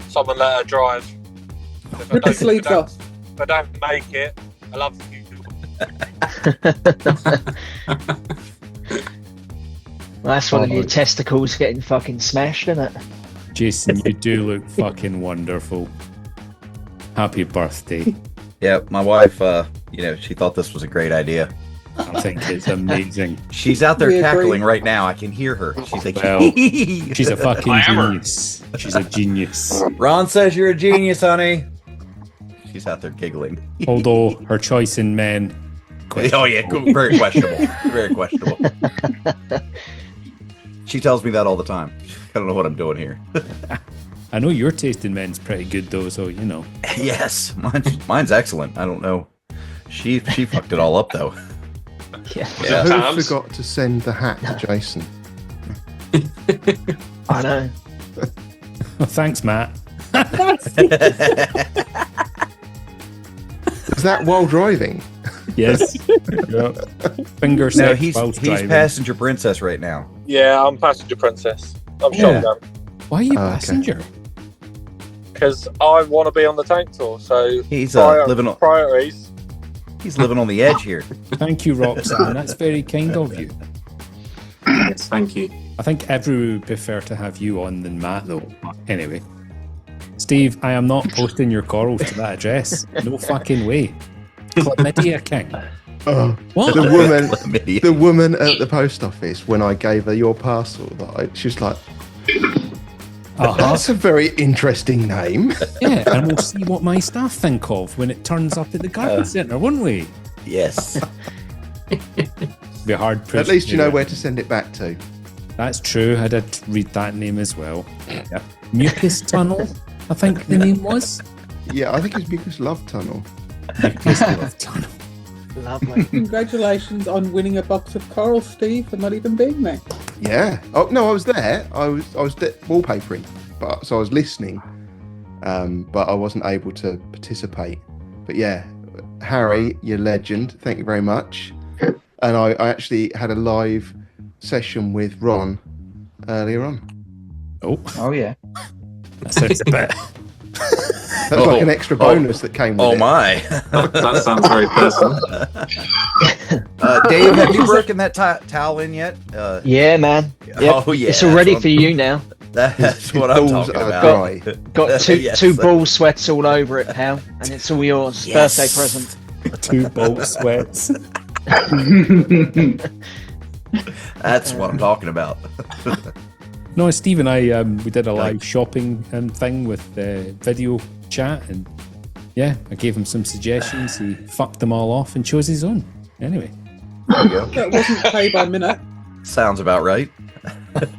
Someone let her drive. Rip the sleeves off. If I don't make it, I love you. Well, that's one of your testicles getting fucking smashed, isn't it? Jason, you do look fucking wonderful. Happy birthday. Yeah, my wife, she thought this was a great idea. I think it's amazing. She's out there cackling right now. I can hear her. She's like, well, she's a fucking genius. She's a genius. Ron says you're a genius, honey. She's out there giggling. Although her choice in men. Oh, yeah, very questionable. Very questionable. She tells me that all the time. I don't know what I'm doing here. I know your taste in men's pretty good, though, so you know. Yes, mine's excellent. I don't know. She fucked it all up, though. Yeah. Who forgot to send the hat to Jason? I know. Well, thanks, Matt. Is that while driving? Yes. Yep. Finger No, sex he's while driving. passenger princess right now. Yeah, I'm passenger princess. I'm shotgun. Why are you passenger? Because I want to be on the tank tour. So He's living on priorities. He's living on the edge here. Thank you, Roxanne. That's very kind of you. Yes, thank you. I think everyone would prefer to have you on than Matt, though. Anyway, Steve, I am not posting your corals to that address. No fucking way. Chlamydia King. What? The woman at the post office, when I gave her your parcel, she was like, that's a very interesting name. Yeah, and we'll see what my staff think of when it turns up at the garden centre, won't we? Yes. Be hard. At least you know where to send it back to. That's true. I did read that name as well. Yeah. Mucus Tunnel, I think the name was. Yeah, I think it's Mucus Love Tunnel. Mucus Love Tunnel. Lovely. Congratulations on winning a box of coral, Steve, for not even being there. Yeah. Oh no, I was there. I was wallpapering, so I was listening, but I wasn't able to participate. But yeah, Harry, you're a legend. Thank you very much. And I actually had a live session with Ron earlier on. Oh yeah. That sounds a bit. That's like an extra bonus that came with it. Oh my. That sounds very personal. Dave, have you broken that towel in yet? Yeah, man. Yep. Oh yeah. It's all ready for you now. That's what I'm talking about. Got two ball sweats all over it, pal, and it's all yours. Yes. Birthday present. 2 ball sweats. That's what I'm talking about. No, Steve and I, we did a live shopping thing with video chat, and yeah, I gave him some suggestions. He fucked them all off and chose his own. Anyway, there you go. That wasn't pay by minute. Sounds about right.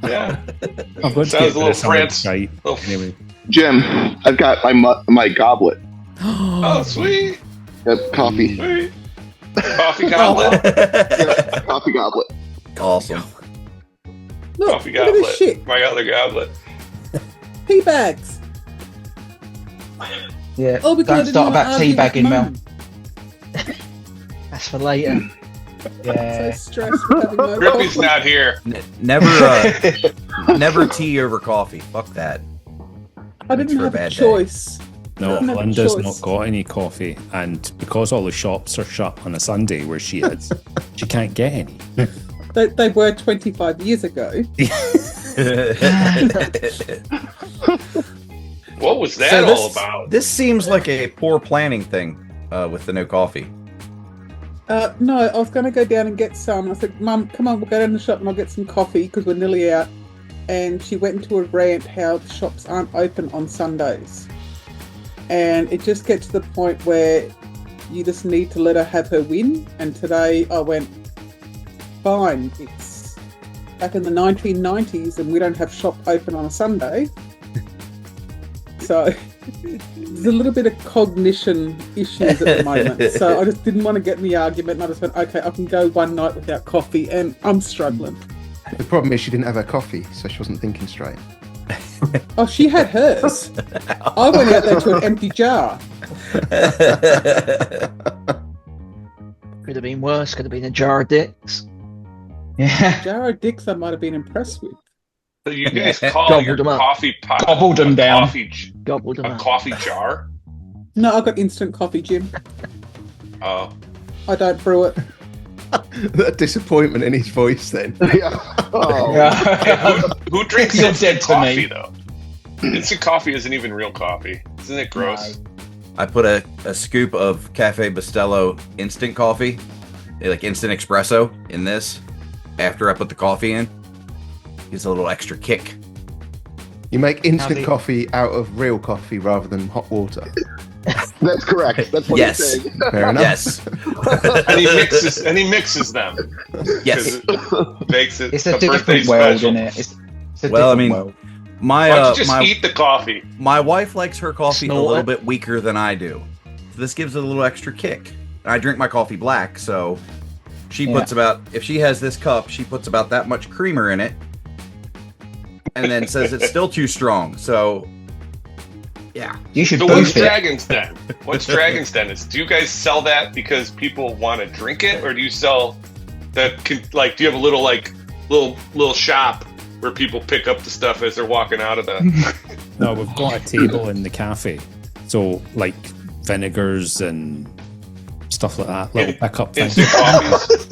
Yeah. I've got Sounds to get a little this on France. site. Anyway, Jim, I've got my goblet. Oh, sweet. That's coffee. Sweet. Coffee goblet. Yeah, coffee goblet. Awesome. Look, Coffee look at this goblet. shit. My other goblet. Tea bags. Yeah. Oh, because Don't start about teabagging, Mel. Mum. That's for later. So Yeah. stressed with having no Grippy's coffee. not here. Never tea over coffee. Fuck that. I didn't for a have a bad day. choice. no, Never Linda's choice. not got any coffee, and because all the shops are shut on a Sunday where she is, she can't get any. They were 25 years ago. What was that So all about? This seems like a poor planning thing with the no coffee. No, I was going to go down and get some. I said, Mum, come on, we'll go down to the shop and I'll get some coffee because we're nearly out. And she went into a rant how the shops aren't open on Sundays. And it just gets to the point where you just need to let her have her win. And today I went, fine, it's back in the 1990s and we don't have shop open on a Sunday. So there's a little bit of cognition issues at the moment. So I just didn't want to get in the argument and I just went, okay, I can go one night without coffee and I'm struggling. The problem is she didn't have her coffee, so she wasn't thinking straight. Oh, she had hers. I went out there to an empty jar. Could have been worse. Could have been a jar of dicks. Yeah. Jar of dicks I might have been impressed with. So you guys call Gobbled your them up. coffee pot Gobbled them down. Gobbled them a up. coffee jar? No, I got instant coffee, Jim. Oh. I don't brew it. That disappointment in his voice then. Oh. Yeah, who drinks You're instant dead to coffee, me. though? Instant coffee isn't even real coffee. Isn't it gross? I put a scoop of Cafe Bustelo instant coffee, like instant espresso, in this after I put the coffee in. Gives a little extra kick. You make instant coffee out of real coffee rather than hot water. That's correct. That's what Yes. he's saying. Fair enough. Yes. and he mixes them. Yes. It makes it It's a birthday different world, special. isn't it? It's a Well, I different mean, world. my Why don't you just my eat the coffee? my wife likes her coffee a Snort little it. bit weaker than I do. So this gives it a little extra kick. And I drink my coffee black, so she puts about, if she has this cup, she puts about that much creamer in it. And then says it's still too strong. So Yeah. You should So boost what's it. Dragon's Den? What's Dragon's Den? Do you guys sell that because people want to drink it, or do you sell that? Do you have a little shop where people pick up the stuff as they're walking out of the? No, we've got a table in the cafe, so like vinegars and stuff like that, little pickup things. Instant coffees.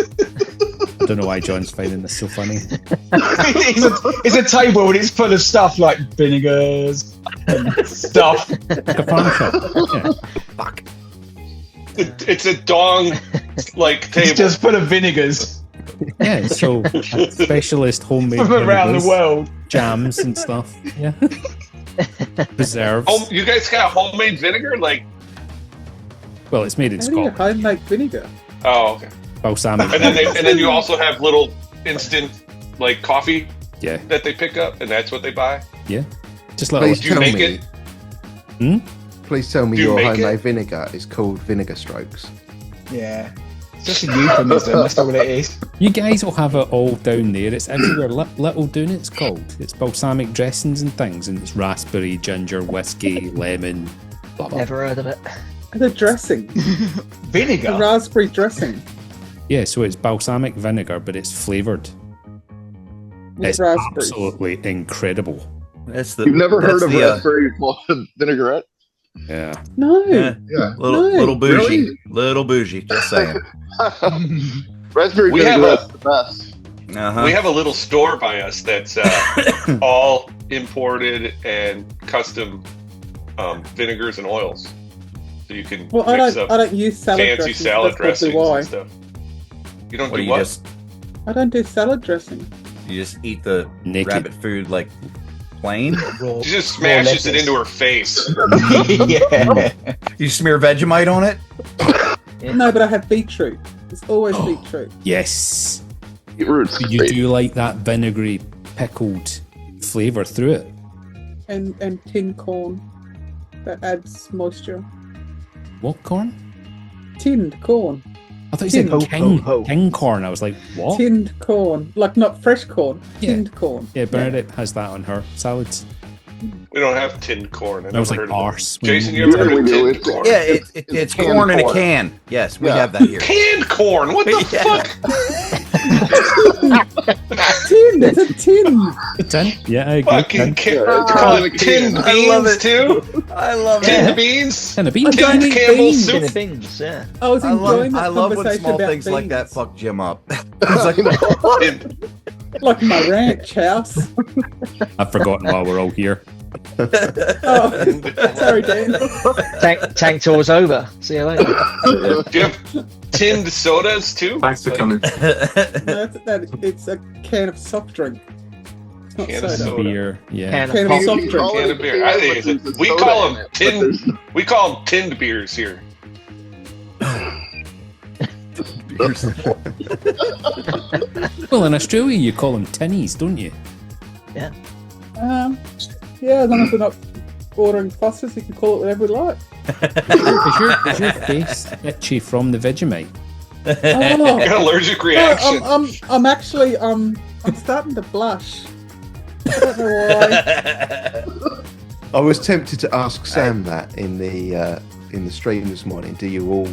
I don't know why John's finding this so funny. It's a table and it's full of stuff like vinegars and stuff. Like a farm shop. Yeah. Fuck. It's a dong like table. It's just full of vinegars Yeah, so specialist homemade from around vinegars, the world. jams and stuff. Yeah. Preserves. Oh, you guys got homemade vinegar? Well, it's made in How do you Scotland. homemade vinegar? Oh, okay. Balsamic. And then you also have little instant coffee Yeah, that they pick up, and that's what they buy. yeah. Just little. Please Do you tell make me. it? Please tell me Do you your make homemade it? vinegar is called vinegar strokes. Yeah. It's just a euphemism, that's all it is. You guys will have it all down there. It's everywhere. Little Doon, it's called. It's balsamic dressings and things, and it's raspberry, ginger, whiskey, lemon, blah blah. Never heard of it. The dressing. Vinegar? The raspberry dressing. Yeah, so it's balsamic vinegar, but it's flavoured. With It's raspberries. absolutely incredible. That's the. You've never heard of that's the, raspberry malted vinaigrette? Yeah. No. Yeah. Yeah. Little bougie. Really? Little bougie. Just saying. Raspberry We have vinaigrette's the best. Uh-huh. We have a little store by us that's all imported and custom vinegars and oils, so you can Well, I mix don't. up I don't use salad fancy dressing. salad That's probably dressings why. and stuff. You don't What do do you what? just I don't do salad dressing. you just eat the Naked. rabbit food like plain? She just smashes it lettuce. into her face. Yeah. You smear Vegemite on it? No, but I have beetroot. It's always beetroot. Yes. Beetroot's You great. do like that vinegary pickled flavour through it. And tin corn. That adds moisture. What corn? Tinned corn. I thought you said Tin. king corn. I was like, what? Tinned corn. Like not fresh corn. Yeah. Tinned corn. Yeah, Bernadette has that on her salads. We don't have tinned corn. I was like, heard of it. arse. Jason, you ever heard Yeah, of we do. tinned corn? Yeah, it's Canned corn in a corn. can. Yes, we Yeah. have that here. Canned corn. What the Yeah. fuck? Tin. It's a tin. Tin? Yeah, I agree. Fucking Tin. it's call called it a tinned can. I love beans it. too. I love Tinned it. beans. Tin of I beans. don't Tinned eat Campbell's beans. soup. Tin of beans, yeah. I was I enjoying love, that I love when conversation small about things like that beans. fuck Jim up. It's like, Like my ranch house. I've forgotten while we're all here. Oh, sorry, Dan. Tank tour's over. See you later. Do you have tinned sodas too? Thanks for coming. It's a can of soft drink. It's not Can of soda. soda. Beer. Yeah. Can Can of of pop. soft You drink. call Can it of a beer. can, I but think there's we soda call in them it, but tinned. there's- We call them tinned beers here. Well, in Australia, you call them tinnies, don't you? Yeah, as long as we're not ordering Fosters, you can call it whatever we like. Is your face itchy from the Vegemite? Oh, Got an allergic reaction. no, I'm actually I'm starting to blush. I don't know why. I was tempted to ask Sam that in the stream this morning. Do you all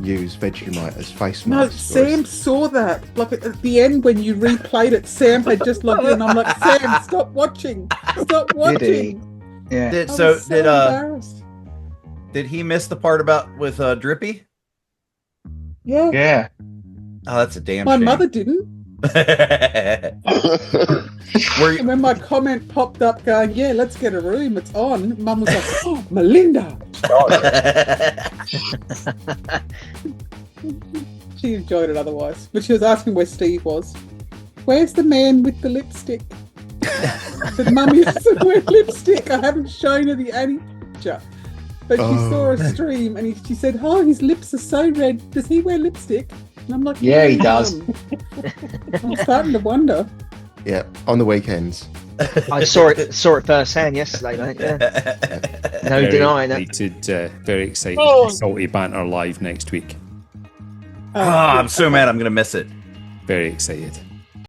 use Vegemite as face No, masks? or Sam saw that. Like at the end when you replayed it, Sam had just logged in. I'm like, Sam, stop watching. Stop watching. Yeah. I was so embarrassed. Did he miss the part about with Drippy? Yeah. Yeah. Oh, that's a damn My shame. mother didn't. Were you, And when my comment popped up going, yeah, let's get a room, it's on, Mum was like, oh, Melinda. She enjoyed it otherwise. But she was asking where Steve was. Where's the man with the lipstick? I said, Mummy doesn't wear lipstick. I haven't shown her the Annie picture. But she saw a stream and she said, oh, his lips are so red. Does he wear lipstick? And I'm like, Yeah, he "No, does." Mum." I'm starting to wonder. Yeah, on the weekends. I saw it firsthand yesterday, mate. Yeah. No Very denying it. excited, very excited. Oh. Salty Banter live next week. oh, I'm so mad I'm going to miss it. Very excited.